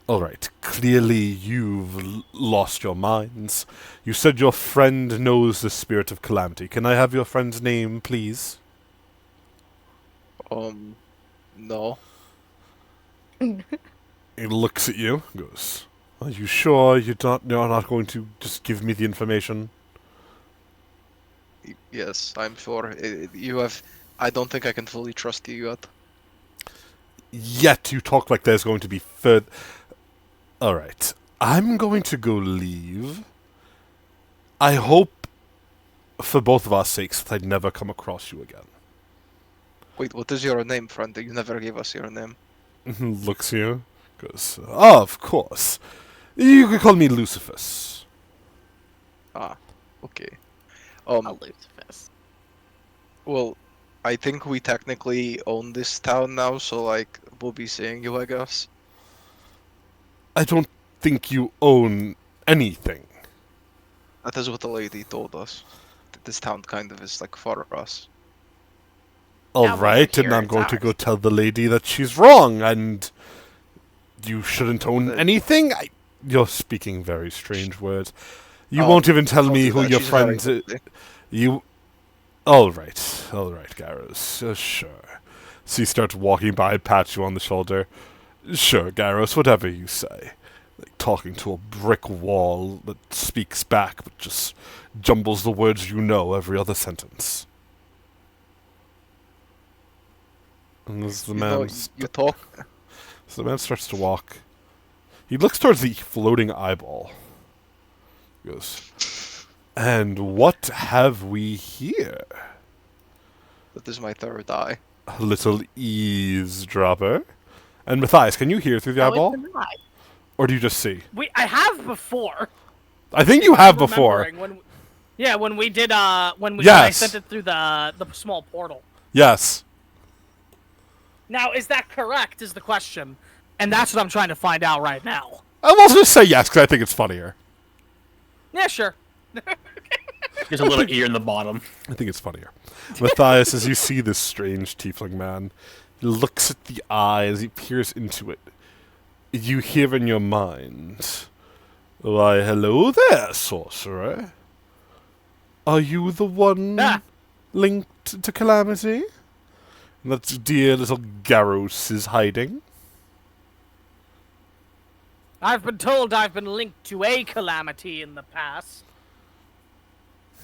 Alright, clearly you've lost your minds. You said your friend knows the spirit of calamity. Can I have your friend's name, please? No. He looks at you, goes, are you sure you're not going to just give me the information? Yes, I'm sure. You have. I don't think I can fully trust you yet. Yet you talk like there's going to be further... Alright, I'm going to go leave. I hope, for both of our sakes, that I never come across you again. Wait, what is your name, friend? You never gave us your name. Looks at you, goes, oh, of course. You can call me Lucifer. Ah, okay. A Lucifer. Well, I think we technically own this town now, so like we'll be seeing you, I guess. I don't think you own anything. That is what the lady told us. That this town kind of is like for us. Alright, and here I'm it's going to go ours. tell the lady that she's wrong, and you shouldn't own But- anything? You're speaking very strange words. You Oh, won't even tell don't me do who that, your she's very friend is. lovely. You... Alright, Garros. Sure. So he starts walking by, pats you on the shoulder. Sure, Garros, whatever you say. like talking to a brick wall that speaks back but just jumbles the words you know every other sentence. And as the You know, man, you talk. so the man starts to walk, he looks towards the floating eyeball. He goes, "And what have we here? That is my third eye. A little eavesdropper." And Matthias, can you hear through the Oh, eyeball? it's an eye. Or do you just see? I have before. I think you have before. Remembering when we did when I Yes. sent it through the small portal. Yes. Now, is that correct? Is the question, and that's what I'm trying to find out right now. I'll also just say yes, because I think it's funnier. Yeah, sure. There's a little ear in the bottom. I think it's funnier. Matthias, as you see this strange tiefling man, he looks at the eye as he peers into it. You hear in your mind, "Why, hello there, sorcerer. Are you the one linked to Calamity? That dear little Garros is hiding?" I've been told I've been linked to a calamity in the past,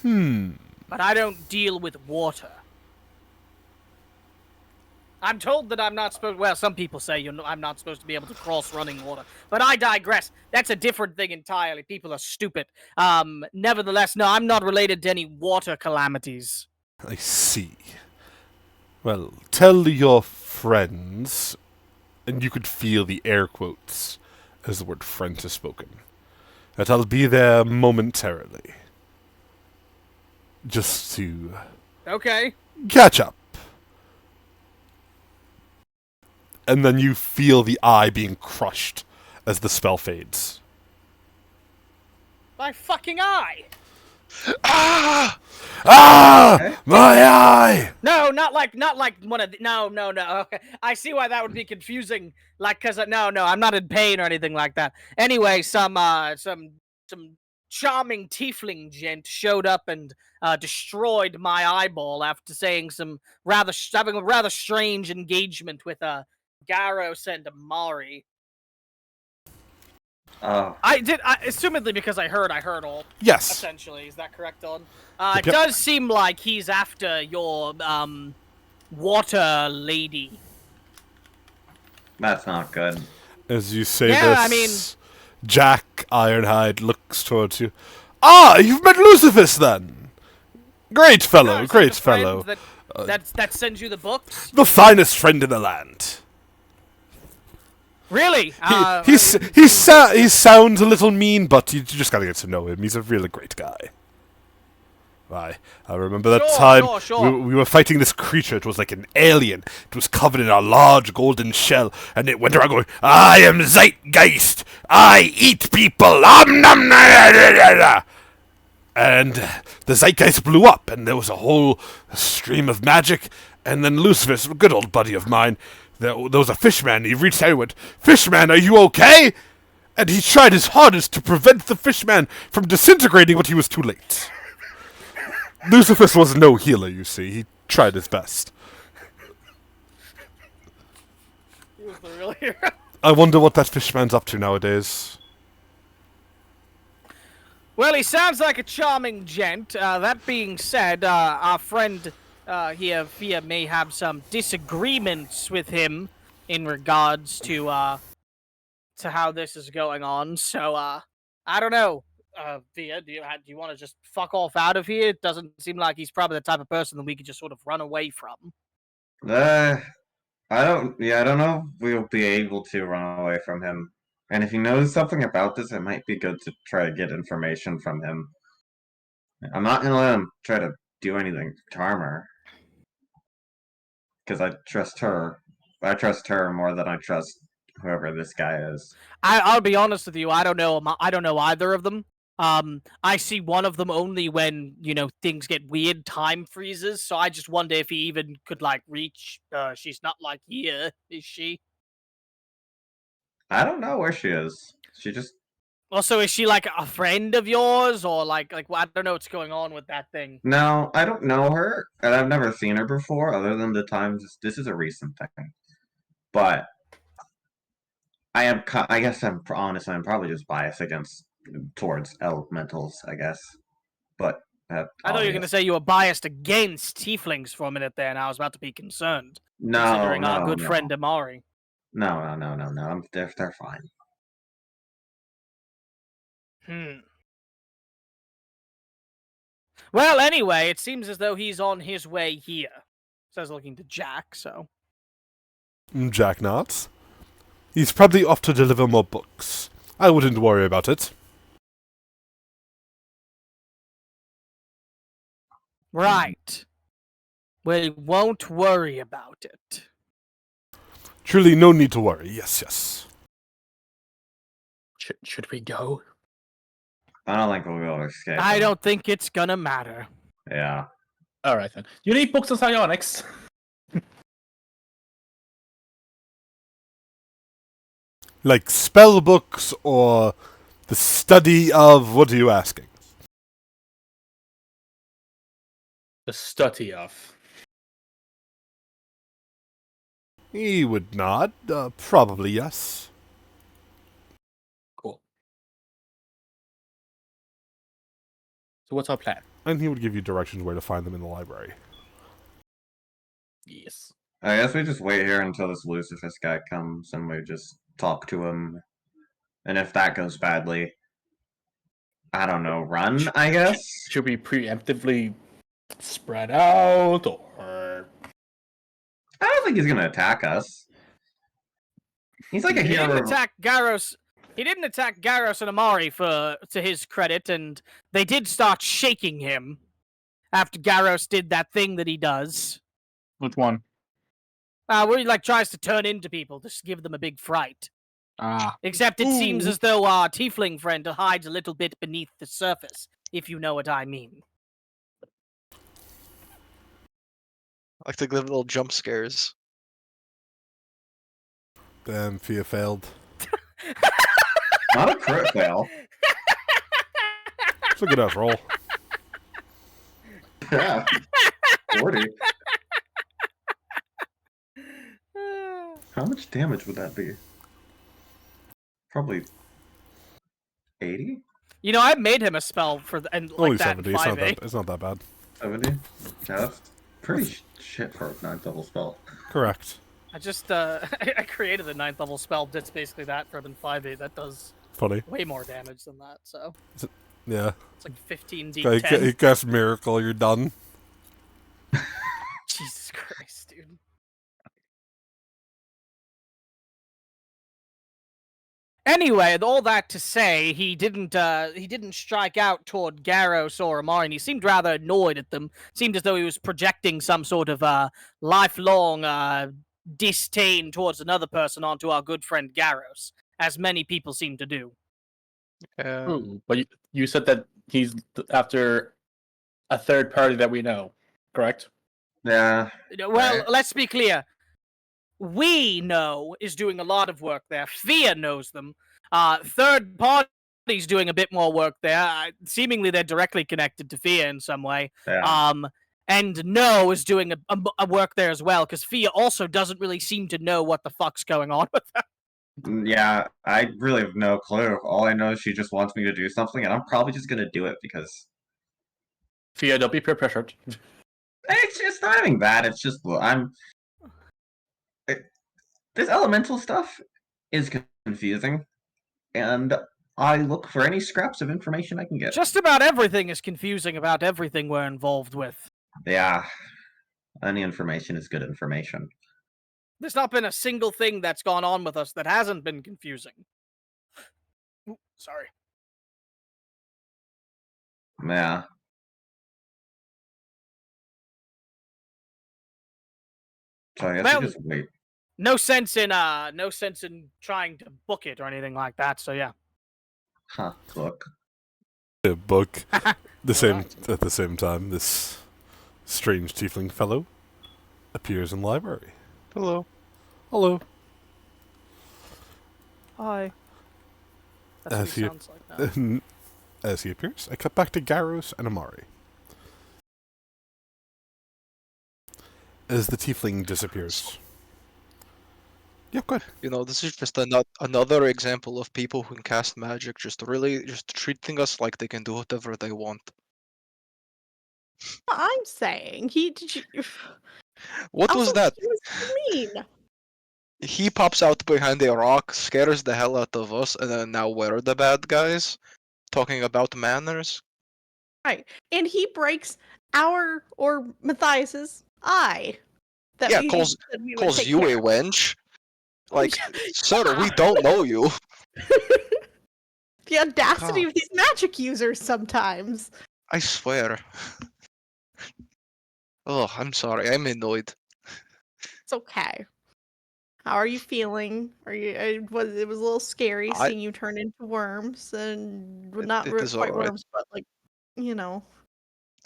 but I don't deal with water. I'm told that I'm not supposed. Well, some people say I'm not supposed to be able to cross running water, but I digress. That's a different thing entirely. People are stupid. Nevertheless, no, I'm not related to any water calamities. I see. Well, tell your friends, and you could feel the air quotes as the word friend is spoken, that I'll be there momentarily. Just to Okay. catch up. And then you feel the eye being crushed as the spell fades. My fucking eye. Ah! Ah! My eye! No, not like one of the, no. Okay. I see why that would be confusing. Like, cause no, I'm not in pain or anything like that. Anyway, some charming tiefling gent showed up and destroyed my eyeball after saying some having a rather strange engagement with Garros and Amari. Oh, Assumedly because I heard all. Yes. Essentially, is that correct, Don? Yep, It yep. does seem like he's after your water lady. that's not good. As you say Yeah, this, Jack Ironhide looks towards you. "Ah, you've met Lucifer then! Great fellow, No, is that great the friend fellow. that sends you the books. The finest friend in the land." Really? He sounds a little mean, but you just gotta get to know him. He's a really great guy. I remember that time Sure. we were fighting this creature. It was like an alien. It was covered in a large golden shell, and it went around going, "I am Zeitgeist. I eat people. Nom nom nom." And the Zeitgeist blew up, and there was a whole stream of magic. And then Lucifer, a good old buddy of mine, there was a fishman. He reached out and went, "Fishman, are you okay?" And he tried his hardest to prevent the fishman from disintegrating, but he was too late. Lucifer was no healer, you see. He tried his best. He was the real hero. I wonder what that fishman's up to nowadays. Well, he sounds like a charming gent. That being said, our friend here, Fia, may have some disagreements with him in regards to how this is going on. So, I don't know. Fia, do you want to just fuck off out of here? It doesn't seem like he's probably the type of person that we could just sort of run away from. I don't know if we'll be able to run away from him. And if he knows something about this, it might be good to try to get information from him. I'm not gonna let him try to do anything to harm her. Because I trust her. I trust her more than I trust whoever this guy is. I'll be honest with you. I don't know either of them. I see one of them only when things get weird, time freezes. So I just wonder if he even could reach. She's not here, is she? I don't know where she is. She just. Also, is she a friend of yours, or I don't know what's going on with that thing. No, I don't know her, and I've never seen her before, other than the times. This is a recent thing, but I guess honestly, I'm probably just biased towards elementals, I guess. But I thought you were going to obvious. say you were biased against tieflings for a minute there, and I was about to be concerned, No, considering our no, good no, friend Amari. no. They're fine. Well, anyway, it seems as though he's on his way here. Says looking to Jack, so. Jack nods. He's probably off to deliver more books. I wouldn't worry about it. Right. We won't worry about it. Truly no need to worry. Yes, yes. Should we go? I don't think we'll be able to escape. I them. don't think it's gonna matter. Yeah. All right then. You need books on psionics. Like spell books or the study of... What are you asking? The study of. He would nod. Probably yes. Cool. So what's our plan? And he would give you directions where to find them in the library. Yes. I guess we just wait here until this Lucifer guy comes and we just talk to him. And if that goes badly, I don't know, run, I guess? Should we preemptively spread out or? I don't think he's gonna attack us. He's like a He hero. didn't attack Garros. He didn't attack Garros and Amari to his credit, and they did start shaking him after Garros did that thing that he does. Which one? Where he like tries to turn into people to give them a big fright. Ah. Except it seems Ooh. as though our tiefling friend hides a little bit beneath the surface, if you know what I mean. I like to give little jump scares. Damn, Fia failed. Not a crit fail. It's a good ass roll. Yeah. 40. How much damage would that be? Probably 80? You know, I made him a spell for and like Only that 70. in It's not 5e. that. It's not that bad. 70? Yeah, that's pretty shit for a 9th level spell. Correct. I just I created a 9th level spell that's basically that for than 5e. That does Funny. way more damage than that. So Yeah. it's like 15 You d10. cast miracle. You're done. Jesus Christ, dude. Anyway, all that to say, he didn't strike out toward Garros or Amari, and he seemed rather annoyed at them. Seemed as though he was projecting some sort of lifelong disdain towards another person onto our good friend Garros, as many people seem to do. Ooh, but you said that he's after a third party that we know, correct? Yeah. Well, Right. let's be clear. We know is doing a lot of work there. Fia knows them. Third party's doing a bit more work there. Seemingly, they're directly connected to Fia in some way. Yeah. And No is doing a work there as well, because Fia also doesn't really seem to know what the fuck's going on with them. Yeah, I really have no clue. All I know is she just wants me to do something, and I'm probably just gonna do it because Fia, don't be peer pressured. it's not even that. It's just this elemental stuff is confusing, and I look for any scraps of information I can get. Just about everything is confusing about everything we're involved with. Yeah, any information is good information. There's not been a single thing that's gone on with us that hasn't been confusing. Ooh, sorry. Yeah. So I guess Well, we just wait. No sense in trying to book it or anything like that. So yeah. Huh, look. A book. At the Alright. same time, this strange tiefling fellow appears in the library. Hello. Hello. Hi. That's As what he he- sounds like now. As he appears, I cut back to Garros and Amari. As the tiefling disappears. Yeah, good. You know, this is just another example of people who can cast magic just really just treating us like they can do whatever they want. I'm saying he did you. What was Also, that? he was mean. He pops out behind a rock, scares the hell out of us, and then now we're the bad guys? Talking about manners? Right. And he breaks our or Matthias's eye that Yeah, we calls said we would calls take you a care of. wench. Oh, Like, yeah. sir, we don't know you. The audacity God. of these magic users sometimes. I swear. Oh, I'm sorry. I'm annoyed. It's okay. How are you feeling? Are you? It was a little scary I seeing you turn into worms and well, it, not it is quite alright. worms, but like you know.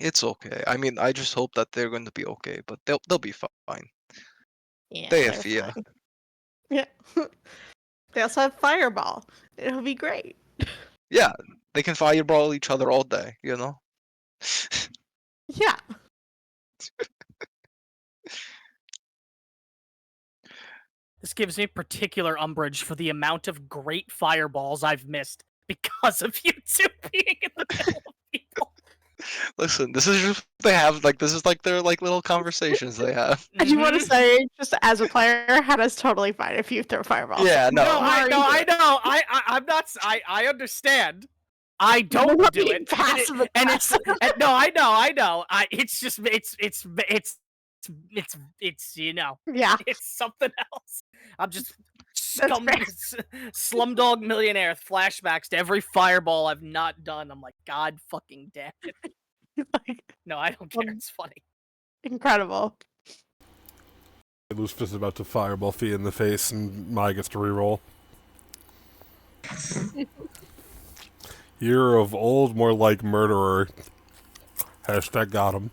It's okay. I mean, I just hope that they're going to be okay, but they'll be fine. Yeah, They they're fear. fine. Yeah. They also have fireball. It'll be great. Yeah, they can fireball each other all day, you know? Yeah. This gives me particular umbrage for the amount of great fireballs I've missed because of you two being in the middle of people. Listen, this is just they have like this is like their like little conversations they have. I do want to Mhm. say, just as a player, Hannah's totally fine if you throw fireballs. Yeah, No, no. I Mari, know, I know. I'm not. I understand. I don't not do being it, passive and it's no. I know. It's just it's you know, Yeah, it's something else. I'm just that's fair. slumdog millionaire flashbacks to every fireball I've not done. I'm like, God fucking damn it. Like, No, I don't care. It's funny. incredible. Lucifer's about to fireball Fee in the face, and Maya gets to reroll. Year of old, more like murderer. Hashtag got him.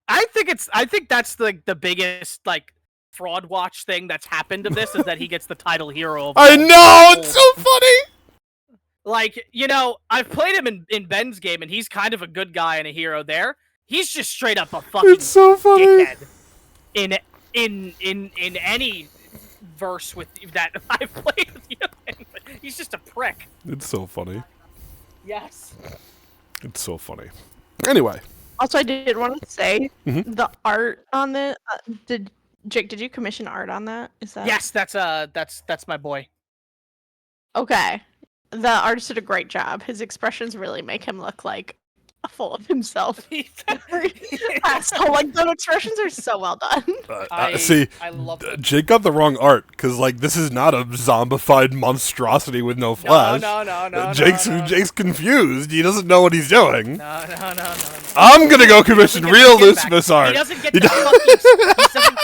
I think that's the biggest like fraud watch thing that's happened of this is that he gets the title hero of I all know! old. It's so funny! Like, you know, I've played him in Ben's game, and he's kind of a good guy and a hero there. He's just straight up a fucking It's so funny! dickhead in any verse with that I've played with you. He's just a prick. It's so funny. Yes. It's so funny. Anyway. Also, I did want to say Mhm. the art on the did Jake? Did you commission art on that? Is that Yes, that's my boy. okay? The artist did a great job. His expressions really make him look like full of himself. So, like, the expressions are so well done. See, I love it. Jake got the wrong art, because, like, this is not a zombified monstrosity with no flesh. No, Jake's confused. He doesn't know what he's doing. No. I'm gonna go commission He doesn't real get the skin Lucifer's back. art. He doesn't get the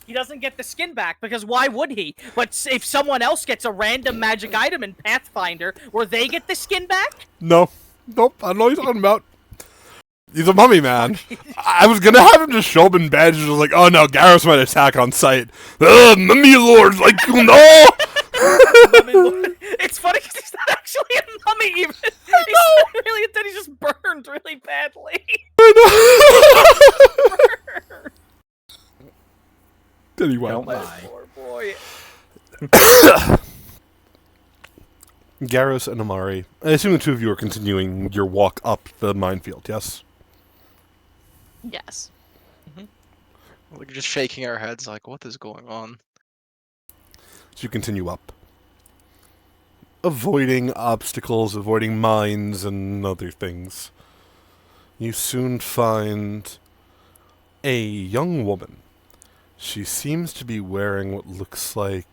he doesn't get the skin back, because why would he? But if someone else gets a random magic item in Pathfinder, where they get the skin back? Nope, I don't know what you're talking about. He's a mummy man. I was gonna have him just show up in badges, like, oh no, Garrus might attack on sight. Mummy lord, like, no! It's funny because he's not actually a mummy even. He's not really dead, he's just burned really badly. Anyway. Don't lie. Poor boy. Garrus and Amari, I assume the two of you are continuing your walk up the minefield, yes? Yes. We're just shaking our heads like, what is going on? So you continue up. Avoiding obstacles, avoiding mines and other things. You soon find a young woman. She seems to be wearing what looks like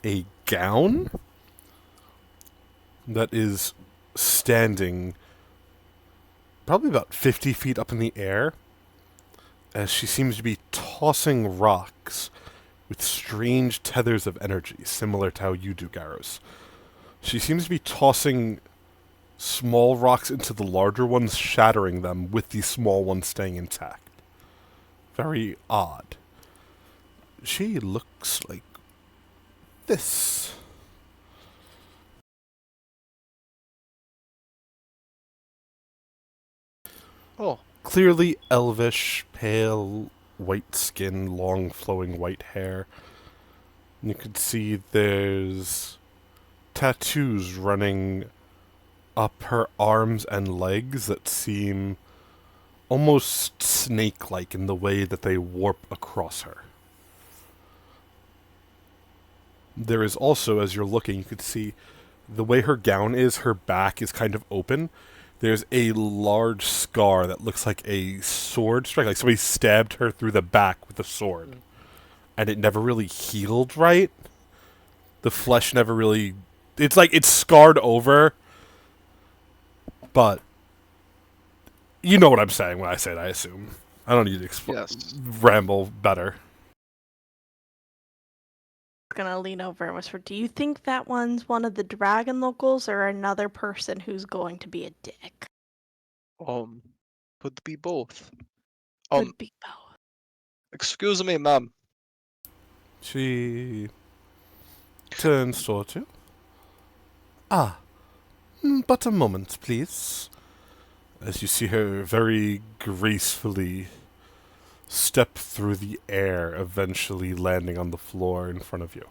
a gown that is standing probably about 50 feet up in the air, as she seems to be tossing rocks with strange tethers of energy, similar to how you do, Garrus. She seems to be tossing small rocks into the larger ones, shattering them, with the small ones staying intact. Very odd. She looks like this. Oh, Clearly elvish, pale, white skin, long flowing white hair. You could see there's tattoos running up her arms and legs that seem almost snake-like in the way that they warp across her. There is also, as you're looking, you could see the way her gown is, her back is kind of open. There's a large scar that looks like a sword strike, like somebody stabbed her through the back with a sword. And it never really healed right. The flesh never really... It's like it's scarred over, but you know what I'm saying when I say it, I assume. I don't need to Yes. ramble better. Gonna lean over and whisper, do you think that one's one of the dragon locals or another person who's going to be a dick? Could be both. Could be both. Excuse me, ma'am. She turns toward you. Ah, but a moment, please. As you see her very gracefully step through the air, eventually landing on the floor in front of you.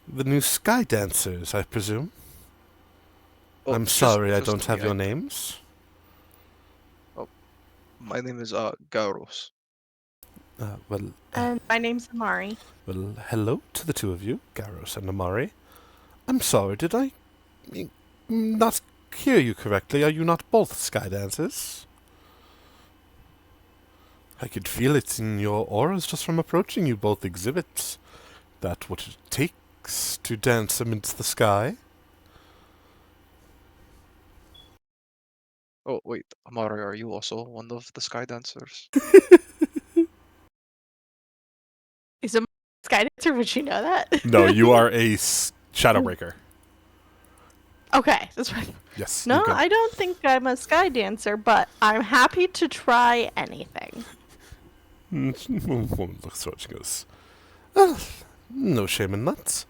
The new Sky Dancers, I presume? Oh, I'm just- sorry I just don't have me, your names. My name is Gauros. Well, And my name's Amari. well, hello to the two of you, Garros and Amari. I'm sorry, did I not hear you correctly? Are you not both Sky Dancers? I could feel it in your auras just from approaching you. Both exhibit that what it takes to dance amidst the sky. Oh wait, Amari, are you also one of the sky dancers? Is a sky dancer? Would you know that? No, you are a Shadowbreaker. Okay, that's right. Yes. No, you're good. I don't think I'm a sky dancer, but I'm happy to try anything. Woman looks at what she goes. Well, no shame in that.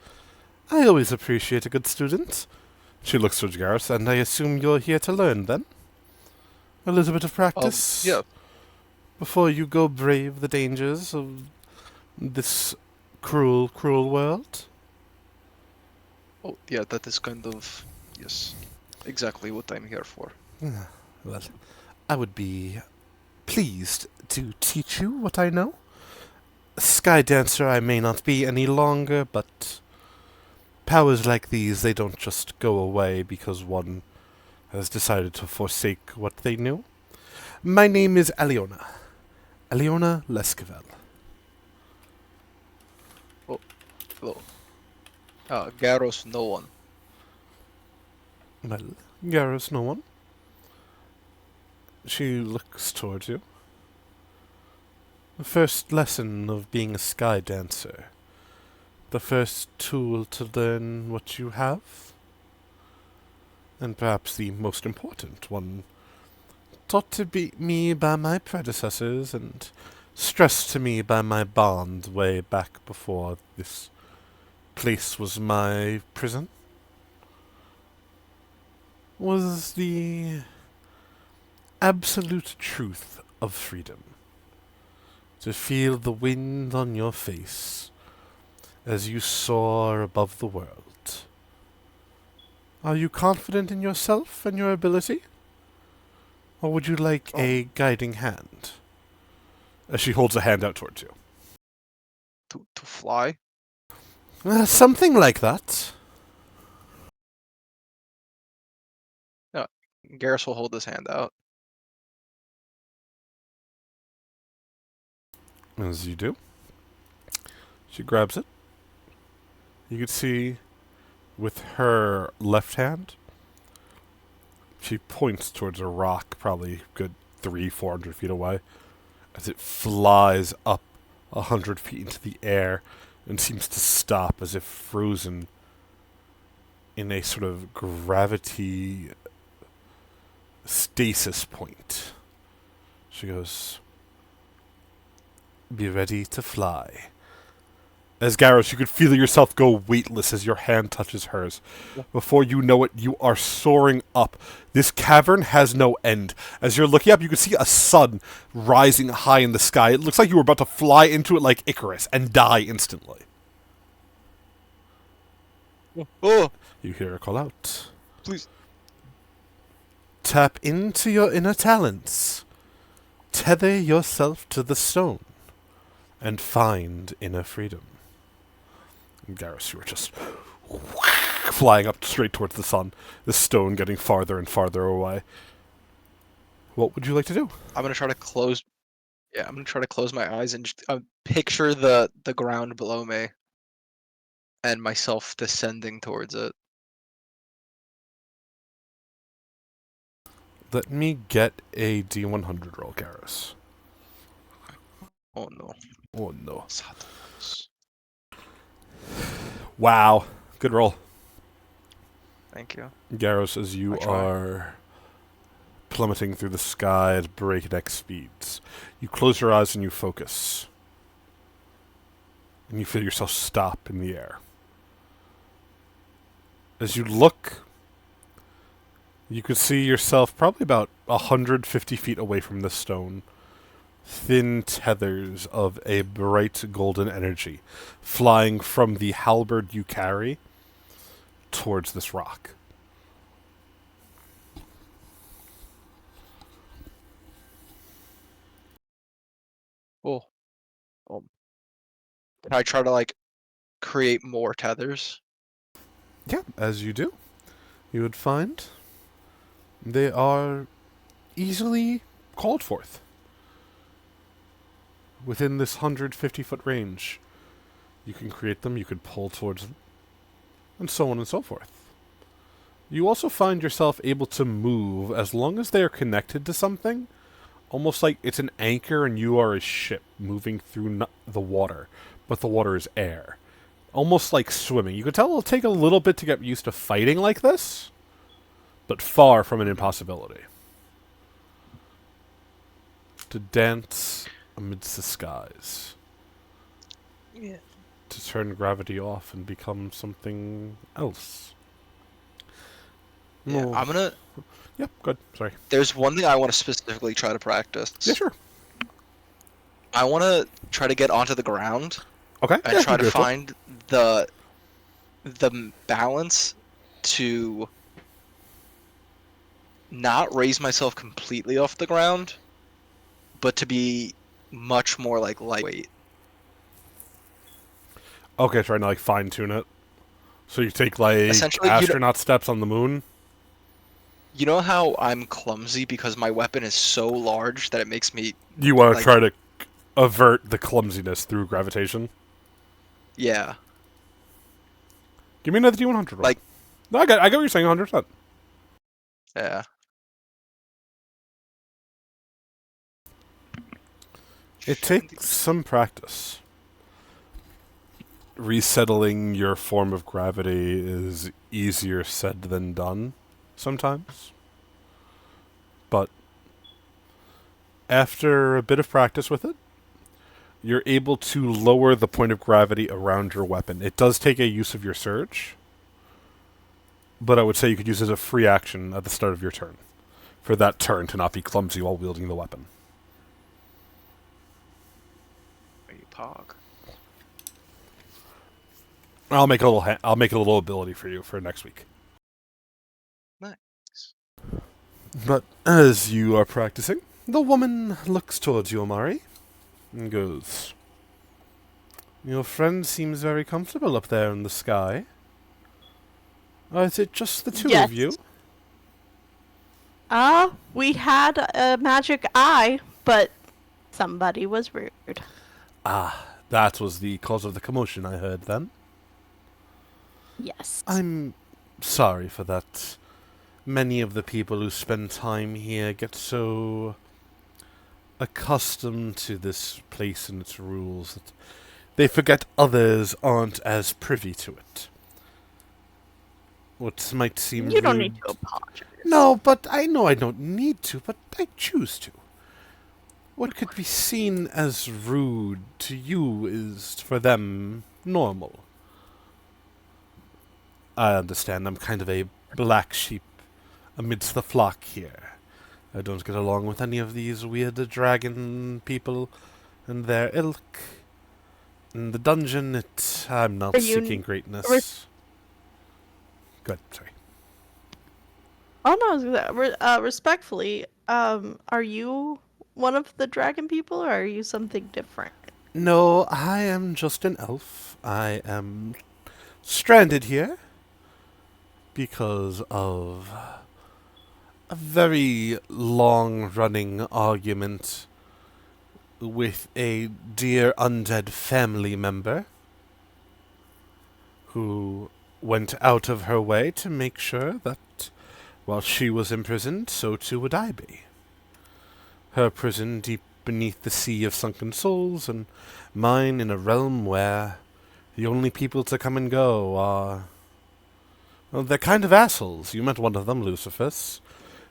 I always appreciate a good student. She looks towards Garrus, and I assume you're here to learn, then? A little bit of practice? Yeah. Before you go brave the dangers of this cruel, cruel world? Oh yeah, that is kind of yes, exactly what I'm here for. Well, I would be pleased to teach you what I know. Sky Dancer I may not be any longer, but powers like these, they don't just go away because one has decided to forsake what they knew. My name is Aliona. Aliona Lescavel. Hello. Gauros, no one. Well, Garrus, no one. She looks towards you. The first lesson of being a sky dancer. The first tool to learn what you have. And perhaps the most important one. Taught to me by my predecessors and stressed to me by my bond way back before this place was my prison. Was the absolute truth of freedom. To feel the wind on your face as you soar above the world. Are you confident in yourself and your ability? Or would you like a guiding hand? As she holds a hand out towards you. To fly? Something like that. Garrus will hold his hand out. As you do. She grabs it. You can see with her left hand, she points towards a rock, probably good 300-400 feet away, as it flies up 100 feet into the air and seems to stop as if frozen in a sort of gravity stasis point. She goes, "Be ready to fly." As Garros, you could feel yourself go weightless as your hand touches hers. Before you know it, you are soaring up. This cavern has no end. As you're looking up, you can see a sun rising high in the sky. It looks like you were about to fly into it like Icarus and die instantly. Oh, You hear her call out. please. Tap into your inner talents. Tether yourself to the stone. And find inner freedom. And Garrus, you were just flying up straight towards the sun. The stone getting farther and farther away. What would you like to do? I'm gonna try to close. Yeah, I'm gonna try to close my eyes and just, picture the ground below me, and myself descending towards it. Let me get a D100 roll, Garrus. Oh no. Oh no. Satanás. Wow. Good roll. Thank you. Garrus, as you I try. are plummeting through the sky at breakneck speeds, you close your eyes and you focus. And you feel yourself stop in the air. As you look, you can see yourself probably about 150 feet away from the stone. Thin tethers of a bright golden energy flying from the halberd you carry towards this rock. Oh. Can I try to create more tethers? Yeah, as you do, you would find they are easily called forth within this 150-foot range. You can create them, you could pull towards them, and so on and so forth. You also find yourself able to move as long as they are connected to something, almost like it's an anchor and you are a ship moving through the water, but the water is air. Almost like swimming. You can tell it'll take a little bit to get used to fighting like this, but far from an impossibility. To dance amidst the skies. Yeah. To turn gravity off and become something else. Yeah, No. I'm gonna. Yeah, good. Sorry. There's one thing I want to specifically try to practice. Yeah, sure. I want to try to get onto the ground Okay. and yeah, try to beautiful. find the balance to not raise myself completely off the ground, but to be much more lightweight. Okay, trying to fine tune it. So you take Essentially, astronaut steps on the moon. You know how I'm clumsy because my weapon is so large that it makes me. You want to try to avert the clumsiness through gravitation. Yeah. Give me another D100 roll. No, I get what you're saying 100%. Yeah. It takes some practice. Resettling your form of gravity is easier said than done sometimes. But after a bit of practice with it, you're able to lower the point of gravity around your weapon. It does take a use of your surge, but I would say you could use it as a free action at the start of your turn, for that turn to not be clumsy while wielding the weapon. Pog. I'll make a little ability for you for next week. Nice. But as you are practicing, the woman looks towards you, Amari, and goes, "Your friend seems very comfortable up there in the sky. Is it just the two of you?" We had a magic eye, but somebody was rude. Ah, that was the cause of the commotion I heard then. Yes. I'm sorry for that. Many of the people who spend time here get so accustomed to this place and its rules that they forget others aren't as privy to it. What might seem You don't rude- need to apologize. No, but I know I don't need to, but I choose to. What could be seen as rude to you is, for them, normal. I understand I'm kind of a black sheep amidst the flock here. I don't get along with any of these weird dragon people and their ilk. In the dungeon, I'm not Are you seeking greatness. Good, sorry. Oh no, I was respectfully, are you one of the dragon people, or are you something different? No, I am just an elf. I am stranded here because of a very long-running argument with a dear undead family member who went out of her way to make sure that while she was imprisoned, so too would I be. Her prison deep beneath the sea of sunken souls, and mine in a realm where the only people to come and go are... Well, they're kind of assholes. You met one of them, Lucifer's.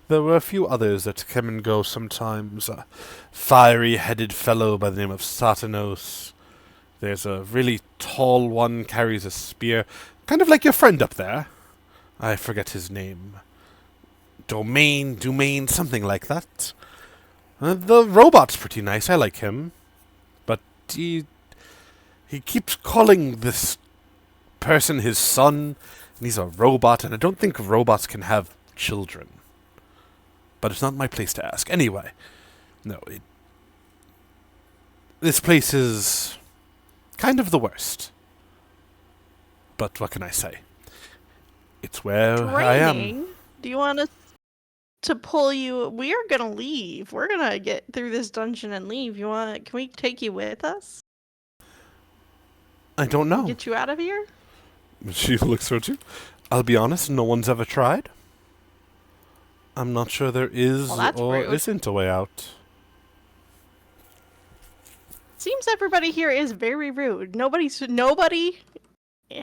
There were a few others that come and go sometimes. A fiery-headed fellow by the name of Satanos. There's a really tall one, carries a spear. Kind of like your friend up there. I forget his name. Dumain, something like that. The robot's pretty nice, I like him. But he keeps calling this person his son, and he's a robot, and I don't think robots can have children. But it's not my place to ask. Anyway, no, this place is kind of the worst. But what can I say? It's where I am. Training? Do you want us to pull you? We are gonna leave. We're gonna get through this dungeon and leave. Can we take you with us? I don't know. Get you out of here? She looks at you. I'll be honest, no one's ever tried. I'm not sure there is Well, that's or rude. isn't a way out. Seems everybody here is very rude. Nobody.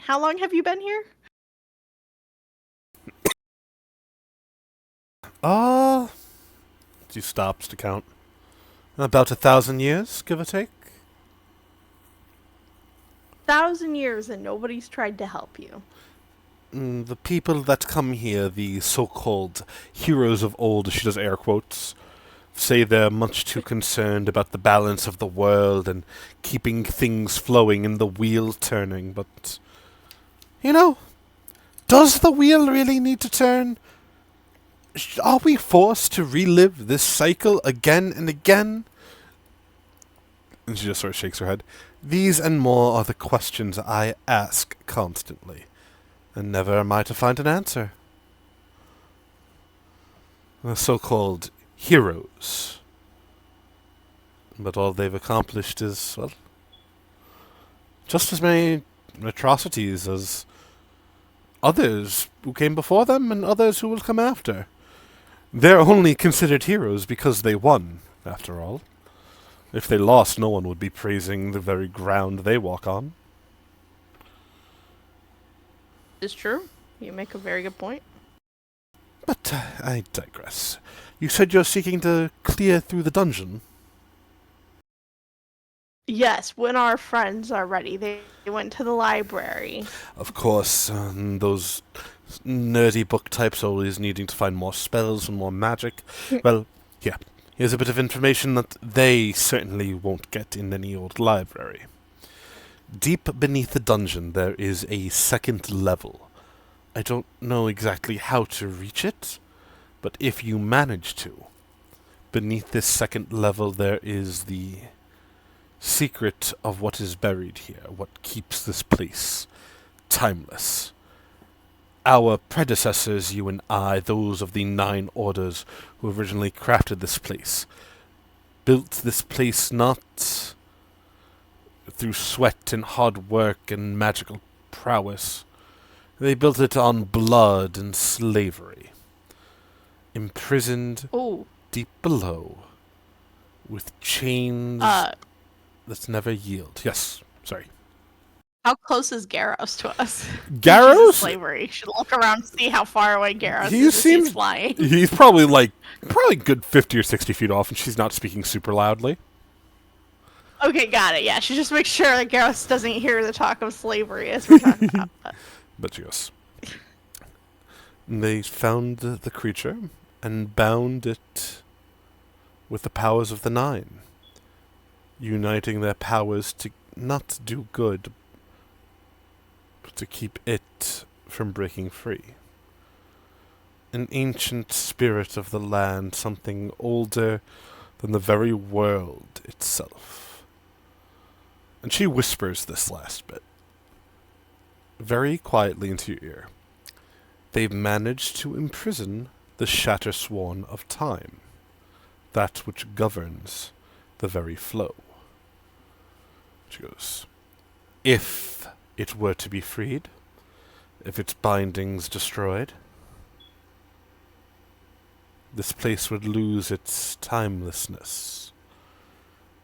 How long have you been here? She stops to count. About 1,000 years, give or take. 1,000 years and nobody's tried to help you. The people that come here, the so-called heroes of old, she does air quotes, say they're much too concerned about the balance of the world and keeping things flowing and the wheel turning, but... You know, does the wheel really need to turn? Are we forced to relive this cycle again and again? And she just sort of shakes her head. These and more are the questions I ask constantly, and never am I to find an answer. The so-called heroes. But all they've accomplished is, well, just as many atrocities as others who came before them and others who will come after. They're only considered heroes because they won, after all. If they lost, no one would be praising the very ground they walk on. It's true. You make a very good point. But I digress. You said you're seeking to clear through the dungeon. Yes, when our friends are ready. They went to the library. Of course, those nerdy book types always needing to find more spells and more magic. Well, here's a bit of information that they certainly won't get in any old library. Deep beneath the dungeon there is a second level. I don't know exactly how to reach it, but if you manage to, beneath this second level there is the secret of what is buried here, what keeps this place timeless. Our predecessors, you and I, those of the 9 orders who originally crafted this place, built this place not through sweat and hard work and magical prowess. They built it on blood and slavery. Imprisoned deep below, with chains that never yield. Yes, sorry. How close is Garros to us? Garros? Slavery. Should look around and see how far away Garros He is. seems He's flying. He's probably good 50 or 60 feet off, and she's not speaking super loudly. Okay, got it. Yeah, she just makes sure that Garrus doesn't hear the talk of slavery as we're talking about. But she goes, they found the creature and bound it with the powers of the Nine, uniting their powers to not do good, but to keep it from breaking free. An ancient spirit of the land, something older than the very world itself. And she whispers this last bit, very quietly into your ear. They've managed to imprison the Shattersworn of time, that which governs the very flow. She goes, if it were to be freed, if its bindings destroyed, this place would lose its timelessness.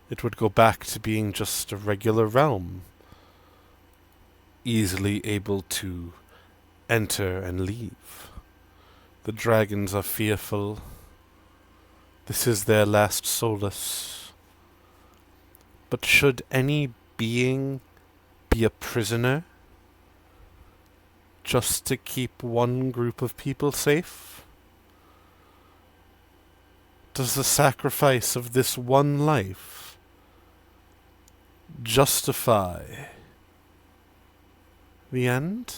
It would go back to being just a regular realm, easily able to enter and leave. The dragons are fearful. This is their last solace. But should any being be a prisoner just to keep one group of people safe? Does the sacrifice of this one life justify the end?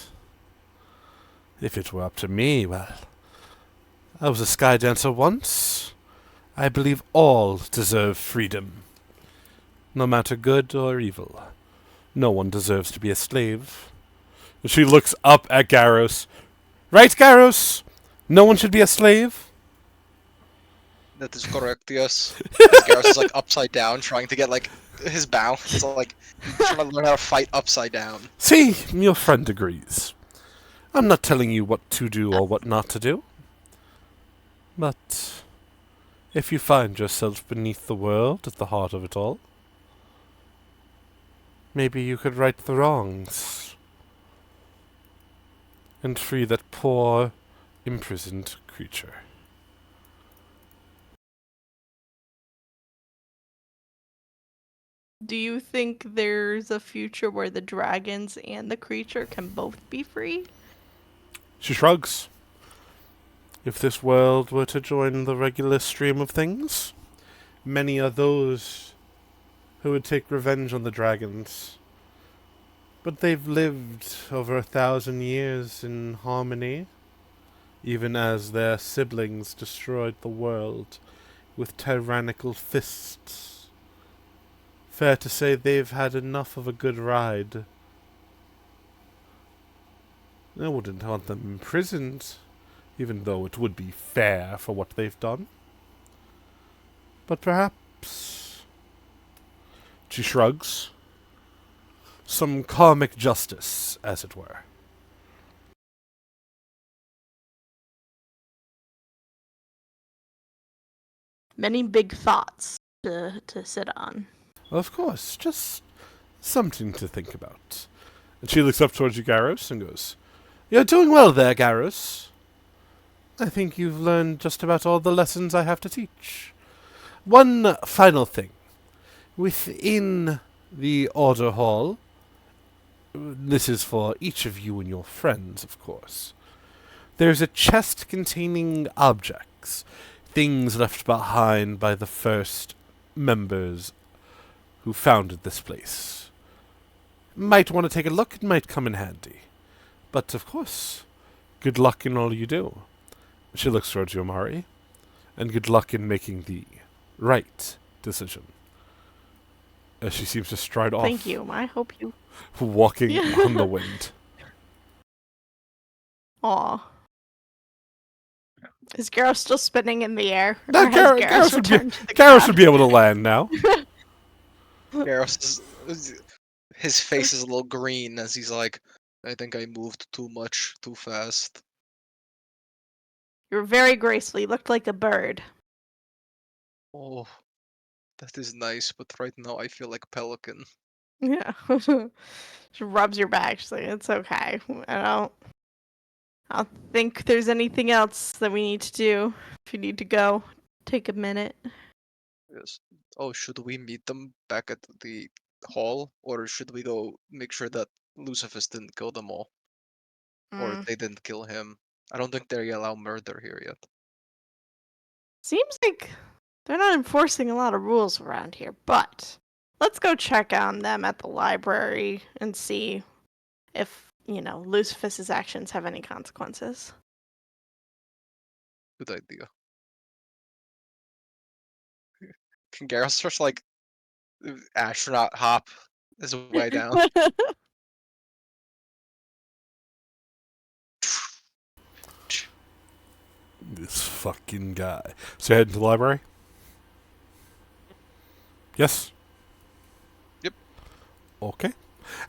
If it were up to me, well, I was a sky dancer once. I believe all deserve freedom, no matter good or evil. No one deserves to be a slave. And she looks up at Garrus. Right, Garrus? No one should be a slave? That is correct, yes. As Garrus is like upside down, trying to get like his bow. It's like trying to learn how to fight upside down. See, your friend agrees. I'm not telling you what to do or what not to do. But if you find yourself beneath the world, at the heart of it all, maybe you could right the wrongs and free that poor, imprisoned creature. Do you think there's a future where the dragons and the creature can both be free? She shrugs. If this world were to join the regular stream of things, many are those who would take revenge on the dragons. But they've lived over 1,000 years in harmony, even as their siblings destroyed the world with tyrannical fists. Fair to say they've had enough of a good ride. I wouldn't want them imprisoned, even though it would be fair for what they've done. But perhaps... She shrugs. Some karmic justice, as it were. Many big thoughts to sit on. Of course, just something to think about. And she looks up towards you, Garrus, and goes, You're doing well there, Garrus. I think you've learned just about all the lessons I have to teach. One final thing. Within the Order Hall, this is for each of you and your friends, of course, there's a chest containing objects, things left behind by the first members who founded this place. Might want to take a look, it might come in handy. But, of course, good luck in all you do. She looks towards you, Amari, and good luck in making the right decision. As she seems to stride off. Thank you. I hope you... Walking on the wind. Aw. Is Garrus still spinning in the air? No, Or has Garrus returned to the ground? would be able to land now. Garrus his face is a little green as he's like, I think I moved too much, too fast. You were very graceful. You looked like a bird. Oh, that is nice, but right now I feel like pelican. Yeah. She rubs your back. She's like, it's okay. I don't think there's anything else that we need to do. If you need to go, take a minute. Yes. oh, should we meet them back at the hall, or should we go make sure that Lucifus didn't kill them all, or Mm. they didn't kill him? I don't think they allow murder here yet. Seems like they're not enforcing a lot of rules around here, but let's go check on them at the library and see if, Lucifus's actions have any consequences. Good idea. Can Garrus just like astronaut hop his way down? This fucking guy. So you head to the library? Yes? Yep. Okay.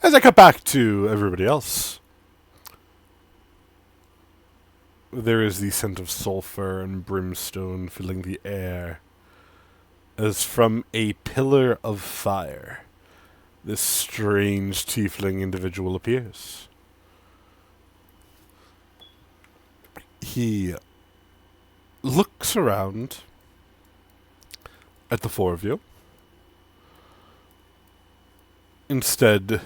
As I cut back to everybody else, there is the scent of sulfur and brimstone filling the air, as from a pillar of fire, this strange tiefling individual appears. He looks around at the four of you, instead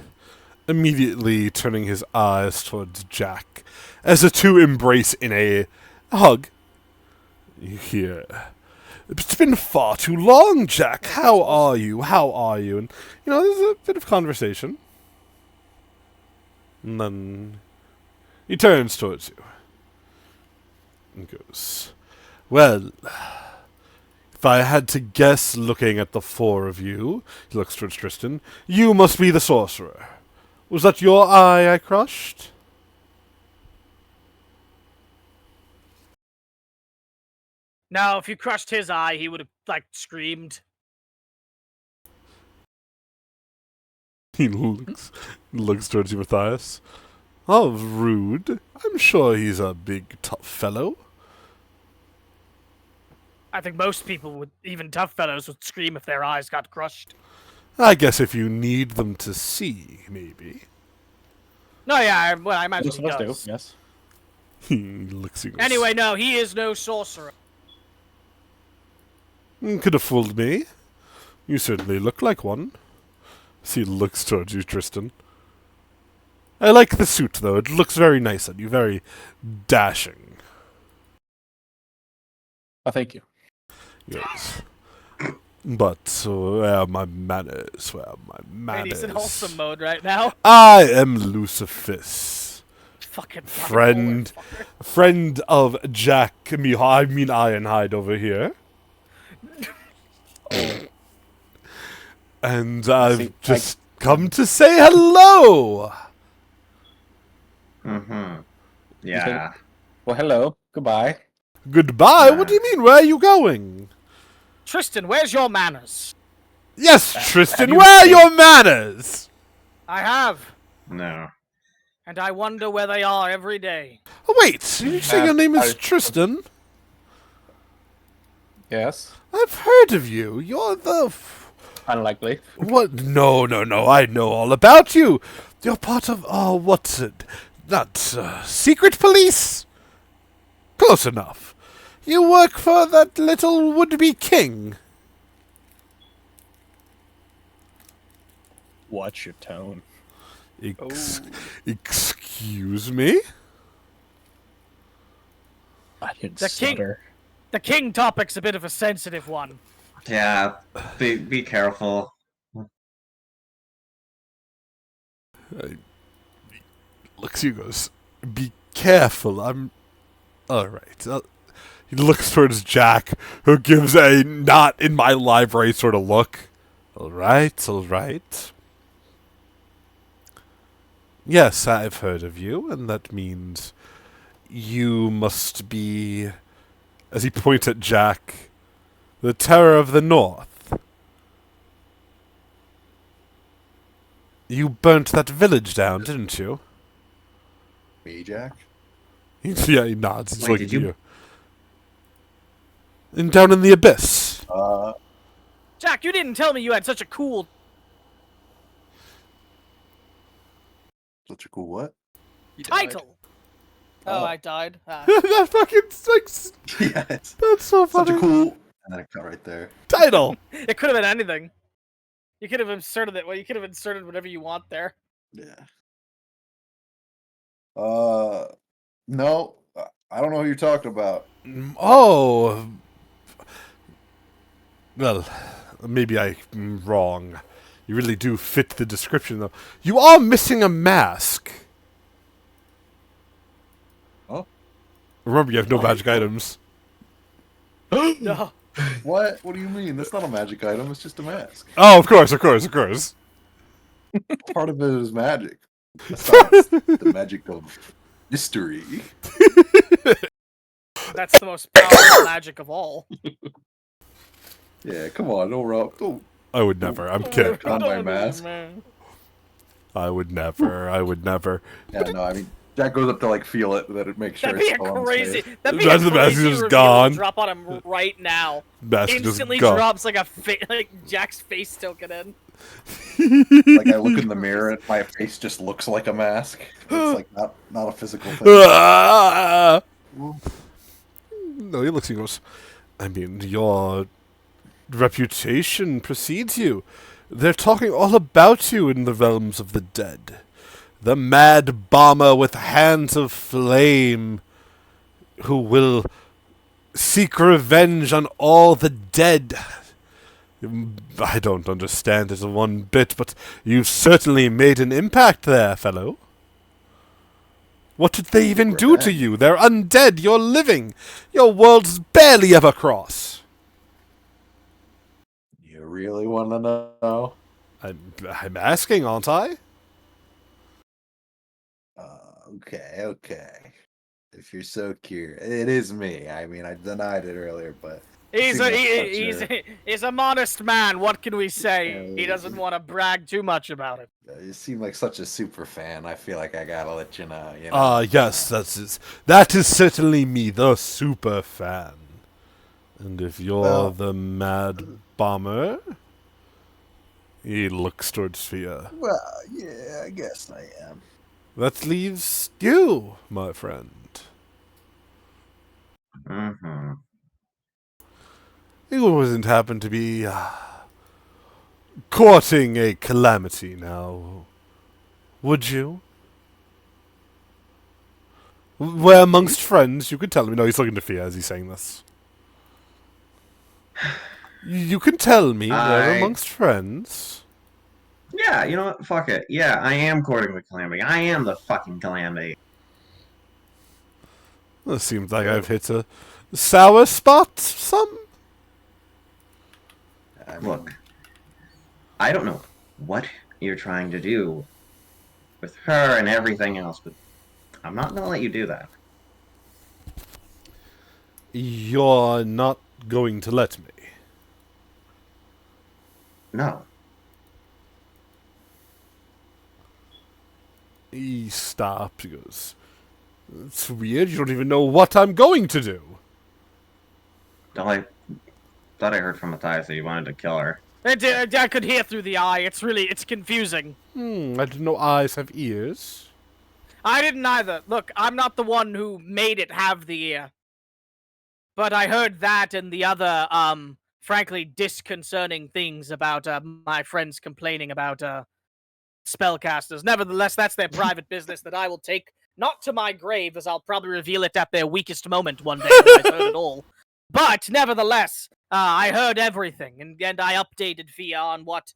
immediately turning his eyes towards Jack as the two embrace in a hug. You hear, "It's been far too long, Jack. How are you? How are you?" And, there's a bit of conversation. And then he turns towards you and goes, "Well, if I had to guess looking at the four of you," he looks towards Tristan, "you must be the sorcerer. Was that your eye I crushed?" No, if you crushed his eye, he would have, screamed. He looks towards you, Matthias. "Oh, rude. I'm sure he's a big, tough fellow." I think most people would, even tough fellows, would scream if their eyes got crushed. "I guess if you need them to see, maybe." No, yeah, I imagine Most he of us does. do, yes. He looks at you. Anyway, no, he is no sorcerer. Could have fooled me. You certainly look like one. He looks towards you, Tristan. "I like the suit, though. It looks very nice on you. Very dashing." Oh, thank you. Yes. "But where are my manners? Where are my manners?" Wait, he's in wholesome mode right now. "I am Lucifus, Fucking friend of Jack Ironhide over here. And I've just come to say hello." Mm-hmm. Yeah. Well, hello. Goodbye. "Goodbye? What do you mean? Where are you going?" Tristan, where's your manners? "Yes, Tristan, you where are been- your manners?" I have, No. and I wonder where they are every day. Oh, wait, did you say your name is Tristan? Yes. I've heard of you. You're the... Unlikely. What? No, I know all about you. You're part of... Oh, what's it? Not, secret police? Close enough. You work for that little would-be king. Watch your tone. Excuse me? I didn't The king- stutter. The king topic's a bit of a sensitive one. Yeah. Be careful. Looks you goes, "Be careful, I'm... Alright." He looks towards Jack, who gives a not in my library sort of look. Alright. "Yes, I've heard of you, and that means you must be," as he points at Jack, "the terror of the North. You burnt that village down, didn't you?" Me, Jack? Yeah, he nods. He's Wait, looking did at you- you. "And down in the abyss." Jack, you didn't tell me you had such a cool... Such a cool what? He died. title. Oh, I died. Ah. That fucking like, Yes. that's so funny. Such a cool And then it cut right there. Title. It could have been anything. You could have inserted it. Well, you could have inserted whatever you want there. Yeah. No, I don't know who you're talking about. Oh. Well, maybe I'm wrong. You really do fit the description, though. You are missing a mask. Oh. Remember, you have no magic items. No. What? What do you mean? That's not a magic item. It's just a mask. Oh, of course, of course, of course. Part of it is magic. Besides the magic of mystery. That's the most powerful magic of all. Yeah, come on, don't rub. Don't. I would never. I'm kidding. On my mask. I would never. I would never. Yeah, no, I mean, Jack goes up to like feel it, then it makes sure That'd be it's a still on his crazy. face. That'd be That's a the mask crazy is reveal gone. to drop on him right now. Mask Instantly just gone. drops like like Jack's face token in. Like I look in the mirror and my face just looks like a mask. It's like not a physical thing. Ah! No, he looks and goes, I mean, your reputation precedes you. They're talking all about you in the realms of the dead. The mad bomber with hands of flame who will seek revenge on all the dead. I don't understand it one bit, but you've certainly made an impact there, fellow. What did they even do to you? They're undead. You're living. Your worlds barely ever cross. You really want to know? I'm asking, aren't I? Okay. If you're so curious, it is me. I mean, I denied it earlier, but He's seems he's a modest man. What can we say? Yeah, He doesn't want to brag too much about it. you seem like such a super fan. I feel like I gotta let you know. You know? Yes, that is certainly me, the super fan. And if you're the mad bomber, he looks towards Fia. Well, yeah, I guess I am. That leaves you, my friend. Mm-hmm. You wouldn't happen to be courting a calamity now, would you? We're amongst friends. You could tell me. No, he's looking to Fia as he's saying this. You can tell me we're amongst friends. Yeah, you know what? Fuck it. Yeah, I am courting the calamity. I am the fucking calamity. Well, it seems like I've hit a sour spot, some. Look, I don't know what you're trying to do with her and everything else, but I'm not gonna let you do that. You're not going to let me. No. He stops. He goes, it's weird. You don't even know what I'm going to do. I thought I heard from Matthias that you wanted to kill her. I could hear through the eye. It's confusing. I didn't know eyes have ears. I didn't either. Look, I'm not the one who made it have the ear. But I heard that and the other, frankly, disconcerting things about my friends complaining about spellcasters. Nevertheless, that's their private business that I will take not to my grave, as I'll probably reveal it at their weakest moment one day when I've heard it all. But nevertheless, I heard everything, and I updated Fia on what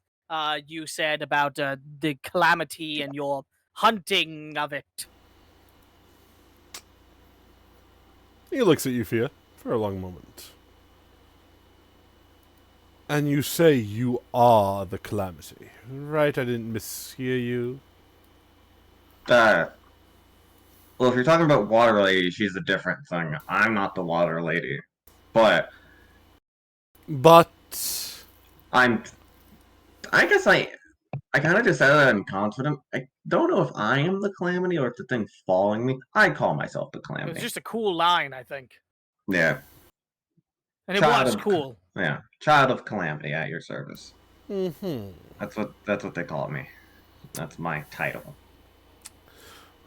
you said about the calamity and your hunting of it. He looks at you, Fia, for a long moment. And you say you are the calamity, right? I didn't mishear you. Well, if you're talking about Water Lady, she's a different thing. I'm not the Water Lady. But I guess I kind of just said that I'm confident. I don't know if I am the calamity or if the thing's following me. I call myself the It calamity. was just a cool line, I think. Yeah. And it Child was of- cool. Yeah. Child of calamity at your service. Mm-hmm. That's what they call me. That's my title.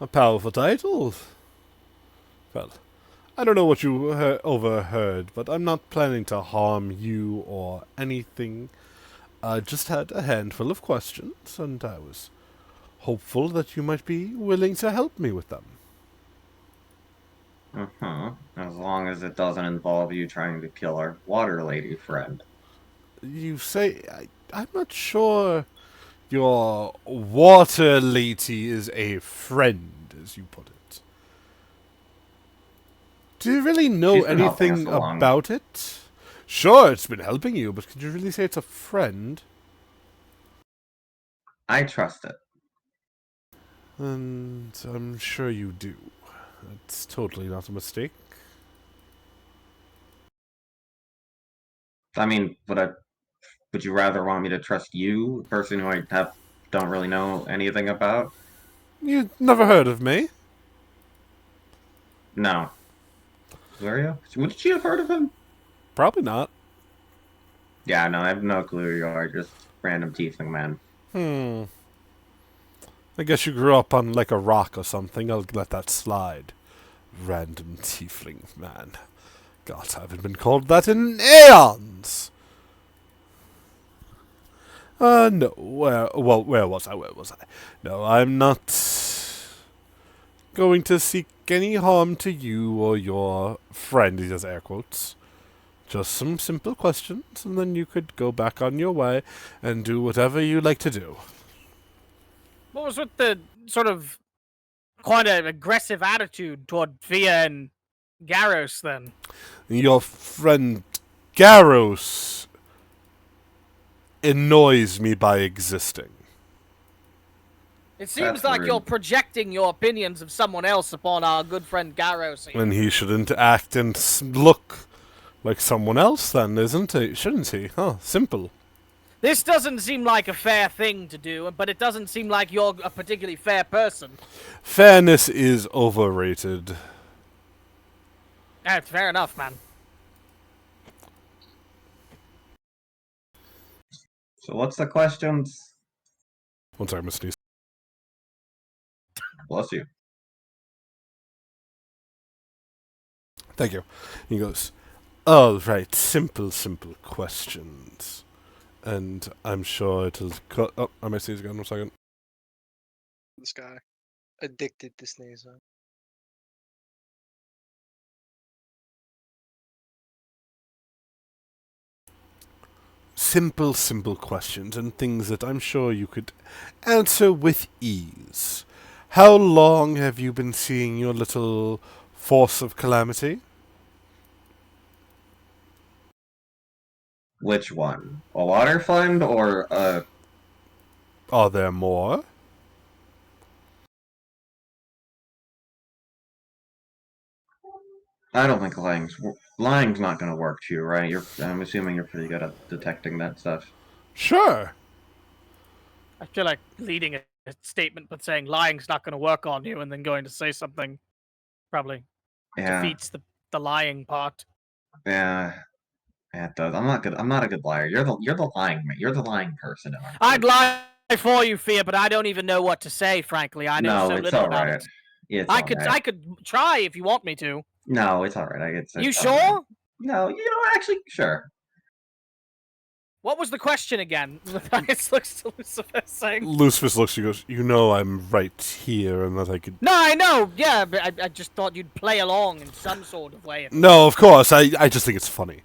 A powerful title. Well, I don't know what you overheard, but I'm not planning to harm you or anything. I just had a handful of questions, and I was hopeful that you might be willing to help me with them. As long as it doesn't involve you trying to kill our water lady friend. You say... I'm not sure your water lady is a friend, as you put it. Do you really know She's been helping us anything along. about it? Sure, it's been helping you, but could you really say it's a friend? I trust it. And I'm sure you do. It's totally not a mistake. I mean, would you rather want me to trust you, a person who don't really know anything about? You never heard of me? No. Zaria? Would she have heard of him? Probably not. Yeah, no, I have no clue who you are, just random tiefling man. I guess you grew up on like a rock or something. I'll let that slide. Random tiefling man. God, I haven't been called that in aeons! No. Where was I? No, I'm not going to seek any harm to you or your friend, he does air quotes. Just some simple questions, and then you could go back on your way and do whatever you like to do. What was with the sort of quite an aggressive attitude toward Via and Garros then? Your friend Garros annoys me by existing. It seems That's like rude. you're projecting your opinions of someone else upon our good friend Garros here. And he shouldn't act and look like someone else then, isn't he? Shouldn't he? Huh, simple. This doesn't seem like a fair thing to do, but it doesn't seem like you're a particularly fair person. Fairness is overrated. Fair enough, man. So what's the questions? One second, Miss Sneeze. Bless you. Thank you. He goes, all right, simple questions. And I'm sure it'll cut... Oh, I might sneeze again, 1 second. This guy. Addicted to sneezing. Simple questions and things that I'm sure you could answer with ease. How long have you been seeing your little force of calamity? Which one? A water fund or a... Are there more? I don't think lying's not gonna work to you, right? I'm assuming you're pretty good at detecting that stuff. Sure. I feel like leading a statement but saying lying's not going to work on you and then going to say something probably Yeah, defeats the lying part. yeah, it does. I'm not a good liar. You're the lying man. You're the lying person in our I'd group. lie for you, Fia, but I don't even know what to say, frankly. I know No, so it's little about alright. it. It's I alright. could try if you want me to. No, it's alright. You It's alright. sure? No, actually, sure. What was the question again? Matthias looks to Lucifer saying. Lucifer looks, he goes, you know I'm right here and that I could... No, I know, yeah, but I just thought you'd play along in some sort of way. No, of course, I just think it's funny.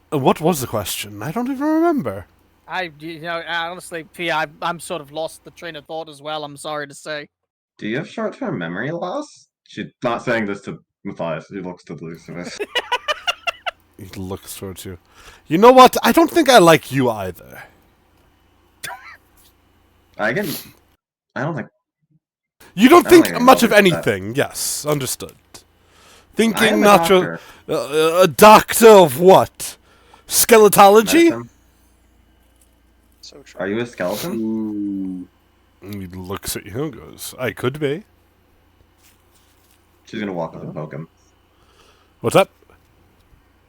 What was the question? I don't even remember. Honestly, Fia, I'm sort of lost the train of thought as well, I'm sorry to say. Do you have short-term memory loss? She's not saying this to Matthias. He looks to Lucifer. He looks towards you. You know what? I don't think I like you either. I don't think... You don't I don't think think I much of noticed that. anything. Yes, understood. I am Thinking a natural... doctor. A doctor of what? Skeletology? Medicine. So true. Are you a skeleton? He looks at you and goes, I could be. She's gonna walk up and poke him. What's up?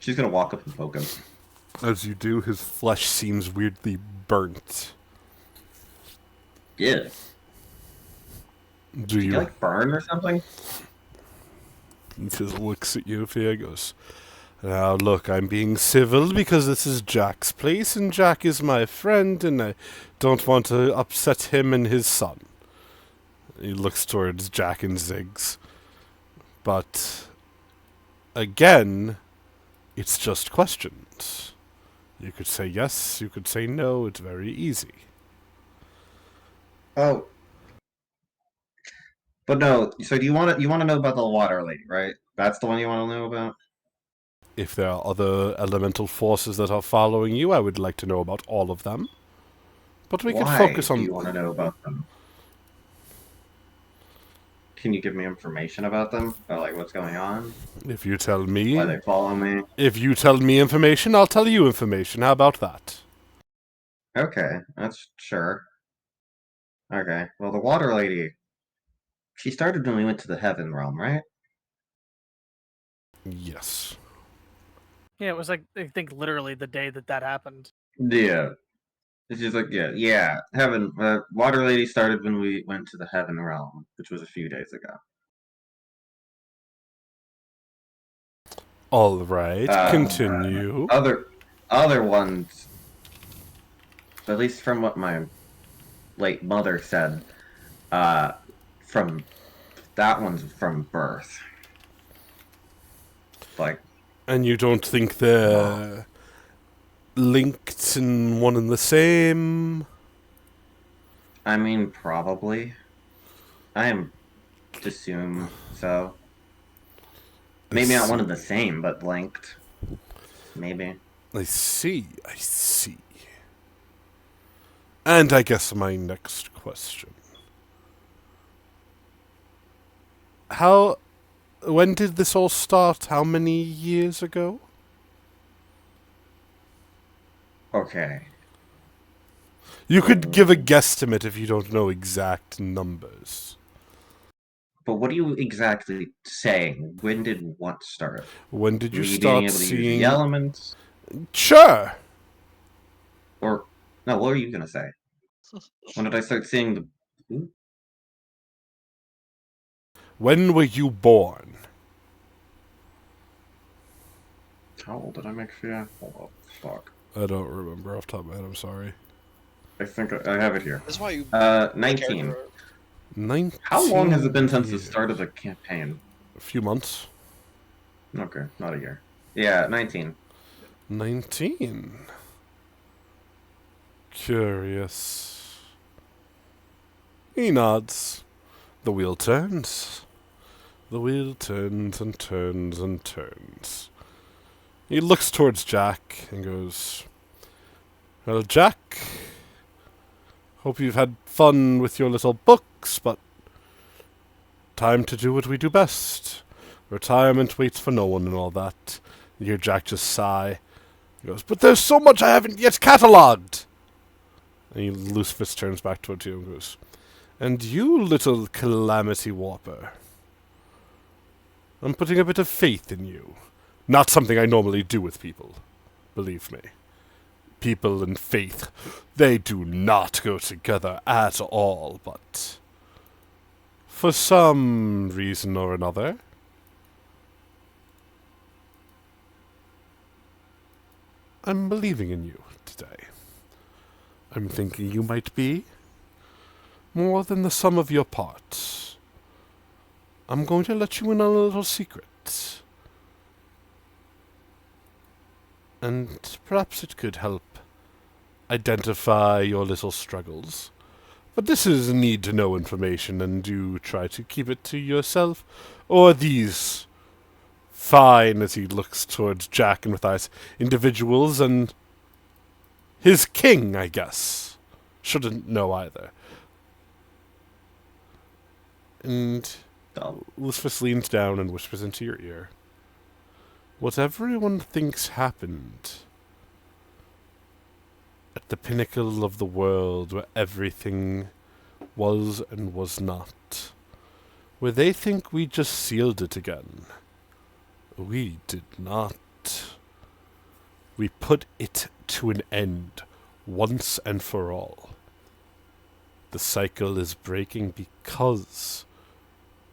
She's gonna walk up and poke him. As you do, his flesh seems weirdly burnt. Yeah. Do You you... like burn or something? He just looks at you, Fia, goes, now look, I'm being civil because this is Jack's place, and Jack is my friend, and I don't want to upset him and his son. He looks towards Jack and Ziggs. But, again, it's just questions. You could say yes, you could say no, it's very easy. Oh. But no, so do you want to know about the water lady, right? That's the one you want to know about? If there are other elemental forces that are following you, I would like to know about all of them. But we could Why focus do on... you want to know about them? Can you give me information about them? About, like, what's going on? If you tell me... Why they follow me? If you tell me information, I'll tell you information. How about that? Okay, that's sure. Okay, well, the water lady, she started when we went to the heaven realm, right? Yes. Yeah, it was like I think literally the day that happened. Yeah. It's just like, yeah. Heaven, water lady started when we went to the heaven realm, which was a few days ago. All right, continue. Other ones, at least from what my late mother said, from that one's from birth. Like, And you don't think they're linked in one and the same? I mean, probably. I am to assume so. Maybe not one and the same, but linked. Maybe. I see. And I guess my next question. When did this all start? How many years ago? Okay. You could give a guesstimate if you don't know exact numbers. But what are you exactly saying? When did what start? When did you Me being start able to use seeing... the elements? Sure! Or, no, what were you gonna say? When did I start seeing the... Ooh, When were you born? how old did I make Fia? Hold up. Fuck. I don't remember off the top of my head, I'm sorry. I think I have it here. That's why you. 19. 19 How long has it been since the years. start of the campaign? A few months. Okay, not a year. Yeah, 19. 19. Curious. He nods. The wheel turns. The wheel turns and turns and turns. He looks towards Jack and goes, well, Jack, hope you've had fun with your little books, but time to do what we do best. Retirement waits for no one and all that. You hear Jack just sigh. He goes, but there's so much I haven't yet catalogued. And Lucifer turns back towards you and goes, and you little calamity warper, I'm putting a bit of faith in you. Not something I normally do with people, believe me. People and faith, they do not go together at all, but for some reason or another, I'm believing in you today. I'm thinking you might be more than the sum of your parts. I'm going to let you in on a little secret. And perhaps it could help identify your little struggles. But this is need-to-know information, and you try to keep it to yourself, or these fine, as he looks towards Jack and with eyes, individuals, and his king, I guess, shouldn't know either. And Lucifer leans down and whispers into your ear, what everyone thinks happened at the pinnacle of the world where everything was and was not, where they think we just sealed it again. We did not. We put it to an end once and for all. The cycle is breaking because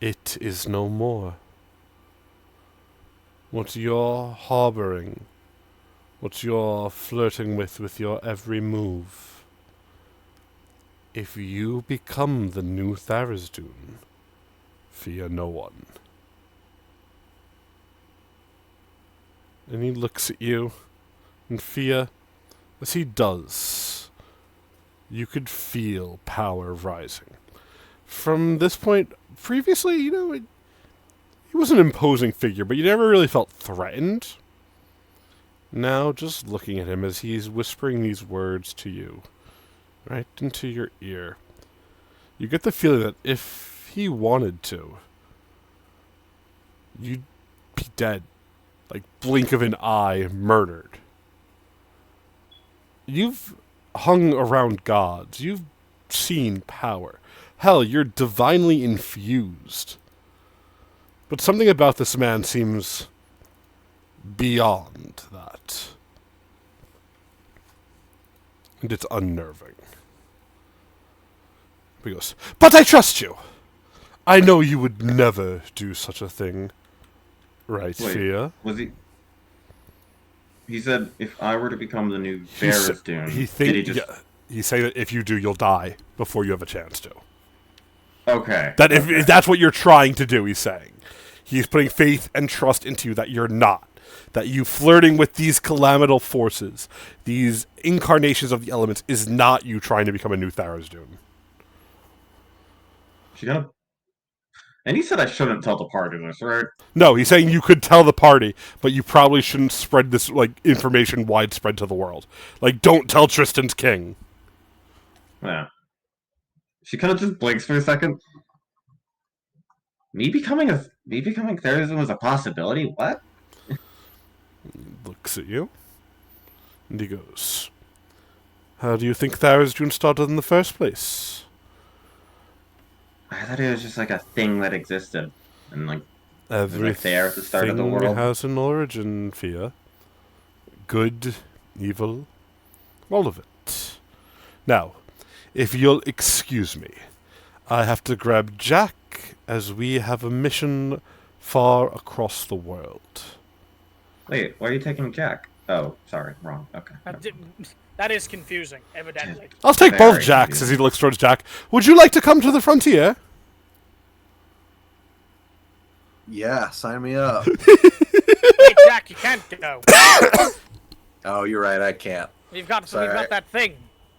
it is no more. what you're harboring, what you're flirting with your every move. If you become the new Tharizdun, fear no one. And he looks at you, and Fia, as he does, you could feel power rising. From this point, previously, he was an imposing figure, but you never really felt threatened. Now, just looking at him as he's whispering these words to you, right into your ear, you get the feeling that if he wanted to, you'd be dead. Like, blink of an eye, murdered. You've hung around gods. You've seen power. Hell, you're divinely infused. But something about this man seems beyond that. And it's unnerving. He goes, "But I trust you! I know you would never do such a thing. Right, Wait. Fia?" Was he? He said if I were to become the new He sa- Tharizdun, He did he just? yeah, he's saying that if you do, you'll die before you have a chance to. Okay. That okay. if that's what you're trying to do, he's saying. He's putting faith and trust into you that you're not. That you flirting with these calamitous forces, these incarnations of the elements, is not you trying to become a new Tharizdun. She gonna. And he said I shouldn't tell the party this, right? No, he's saying you could tell the party, but you probably shouldn't spread this information widespread to the world. Like, don't tell Tristan's king. Yeah. She kind of just blinks for a second. Me becoming Tharizdun was a possibility. What? Looks at you, and he goes, "How do you think Tharizdun started in the first place?" I thought it was just like a thing that existed, and like Everything there at the start of the world. has an origin, Fia. Good, evil, all of it. Now, if you'll excuse me, I have to grab Jack, as we have a mission far across the world. Wait, why are you taking Jack? Oh, sorry, wrong. Okay. That is confusing, evidently. I'll take Very both Jacks, confusing. as he looks towards Jack. Would you like to come to the frontier? Yeah, sign me up. Hey, Jack, you can't go. Oh, you're right. I can't. We've got Sorry. that thing.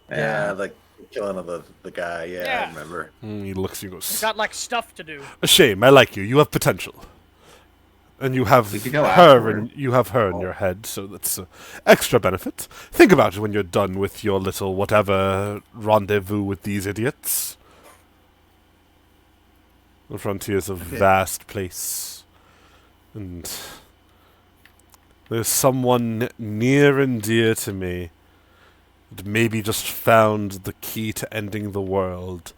Yeah, the killing of the guy. Yeah, Yeah. I remember. He looks at you and We've goes, got stuff to do. "A shame, I like you. You have potential. And you have We could go her afterward. in your head, so that's extra benefit. Think about it when you're done with your little whatever rendezvous with these idiots. The frontier's a vast place. And there's someone near and dear to me that maybe just found the key to ending the world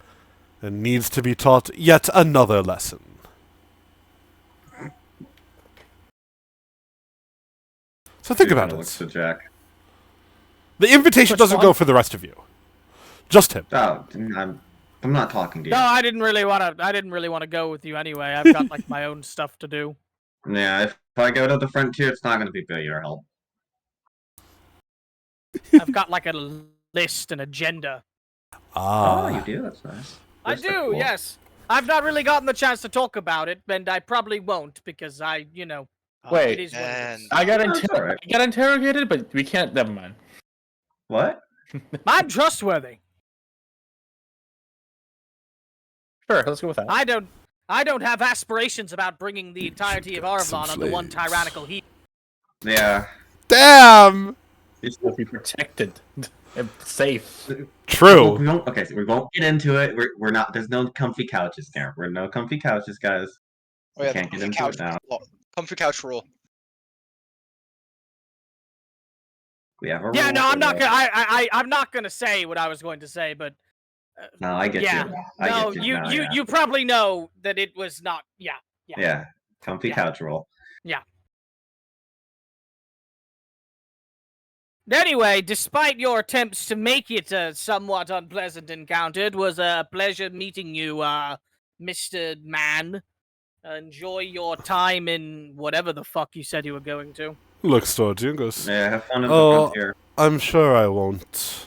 and needs to be taught yet another lesson." So think She about kinda looks it. to Jack. The invitation Which doesn't one? go for the rest of you. Just him. Oh, I'm not talking to you. No, I didn't really want to go with you anyway. I've got my own stuff to do. Yeah, if I go to the frontier, it's not going to be for your help. I've got a list, an agenda. Oh, you do? That's nice. I Lists are do, cool. yes. I've not really gotten the chance to talk about it, and I probably won't because Wait. it is what it is. I got That's all right. I got interrogated, but we can't. Never mind. What? I'm trustworthy. Sure, let's go with that. I don't have aspirations about bringing the entirety of Arvon under one slaves. tyrannical heat. Yeah. Damn! It's to be protected and safe. True. We won't, okay, so we won't get into it. We're not. There's no comfy couches there. We're no comfy couches, guys. Oh, yeah, Can't the get into couch it now. rule. Comfy couch rule. We have a Yeah, rule no, for I'm not that. I'm not gonna say what I was going to say, but No, I get yeah, you. I no, get you. now, yeah. you probably know that it was not. Yeah. Yeah. Comfy Yeah. couch rule. Anyway, despite your attempts to make it a somewhat unpleasant encounter, it was a pleasure meeting you, Mr. Man. Enjoy your time in whatever the fuck you said you were going to. Looks towards you and goes, Yeah, have fun in the "Oh, frontier. I'm sure I won't."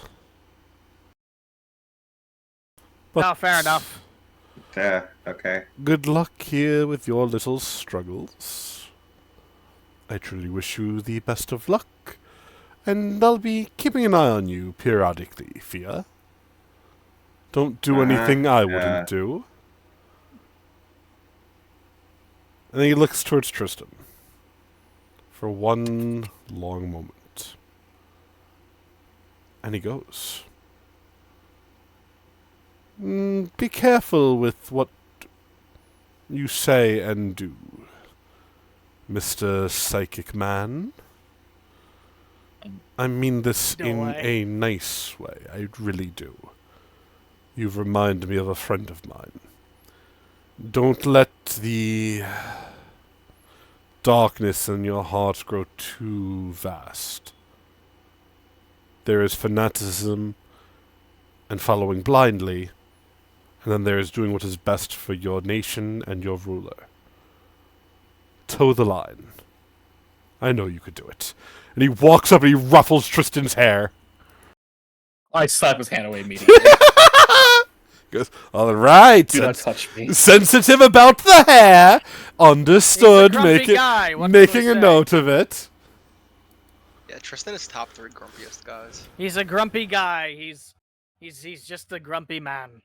Oh, fair enough. Yeah, okay. Good luck here with your little struggles. I truly wish you the best of luck, and I'll be keeping an eye on you periodically, Fia. Don't do anything I wouldn't do. And then he looks towards Tristan for one long moment. And he goes, be careful with what you say and do, Mr. Psychic Man. I mean this No in way. a nice way. I really do. You've reminded me of a friend of mine. Don't let the darkness in your heart grow too vast. There is fanaticism and following blindly, and then there is doing what is best for your nation and your ruler. Toe the line. I know you could do it. And he walks up and he ruffles Tristan's hair. I slap his hand away immediately. Goes, all right. Do not touch me. Sensitive about the hair. Understood. He's a grumpy guy, what can Making we a say? note of it. Yeah, Tristan is top 3 grumpiest guys. He's a grumpy guy. He's just a grumpy man.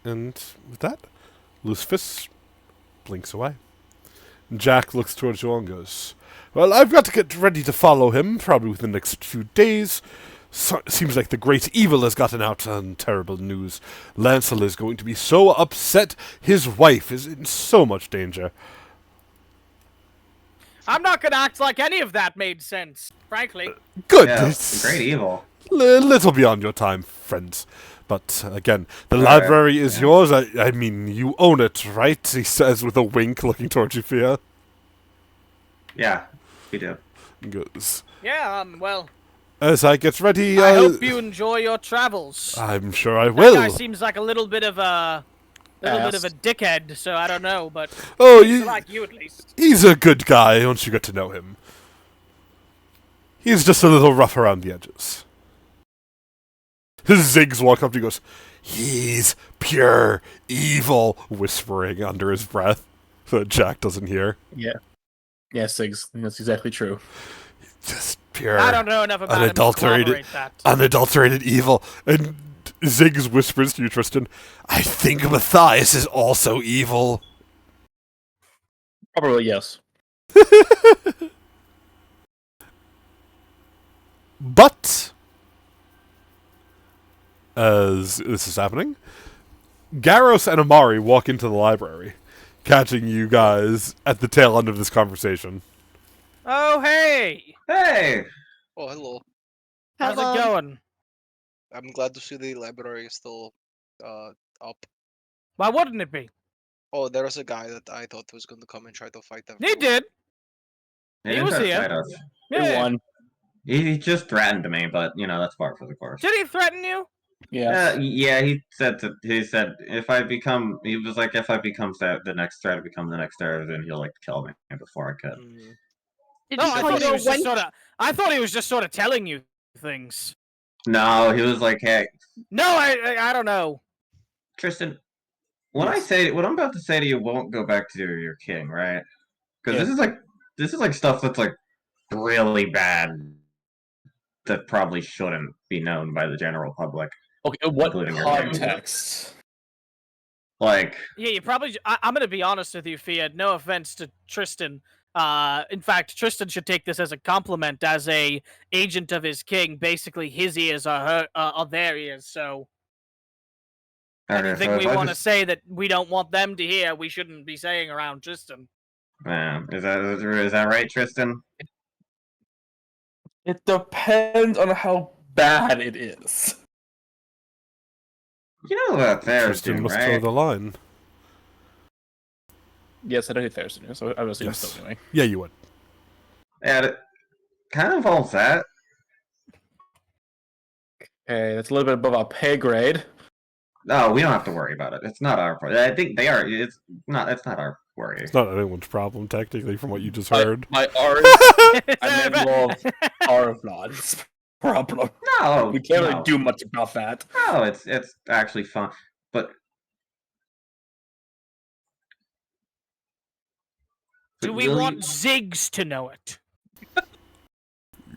And with that, Lucifer blinks away. Jack looks towards you all and goes, well, I've got to get ready to follow him, probably within the next few days. So, seems like the great evil has gotten out on terrible news. Lancel is going to be so upset. His wife is in so much danger. I'm not gonna act like any of that made sense, frankly. Good. Yeah, It's great evil. little beyond your time, friends. But again, the All right, library is yeah. yours. I mean, you own it, right? He says with a wink, looking towards you, Fia. Yeah, we do. He goes, Yeah, well, as I get ready, I hope you enjoy your travels. I'm sure I That will. guy seems like a little bit of a dickhead, so I don't know, but Oh, seems to like you at least. he's a good guy once you get to know him. He's just a little rough around the edges. Ziggs walks up to you and goes, he's pure evil, whispering under his breath so that Jack doesn't hear. Yeah. Yeah, Sigs. That's exactly true. Just pure, I don't know enough about him to unadulterated, corroborate that. unadulterated evil. And Ziggs whispers to you, Tristan, I think Matthias is also evil. Probably yes. But, as this is happening, Garros and Amari walk into the library, catching you guys at the tail end of this conversation. Oh, hey! Hey! Oh, hello. How's Hello. it going? I'm glad to see the library is still up. Why wouldn't it be? Oh, there was a guy that I thought was going to come and try to fight them. He did. He didn't was try to here. fight us. They Yeah. won. He just threatened me, but you know that's par for the course. Did he threaten you? Yes. Yeah. He said if I become the next threat, become the next Terrovasin, he'll like kill me before I could. Mm. Did No, you I tell thought he you was just when- sort of. I thought he was just sort of telling you things. No, he was like, hey, No, I don't know. Tristan, what Yes. what I'm about to say to you won't go back to your king, right? Because Yeah. this is like stuff that's like really bad that probably shouldn't be known by the general public. Okay, what Including your name. context? Like, Yeah, you probably. I'm gonna be honest with you, Fiat. No offense to Tristan. In fact, Tristan should take this as a compliment. As a agent of his king, basically his ears are their ears. So okay, anything so we if I want to just- say that we don't want them to hear, we shouldn't be saying around Tristan. is that right, Tristan? It depends on how bad it is. You know about Tristan Terrovasin, must right? toe the line. Yes, I know who Thurston is, so I was Yes. still doing. Yeah, you would. Yeah, it kind of involves that. Okay, that's a little bit above our pay grade. No, we don't have to worry about it. It's not our problem. I think they are. It's not. It's not our worry. It's not anyone's problem, technically, from what you just heard. My R's and then wolves are Vlad's problem. No, We can't really no. do much about that. No, it's actually fun. But Do we will want you- Ziggs to know it?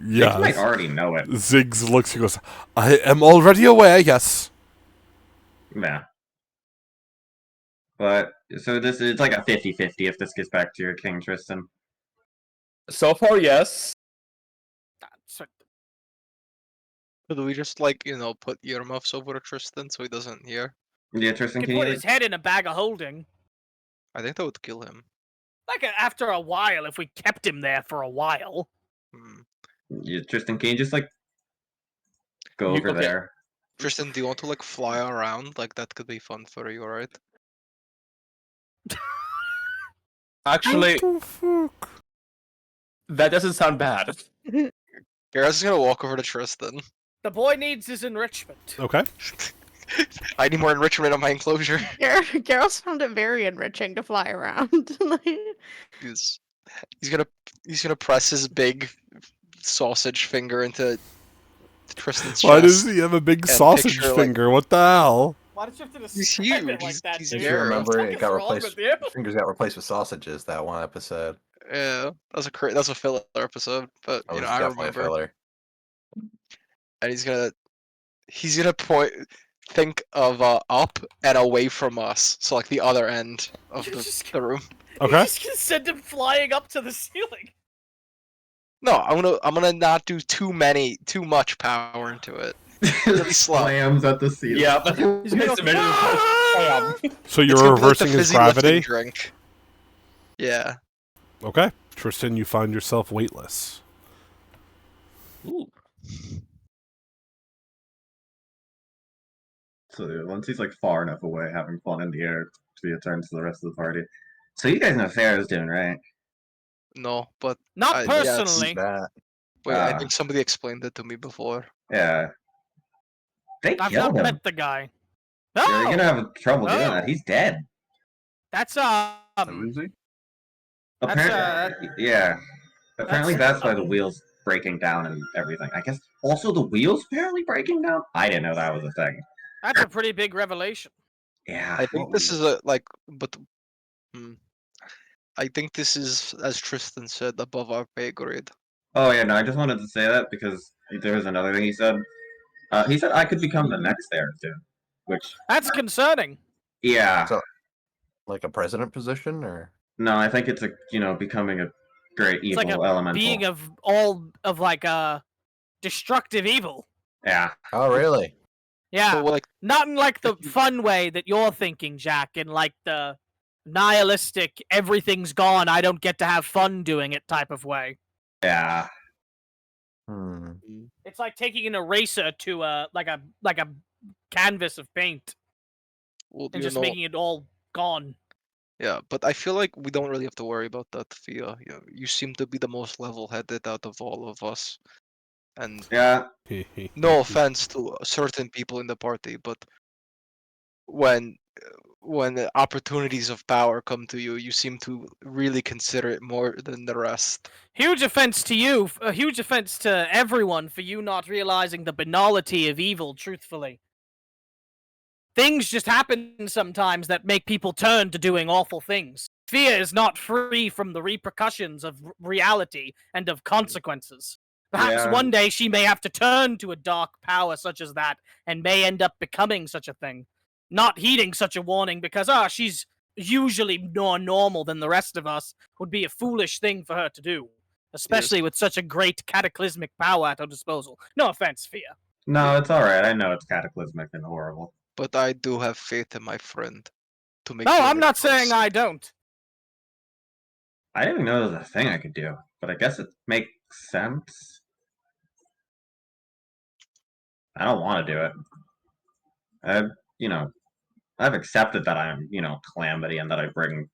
Ziggs might Yeah. already know it. Ziggs looks and goes, I am already aware, yes. Yeah. But so this is like a 50-50 if this gets back to your King Tristan. So far, yes. So- So do we just like put earmuffs over Tristan so he doesn't hear? Yeah, He Tristan, could can you put like, his head in a bag of holding. I think that would kill him. Like after a while, if we kept him there for a while. Tristan, can you just like go over okay. there? Tristan, do you want to like fly around? Like that could be fun for you, right? Actually, What the fuck? that doesn't sound bad. Garrett's just gonna walk over to Tristan. The boy needs his enrichment. Okay. I need more enrichment on my enclosure. Garrett found it very enriching to fly around. He's gonna press his big sausage finger into Tristan's Why chest. does he have a big and sausage picture, like- finger? What the hell? Why did you have to He's describe it huge. like that? He's dude? If you Garrett. remember, What it is got wrong replaced. with you? Fingers got replaced with sausages that one episode. Yeah, that's a filler episode, but That was I definitely a remember. filler. And he's gonna think of up and away from us, so like the other end of You're just the room. Okay. You're just gonna send him flying up to the ceiling. No, I'm gonna not do too much power into it. Really slow. Slams at the ceiling. Yeah. He's gonna It's go, immediately "Ah!" bam. So It's you're gonna be like the reversing his fizzy lifting gravity? drink. Yeah. Okay. Tristan, you find yourself weightless. Ooh. So once he's like far enough away, having fun in the air, to turn to the rest of the party. So you guys know Farrah's doing right. No, but Not yeah, it's- personally. That wait, I Ah. think somebody explained it to me before. Yeah. They I've killed not him. met the guy. You're No, gonna have trouble doing No. that. He's dead. that's who is he? That's, Apparently, yeah. Apparently that's- that's why the wheels breaking down and everything. I guess also the wheels apparently breaking down. I didn't know that was a thing. that's a pretty big revelation. Yeah. I think this is I think this is, as Tristan said, above our pay grade. Oh yeah, no, I just wanted to say that because there was another thing he said. He said I could become the next heir too, which That's concerning. yeah. So, like a president position, or No, I think it's becoming a great It's evil like a elemental. being of all of like destructive evil. Yeah. oh really? Yeah, So like, not in like the fun way that you're thinking, Jack, in like the nihilistic everything's gone, I don't get to have fun doing it type of way. Yeah. Hmm. It's like taking an eraser to like a canvas of paint well, and just making it all gone. yeah, but I feel like we don't really have to worry about that, Thea. You seem to be the most level-headed out of all of us, and Yeah. no offense to certain people in the party, but when the opportunities of power come to you, you seem to really consider it more than the rest. Huge offense to you, a huge offense to everyone for you not realizing the banality of evil, truthfully. Things just happen sometimes that make people turn to doing awful things. Fear is not free from the repercussions of reality and of consequences. Perhaps Yeah. one day she may have to turn to a dark power such as that and may end up becoming such a thing. Not heeding such a warning because, she's usually more normal than the rest of us would be a foolish thing for her to do. Especially with such a great cataclysmic power at her disposal. No offense, Fear. No, it's all right. I know it's cataclysmic and horrible. But I do have faith in my friend to make. No, the I'm right not choice. saying I don't. I didn't even know there was a thing I could do, but I guess it makes sense. I don't want to do it. I've accepted that I'm, calamity and that I bring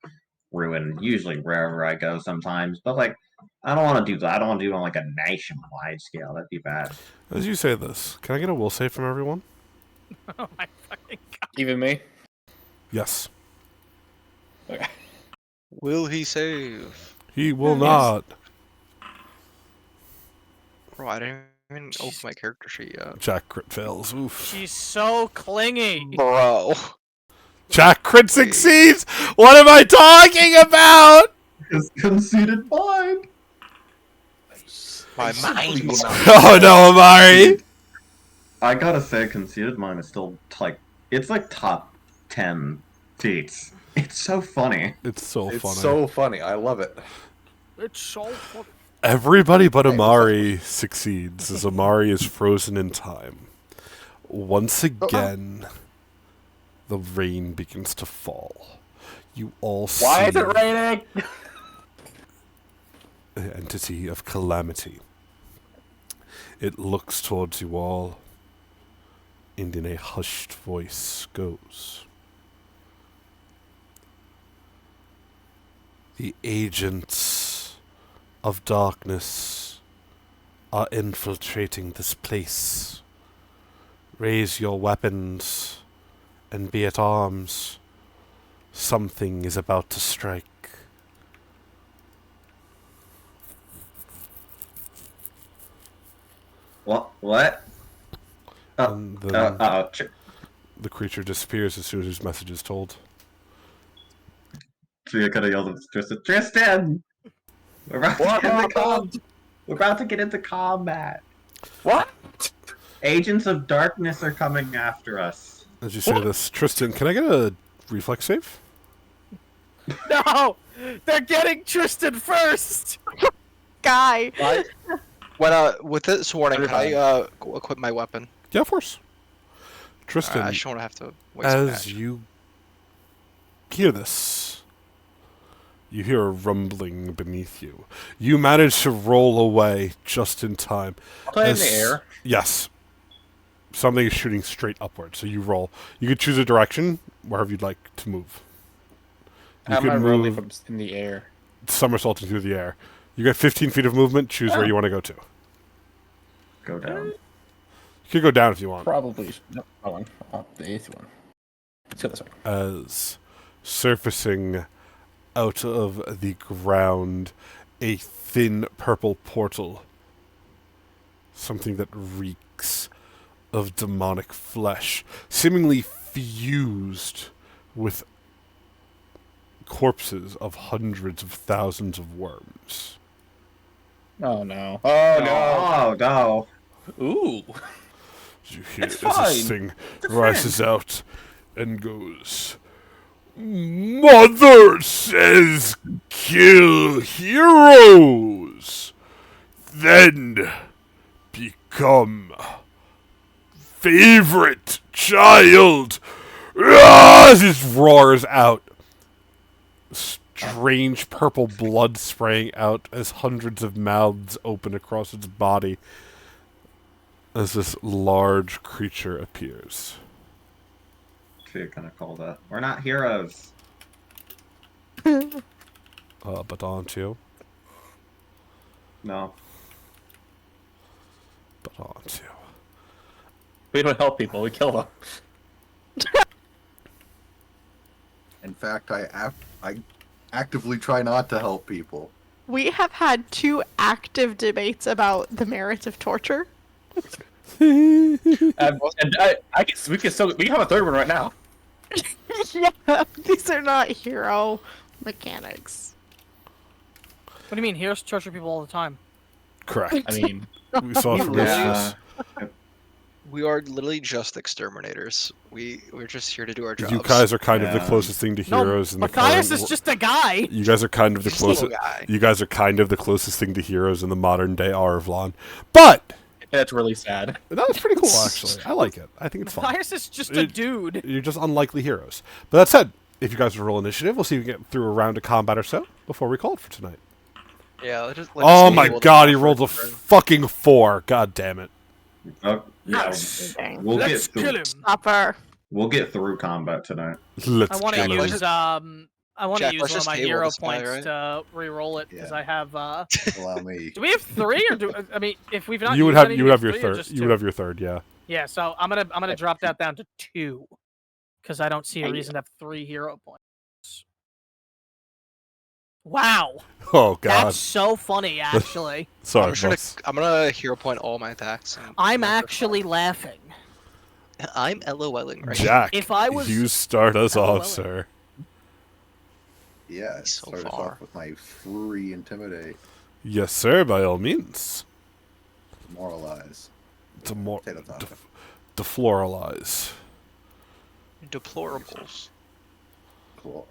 ruin usually wherever I go sometimes, but like, I don't want to do that. I don't want to do it on like a nationwide scale. That'd be bad. As you say this, can I get a will save from everyone? Oh my fucking god. Even me. Yes. Okay. Will he save? He will Yes. not. Bro, I didn't even open my character sheet yet. Jack crit fails. Oof. She's so clingy. Bro. Jack crit succeeds. What am I talking about? His conceited mind. My mind. Oh no, Amari. I gotta say, conceited mind is still like it's like top 10 feats. It's so funny. It's so It's funny. so funny. I love it. It's so funny. Everybody but Hey, what's Amari succeeds, as Amari is frozen in time. Once again, the rain begins to fall. You all see Why is it raining? the entity of calamity. It looks towards you all, and in a hushed voice goes, "The agents of darkness are infiltrating this place. Raise your weapons and be at arms. Something is about to strike." What? And then Oh, the creature disappears as soon as his message is told. so you gotta yell at Tristan. Tristan! We're about What to get into happened? We're about to get into combat. What? Agents of darkness are coming after us. As you say this, Tristan, can I get a reflex save? No! They're getting Tristan first! Guy. What? When with this warning, can I equip my weapon? Yeah, of course. Tristan, I just don't have to waste my as action. you hear this, you hear a rumbling beneath you. You manage to roll away just in time. Play in As- the air. Yes. Something is shooting straight upward, so you roll. You could choose a direction wherever you'd like to move. You How am I can rolling move from in the air? somersaulting through the air. You got 15 feet of movement. Choose where you want to go to. Go down. You could go down if you want. Probably. No, hold on. Oh, the eighth one. Let's go this way. As surfacing out of the ground, a thin purple portal. Something that reeks of demonic flesh, seemingly fused with corpses of hundreds of thousands of worms. Oh no. Oh Oh no. no. Ooh. You hear It's as fine. this thing rises out and goes, "Mother says kill heroes, then become favorite child." As it roars out, strange purple blood spraying out as hundreds of mouths open across its body as this large creature appears. So you're gonna call that. We're not heroes. But aren't you? No. But aren't you? We don't help people. We kill them. In fact, I actively try not to help people. We have had 2 active debates about the merits of torture. And I guess we can have a third one right now. Yeah, these are not hero mechanics. What do you mean? Heroes torture people all the time. Correct. I mean, We saw it from this. Yeah. We are literally just exterminators. We're just here to do our jobs. You guys are kind of the Yeah. closest thing to No, heroes in the Matthias current is just a guy! You guys are kind of the Just a little closest. guy. You guys are kind of the closest thing to heroes in the modern day Arvlon. But that's really sad. that was pretty cool, actually. I like it. I think it's fun. Matthias is just a dude. You're just unlikely heroes. But that said, if you guys will roll initiative, we'll see if we can get through a round of combat or so before we call it for tonight. Yeah, let's just Oh be my able to god, he offer rolled a turn. fucking 4. God damn it. Oh, yeah. Yes. We'll Let's get kill through. him. Upper. We'll get through combat tonight. Let's I want to kill him. use I want to Jack, use let's one of just my table hero this guy, points right? to re-roll it because Yeah. I have. Allow me. Do we have 3 or do I mean if we've not? You would used have any, you do would we have your 3 or third. just You would 2? have your third, yeah. Yeah, so I'm gonna drop that down to 2 because I don't see a Hey. reason to have 3 hero points. Wow, Oh god. that's so funny, actually. Sorry, I'm boss. gonna hero point all my attacks. And I'm my first actually laughing. round. I'm LOLing right Jack, If I was- you start us off, LOL. sir. Yeah, So start us far. off with my free intimidate, Yes, sir, by all means. demoralize, Demor- potato taco. defloralize. Deplorables. Cool.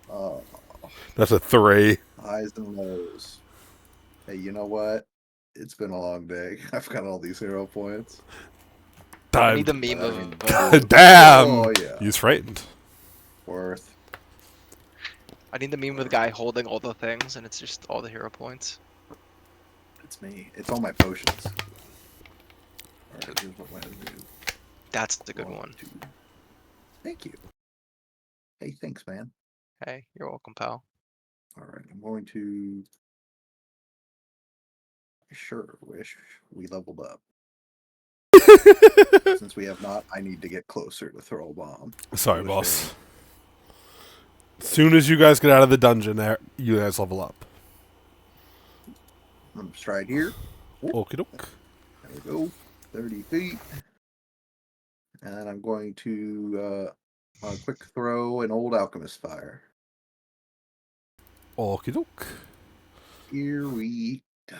That's a 3. Highs and lows. Hey, you know what? It's been a long day. I've got all these hero points. I Time. need the meme I of mean, Damn! Oh yeah, He's frightened. worth. I need the meme with the guy holding all the things, and it's just all the hero points. It's me. It's all my potions. Alright, here's what I do. That's the good one. Two. Thank you. Hey, thanks, man. Hey, you're welcome, pal. Alright, I'm going to. I sure wish we leveled up. Since we have not, I need to get closer to throw a bomb. Sorry, What a boss. shame. As soon as you guys get out of the dungeon, there, you guys level up. I'm just right here. Okie doke. There we go. 30 feet. And I'm going to quick throw an old alchemist fire. Okie doke. Here we go.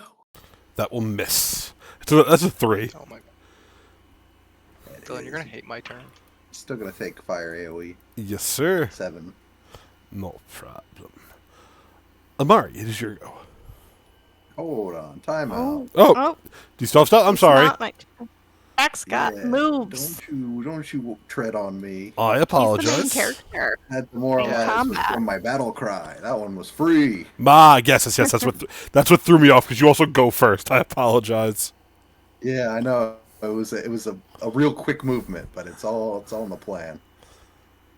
That will miss. That's a 3. Oh my god. That Dylan, you're is- gonna hate my turn. Still gonna take fire AoE. Yes, sir. 7. No problem. Amari, it is your go. Hold on. Time out. Oh, Oh, do you still have stuff? I'm it's sorry. not my turn. Jack's got Yeah, moves. Don't you tread on me. I He's the main apologize. character. That demoralized was combat. from my battle cry. That one was free. Yes. That's what that's what threw me off because you also go first. I apologize. Yeah, I know. It was a real quick movement, but it's all in the plan.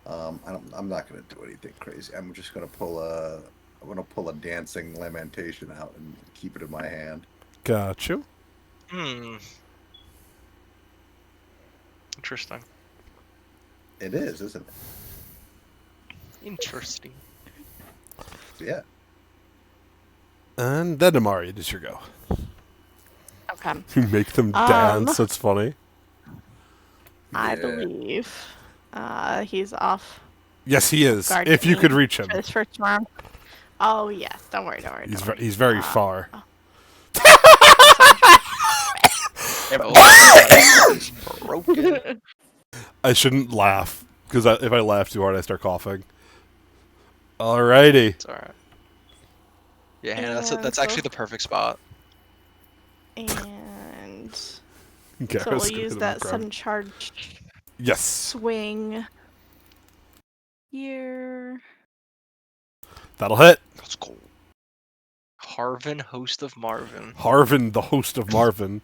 I'm not gonna do anything crazy. I'm just gonna pull a dancing lamentation out and keep it in my hand. Got you. Interesting. It is, isn't it? Interesting. So, yeah. And then Amari, it is your go. Okay. You make them dance. That's funny. I Yeah. believe he's off Yes, he is. guard If you me could reach him, for this first round. Oh yes, don't worry. he's very Uh, far. It's broken. I shouldn't laugh because if I laugh too hard, I start coughing. Alrighty. It's alright. Yeah, Hannah, And that's so- actually the perfect spot. And so Gareth's we'll gonna use hit him that with ground. sudden charge Yes. swing here. That'll hit. That's cool. Harvin, host of Marvin. Harvin, the host of Marvin.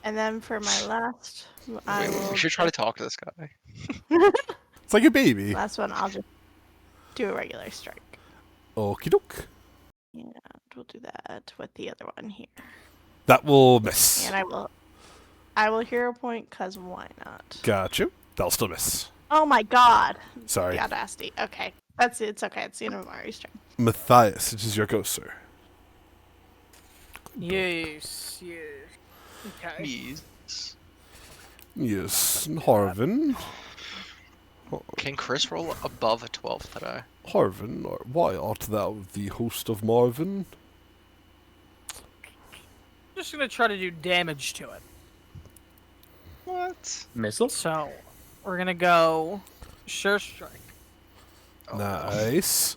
And then for my last, I Wait, will. we should try to talk to this guy. It's like a baby. Last one, I'll just do a regular strike. Okie doke. And we'll do that with the other one here. That will miss. And I will hero point because why not? Got you. That'll still miss. Oh my god. Sorry. The audacity. Okay. That's it. It's okay. It's the end of Mari's turn. Matthias, it is your go, sir. Yes. Okay. Yes. Yes, Harvin. Can Chris roll above a 12 today? Harvin, why art thou the host of Marvin? Just gonna try to do damage to it. What? Missile? So we're gonna go sure strike Oh, Nice.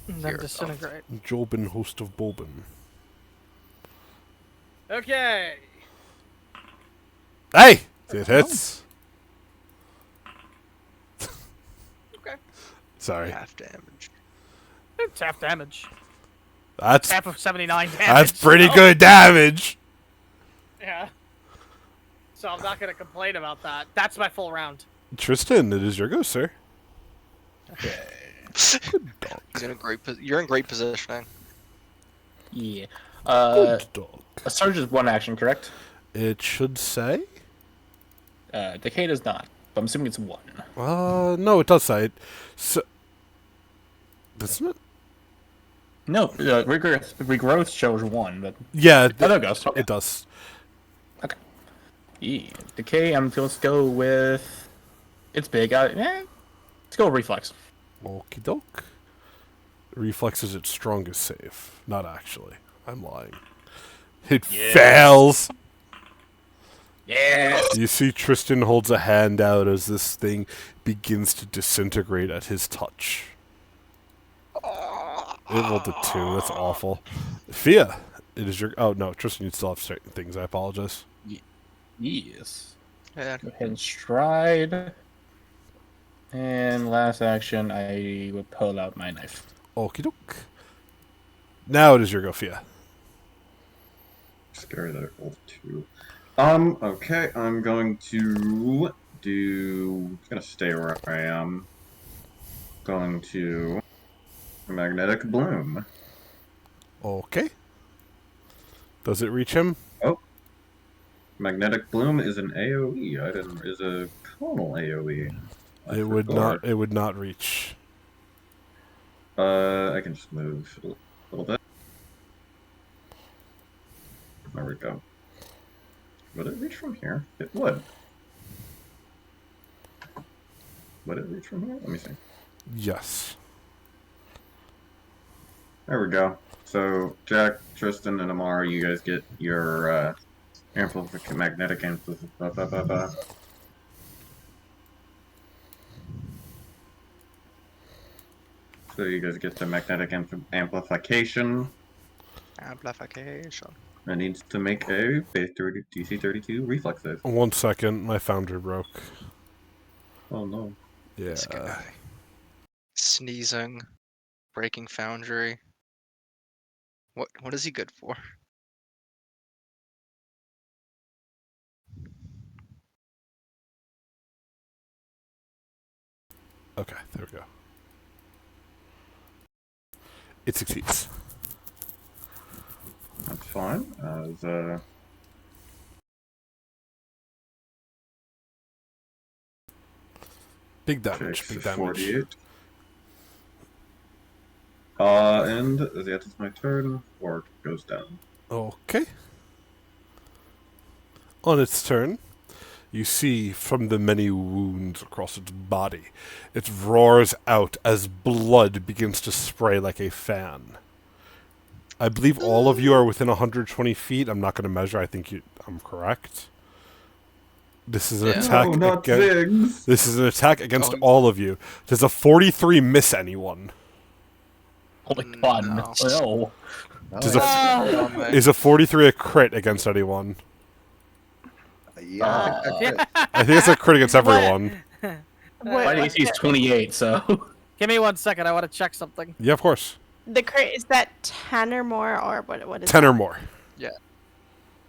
and then Here, disintegrate. Jobin, host of Bobin. Okay. Hey! It hits. Okay. Sorry. Half damage. It's half damage. That's Half of 79 damage. that's pretty so- good damage. Yeah. So I'm not gonna complain about that. That's my full round. Tristan, it is your go, sir. He's in a you're in great positioning. Yeah. Good dog. A surge is one action, correct? It should say. Decay does not. But I'm assuming it's 1. No, it does say it. So, doesn't it? No, regrowth shows 1, but Yeah, there goes. it does. Yeah. Decay, let's go with... It's big. Let's go reflex. Okie doke. Reflex is its strongest save. Not actually. I'm lying. It fails! Yeah. You see Tristan holds a hand out as this thing begins to disintegrate at his touch. It rolled a 2. That's awful. Fia, it is your... Oh, no. Tristan, you still have certain things. I apologize. Yes. Yeah. Go ahead and stride. And last action, I will pull out my knife. Okie doke. Now it is your go, Fia. Scary that it rolled 2. Okay, I'm going to do... gonna stay where I am. Going to... Magnetic Bloom. Okay. Does it reach him? Oh. Magnetic Bloom is an AoE item, is a tonal AoE. It would not. It would not reach. I can just move a little bit. There we go. Would it reach from here? It would. Would it reach from here? Let me see. Yes. There we go. So, Jack, Tristan, and Amara, you guys get your magnetic amplification. So you guys get the magnetic amplification. Amplification. It needs to make a DC 32 reflex save. 1 second. My foundry broke. Oh no. Yeah. This guy. Sneezing. Breaking foundry. What is he good for? Okay. There we go. It succeeds. That's fine. As Big damage. takes Big damage. 48. And that is my turn. Orc goes down. Okay. On its turn, you see from the many wounds across its body, it roars out as blood begins to spray like a fan. I believe all of you are within 120 feet. I'm not going to measure. I think I'm correct. This is an attack. No, not Ziggs. This is an attack against all of you. Does a 43 miss anyone? Oh my god, no. Does is a 43 a crit against anyone? Yeah, I think it's a crit against everyone. My AC is 28, so... Give me 1 second. I want to check something. Yeah, of course. The crit is that 10 or more, or what is 10 that? or more.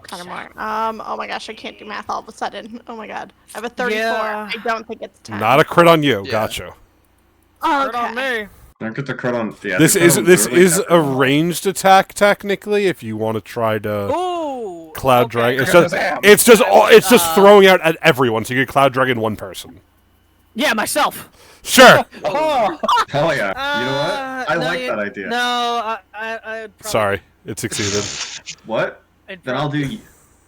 10 or more. Oh my gosh, I can't do math all of a sudden. Oh my god. I have a 34. Yeah. I don't think it's 10. Not a crit on you. Yeah. Gotcha. Oh, Crit on me. Don't get the crit on. Yeah, This the crit is on this literally is a everyone. ranged attack technically. If you want to try to Ooh. cloud okay. drag, it's just throwing out at everyone. So you can cloud dragon one person. Yeah, myself. Sure. Hell yeah! You know what? I no, like that idea. No, I'd probably, Sorry, it succeeded. What? I'd Then I'll probably- do.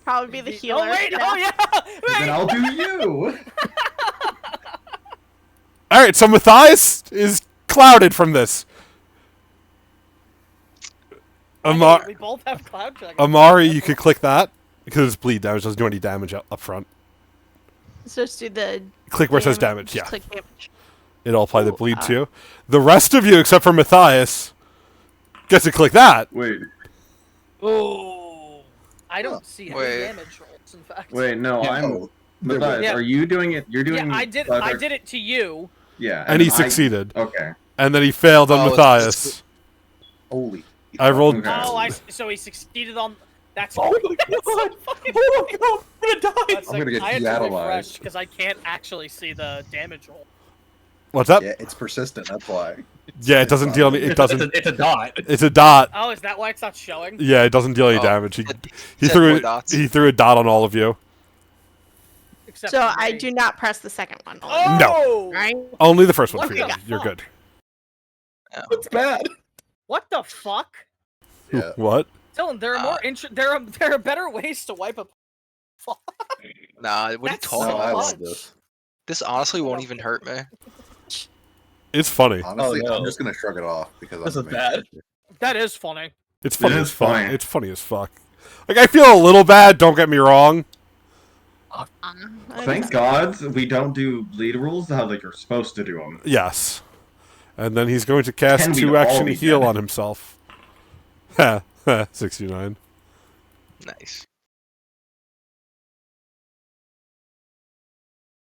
Probably be the healer. Oh wait! yeah. Oh yeah! Then Wait. I'll do you. All right, so Matthias is clouded from this. We both have cloud dragon. Amari, you could click that because it's bleed damage. Doesn't do any damage up front. So just do the Click where it says damage. just Yeah, click damage. it'll apply the Ooh, bleed too. The rest of you, except for Matthias, gets to click that. Wait. Ooh. I don't see any Wait. damage rolls. In fact. Wait. No, Yeah, I'm. oh, there Matthias, Yeah. are you doing it? You're doing. Yeah, I did. cloud I dragon- did it to you. Yeah. And he I- succeeded. Okay. And then he failed on Oh, Matthias. Holy. I rolled. Okay. Oh, so he succeeded on. That's. Oh my that's so god! fucking Oh funny. my god! I'm gonna die! I'm gonna get I had to de-analyzed. refresh because I can't actually see the damage roll. What's up? Yeah, it's persistent. That's why. Yeah, it doesn't deal any. It doesn't. It's a dot. It's a dot. Oh, is that why it's not showing? Yeah, it doesn't deal any Oh, damage. He said threw more it. dots. He threw a dot on all of you. Except So for I me. do not press the second one. Oh! Right? Only the first one What for you. the You're fuck? good. It's bad. What the fuck? Yeah. What? Dylan, there are more there are better ways to wipe a. Nah, what are you That's talking No, so I about? love much. this. This honestly won't even hurt me. It's funny. Honestly, no. I'm just gonna shrug it off because This I'm is the main bad. character. That is funny. It's funny It as is fuck. funny. It's funny as fuck. Like I feel a little bad. Don't get me wrong. Thank God we don't do bleed rules how like you're supposed to do them. Yes. And then he's going to cast Then we'd 2 action all be heal dead. on himself. Ha. 69. Nice.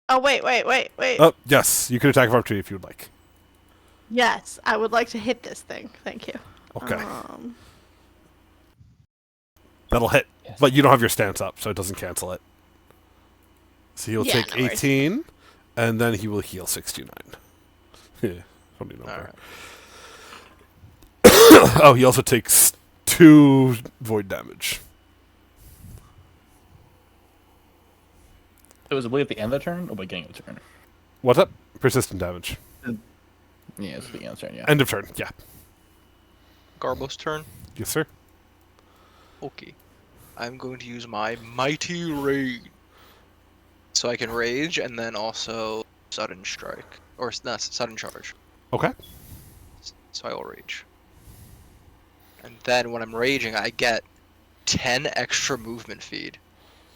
Oh wait. Oh, yes. You can attack of opportunity if you would like. Yes, I would like to hit this thing. Thank you. Okay. Um, That'll hit. But you don't have your stance up, so it doesn't cancel it. So he'll Yeah, take no worries. 18, and then he will heal 69. Yeah, funny number. Alright. Oh, he also takes 2 void damage. It was a bleed at the end of the turn or beginning of the turn? What's up? Persistent damage. Yeah, it's the beginning of the turn, yeah. End of turn, yeah. Garbo's turn. Yes, sir. Okay. I'm going to use my Mighty Rage. So I can rage and then also sudden strike. Or not sudden charge. Okay. So I will rage. And then when I'm raging, I get 10 extra movement feed.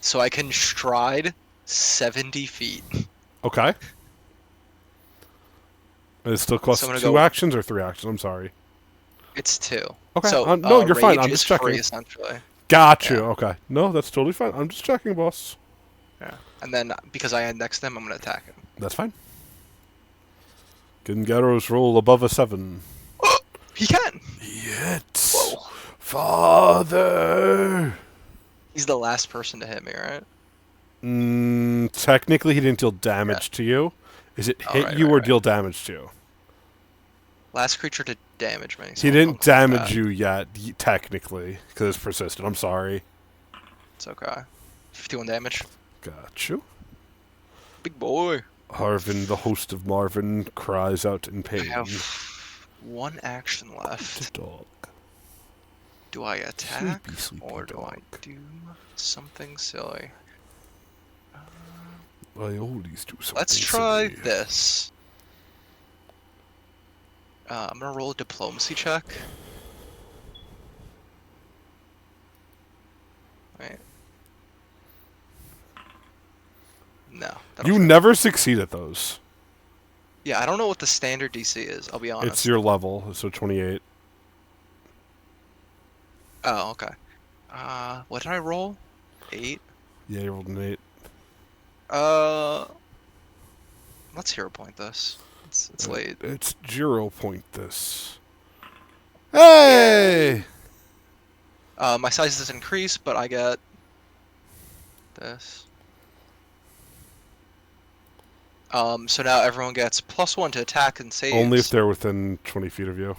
So I can stride 70 feet. Okay. And it still costs So I'm gonna 2 go- actions or 3 actions? I'm sorry. It's 2. Okay. So, No, you're fine. rage I'm is just checking. free, essentially. Got you. Yeah. Okay. No, that's totally fine. I'm just checking, boss. Yeah. And then because I next him, I'm gonna attack him. That's fine. Gengaro's roll above a 7. He can. Yet. Whoa. Father. He's the last person to hit me, right? Technically, he didn't deal damage to you. Is it Oh, hit right, you right, or right. deal damage to you? Last creature to damage me. so He I'm didn't okay with damage that. you yet, technically, because it's persistent. I'm sorry. It's okay. 51 damage. Got you. Big boy. Harvin, the host of Marvin, cries out in I pain. have 1 action left. Dog. Do I attack Sleepy, sleepy or do I dog. do something silly? I always do something Let's try silly. this. I'm gonna roll a diplomacy check. Wait. No. that'll You fail. never succeed at those. Yeah, I don't know what the standard DC is. I'll be honest. It's your level, so 28. Oh, okay. What did I roll? 8. Yeah, you rolled an 8. Let's hero point this. It's late. It's 0 point this. Hey! My size doesn't increase, but I get this. So now everyone gets +1 to attack and saves. Only if they're within 20 feet of you.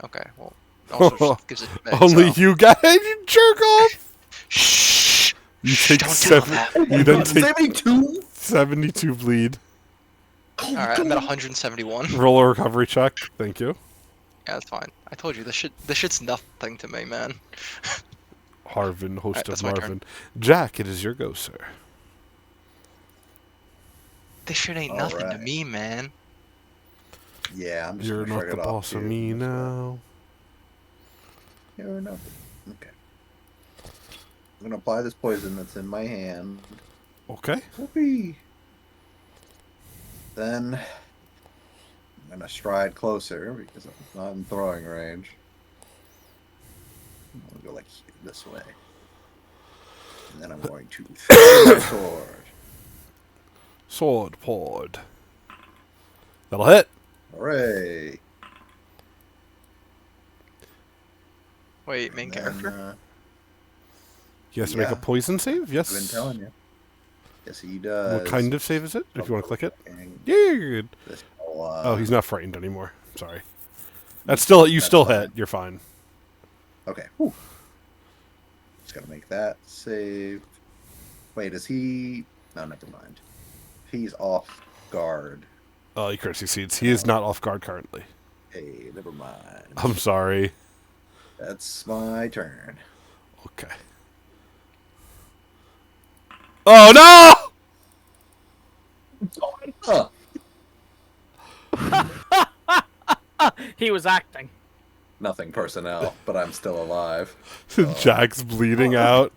Okay, well, also just gives it to me, Only so. you guys, you jerk off! Shh! You Shh, take don't tell 7. that. You then take 72? 72 bleed. Alright, I'm at 171. Roll a recovery check. Thank you. Yeah, that's fine. I told you, this shit's nothing to me, man. Harvin, host Alright, of that's my turn. Marvin. Jack, it is your go, sir. This shit ain't nothing to Alright. me, man. Yeah, I'm just You're gonna not shrug the it off, boss of dude. me now. You're nothing. Okay. I'm gonna apply this poison that's in my hand. Okay. Whoopee. Then I'm gonna stride closer because I'm not in throwing range. I'm gonna go like this way. And then I'm going to throw my sword. Sword pod. That'll hit. Hooray! Wait, main And then, character? He has to make a Yeah. poison save? I've been Yes. telling you. Yes, he does. What kind of save is it? If you want to click it. And Yeah, you're good. this, Oh, he's not frightened anymore. Sorry. That's still you That's still fine. hit. You're fine. Okay. Whew. Just gotta make that save. Wait, is he? No, never mind. He's off guard. Oh, he crit succeeds. He is not off guard currently. Hey, never mind. I'm sorry. That's my turn. Okay. Oh no! Huh. He was acting. Nothing personnel, but I'm still alive. Jack's bleeding out.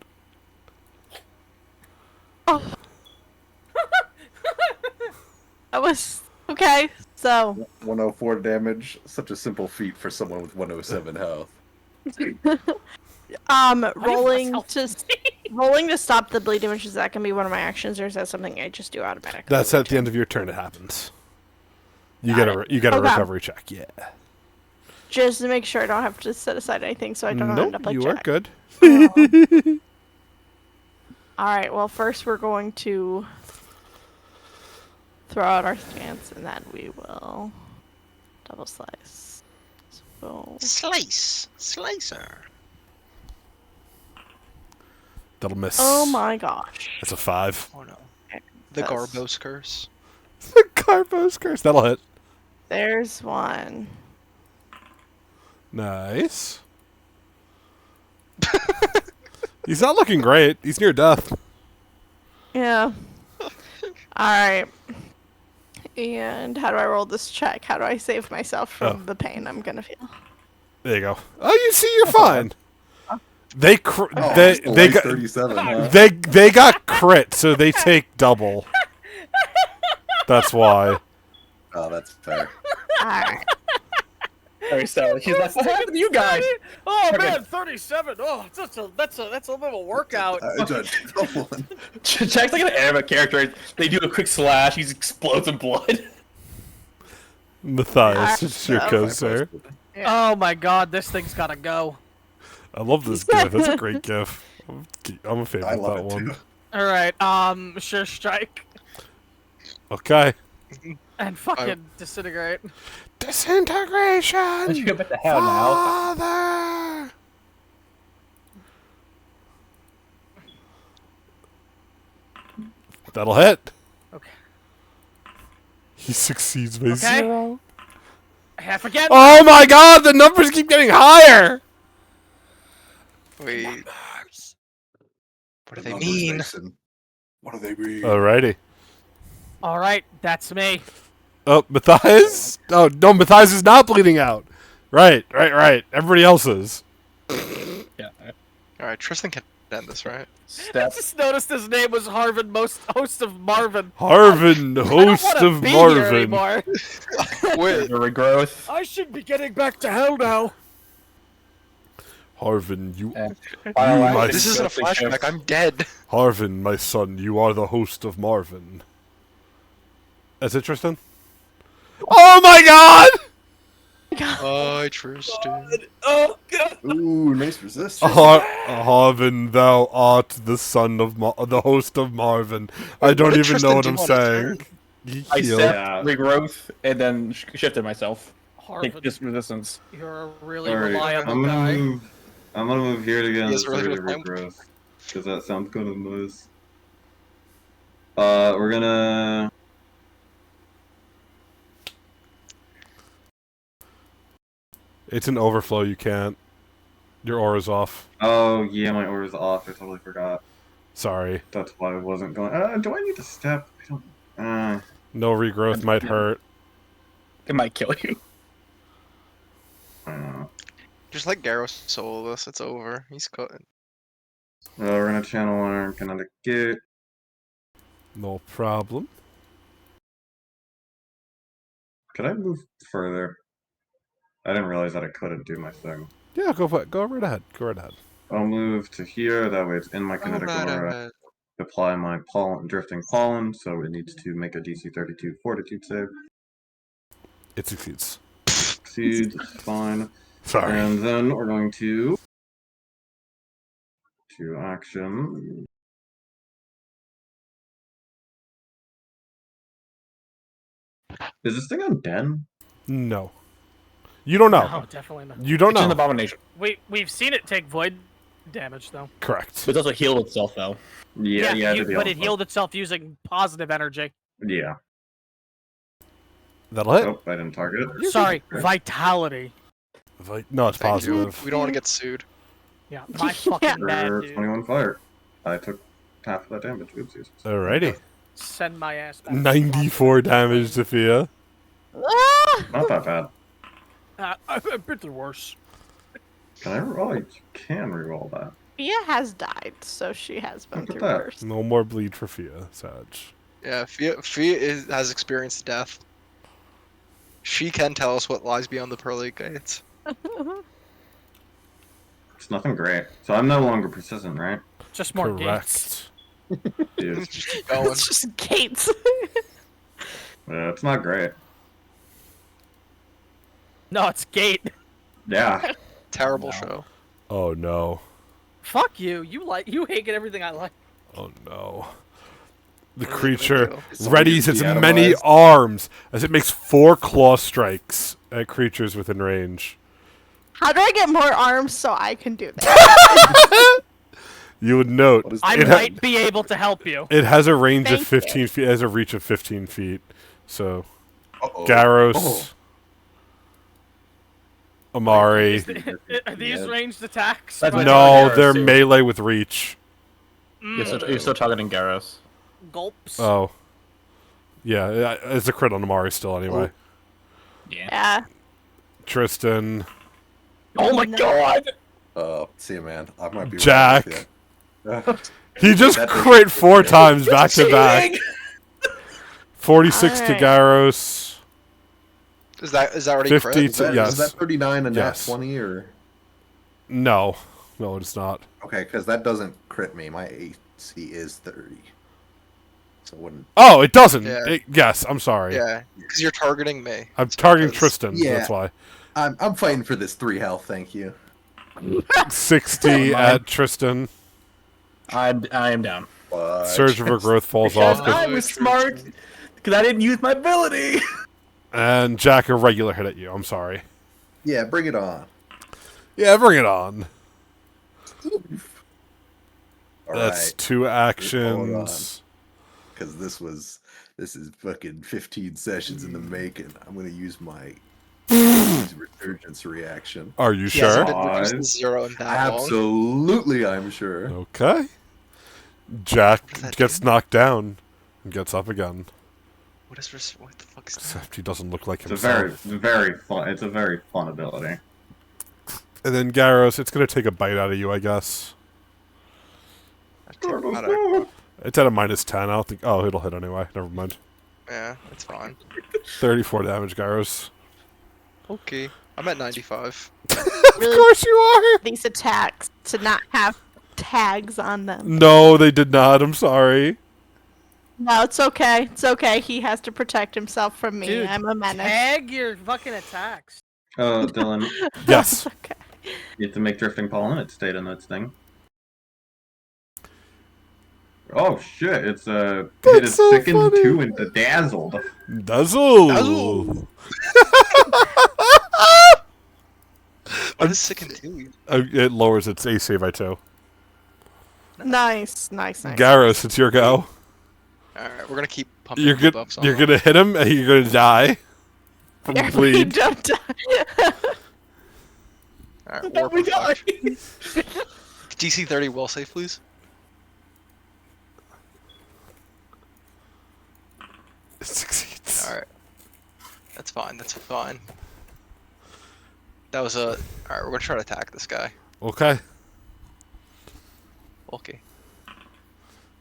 That was okay. So 104 damage. Such a simple feat for someone with 107 health. rolling to stop the bleed damage, is that gonna be one of my actions, or is that something I just do automatically? That's at the end of your turn. It happens. You get a it. you get a Okay. recovery check. Yeah. Just to make sure I don't have to set aside anything, so I don't end Nope, up like you are Jack. good. All right. Well, first we're going to throw out our stance, and then we will double slice. So Slicer. That'll miss. oh my gosh. That's a 5. Oh no. The That's- Garbos curse. The Carbo's curse. That'll hit. There's one. Nice. He's not looking great. He's near death. Yeah. All right. And how do I roll this check? How do I save myself from the pain I'm gonna feel? There you go. Oh, you see, you're fine. They Still they like got 37, huh? they got crit, so they take double. That's why. Oh, that's fair. All right. Very so. She's like, what happened to you guys? Oh Okay. man, 37. Oh, that's a little bit of a workout. I did a double one. Jack's like an anime character. They do a quick slash. He explodes in blood. Matthias, it's your Yeah. go, sir. Oh my god, this thing's gotta go. I love this gif. That's a great gif. I'm a fan I of love that it one. too. All right, sure strike Okay. and fucking disintegrate. Disintegration. Let's go back to hell now. Father. That'll hit. Okay. He succeeds by Okay. 0. Half again. Oh my god, the numbers keep getting higher. Wait. What do they Numbers, mean? Mason. What do they mean? Alrighty. All right, that's me. Oh, Matthias? Oh, no, Matthias is not bleeding out. Right. Everybody else is. Yeah. Alright, Tristan can end this, right? I Step. just noticed his name was Harvin, host of Marvin. Harvin, I don't host wanna of be here Marvin. anymore. Wait. The regrowth. I should be getting back to hell now. Harvin, you. And my This isn't a flashback, I'm dead. Harvin, my son, you are the host of Marvin. Is it Tristan? Oh my god! Bye, Tristan. Oh god. Ooh, nice resistance. Harvin, thou art the son of the host of Marvin. I don't did even know what Tristan I'm do on his saying. turn? I Heal. stepped, Yeah. regrowth, and then shifted myself. Take Harvin, just resistance. you're a really Alright, reliable I'm guy. gonna move here to get He has this really further good regrowth. Because that sounds kind of nice. We're gonna... It's an overflow, you can't. Your aura's off. Oh, yeah, my order's off. I totally forgot. Sorry. That's why I wasn't going... do I need to step? I don't... No regrowth might hurt. It might kill you. I don't know. Just let Garros solo this, it's over. He's cutting. We're gonna channel our kinetic gate. No problem. Could I move further? I didn't realize that I couldn't do my thing. Yeah, go for it. Go right ahead. Go right ahead. I'll move to here, that way it's in my kinetic aura. Apply my pollen, drifting pollen, so it needs to make a DC 32 fortitude save. It succeeds. Succeeds, it's fine. Sorry. And then we're going to action. Is this thing on Den? No. You don't know. No, definitely not. You don't It's an know. abomination. We've seen it take void damage though. Correct. But it's also healed itself, though. Yeah, But it healed itself using positive energy. Yeah. That'll hit. Oh, I didn't target it. Sorry, Okay. vitality. No, it's Thank you. positive. We don't want to get sued. Yeah, my fucking bad, For dude. 21 fire. I took half of that damage. Oopsies. Alrighty. Send my ass back. 94 damage, Sophia. Ah! Not that bad. A bit worse. Can I reroll? Oh, you can reroll that. Fia has died, so she has been Look at through that. worse. No more bleed for Fia, Sag. Yeah, Fia has experienced death. She can tell us what lies beyond the pearly gates. It's nothing great. So I'm no longer persistent, right? Just more gates. Correct. Dude, Just keep going. It's just gates. it's not great. No, it's gate. Yeah. Terrible show. Oh no. Fuck you. You hate everything I like. Oh no. The What are they gonna creature do? readies its Deatomized. many arms as it makes 4 claw strikes at creatures within range. How do I get more arms so I can do that? You would note What is I it, ha- might be able to help you. it has a range of Thank 15 you. feet. It has a reach of 15 feet. So Uh-oh. Garros, Oh. Amari. Are these ranged attacks? That's By my No, Garros, they're too. melee with reach. You're still targeting Garros. Gulps. Oh. Yeah, it's a crit on Amari still anyway. Yeah. Yeah. Tristan, Oh my No. god! See you, man. I might be Jack. Right with he just That makes crit it 4 weird. times back to back. Cheating! 46 to Alright. Garros. Is that already 50 crit? is, that, Yes. is that 39 and Yes. not 20 or? No, it's not. Okay, because that doesn't crit me. My AC is 30. So it wouldn't. Oh, it doesn't. Yeah. Yes, I'm sorry. Yeah, because you're targeting me. I'm It's targeting because- Tristan. Yeah. That's why. I'm fighting for this 3 health, thank you. 60 Mine. at Tristan. I am down. But Surge of growth falls Because off. I was smart. Because I didn't use my ability. And Jack, a regular hit at you. I'm sorry. Yeah, bring it on. Yeah, bring it on. All That's right, 2 actions. because this is fucking 15 sessions in the making. I'm gonna use my resurgence reaction. Are you He hasn't sure? been reduced to 0 in that long. Absolutely, I'm sure. Okay. Jack What does that gets do? knocked down and gets up again. What the fuck is that? Except he doesn't look like It's a himself. very fun. It's a very fun ability. And then Garros, it's gonna take a bite out of you, I guess. It's at a -10. I don't think. Oh, it'll hit anyway. Never mind. Yeah, it's fine. 34 damage, Garros. Okay, I'm at 95. Of course you are. These attacks to not have tags on them. No, they did not. I'm sorry. No, it's okay. It's okay. He has to protect himself from me. Dude, I'm a menace. Tag your fucking attacks. Oh, Dylan, Yes. It's okay. you have to make drifting pollen. It stayed in its thing. Oh shit! It's hit That's its so sickened funny. 2 into dazzled. Dazzle. Dazzle. What does Sicken do? It lowers its AC by 2. Nice. Garros, it's your go. Alright, we're gonna keep pumping You're debuffs on You're them. gonna hit him and you're gonna die from You bleed. don't die. Alright, No, warp we reflect. died. DC 30 will save, please. It succeeds. Alright. That's fine, that's fine. That was a... Alright, we're gonna try to attack this guy. Okay, Okay.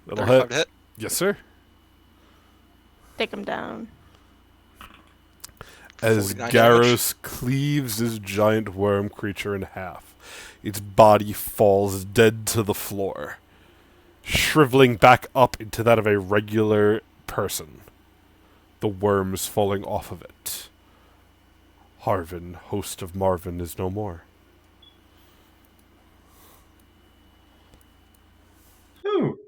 that'll 35 hit. to hit. Yes, sir. Take him down. As 49 damage. Garros cleaves this giant worm creature in half, its body falls dead to the floor, shriveling back up into that of a regular person, the worms falling off of it. Harvin, host of Marvin, is no more. Ooh.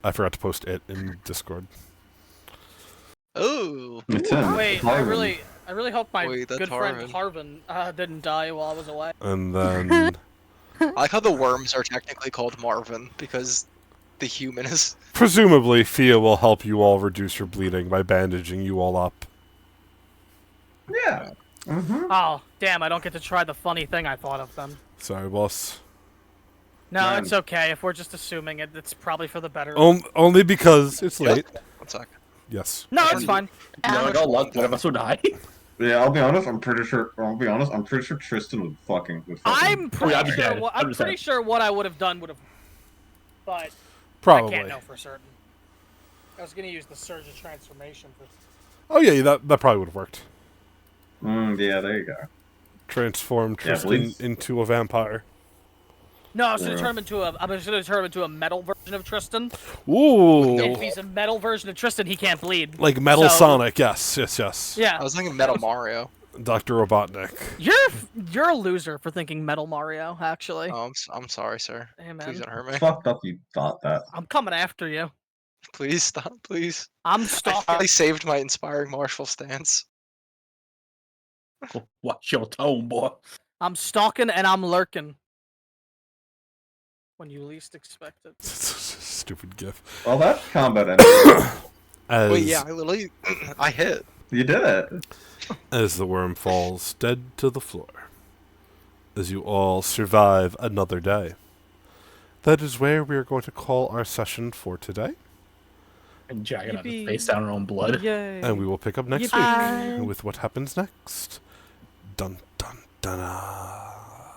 I forgot to post it in Discord. Oh, It's him. Wait, It's I Harvin. really hope my Wait, that's good friend Harvin. Harvin didn't die while I was away. And then, I like how the worms are technically called Marvin because the human is. presumably, Fia will help you all reduce your bleeding by bandaging you all up. Yeah. Mm-hmm. Oh, damn! I don't get to try the funny thing I thought of then. Sorry, boss. No, Man. it's okay. If we're just assuming it, it's probably for the better. Only because it's late. 1 sec. Yes. No, it's fine. No, no luck. One of us will die. Yeah, I'll be honest. I'm pretty sure Tristan would fucking. I'm pretty I'd be sure. dead. I'm 100%. pretty sure what I would have done would have, but I Probably. can't know for certain. I was gonna use the Surge of Transformation for. Oh yeah, that probably would have worked. Yeah, there you go. Transform Yeah, Tristan please. into a vampire. No, I was gonna Yeah. turn him into a. I was gonna turn him into a metal version of Tristan. Ooh. And if he's a metal version of Tristan, he can't bleed. Like Metal So- Sonic, yes. Yeah, I was thinking Metal Mario. Dr. Robotnik. you're a loser for thinking Metal Mario. Actually, Oh, I'm sorry, sir. hey Please man, don't hurt me. Fucked up you thought that. I'm coming after you. Please stop, please. I'm I stalking. finally saved my inspiring martial stance. Watch your tone, boy. I'm stalking and I'm lurking. When you least expect it. Stupid gif. Well, that's combat energy. As, Wait, yeah, I literally, I hit. You did it. as the worm falls dead to the floor. As you all survive another day. That is where we are going to call our session for today. And jagging on his Yippee. face down her own blood. Yay. And we will pick up next Yippee. week with what happens next. Dun dun dun.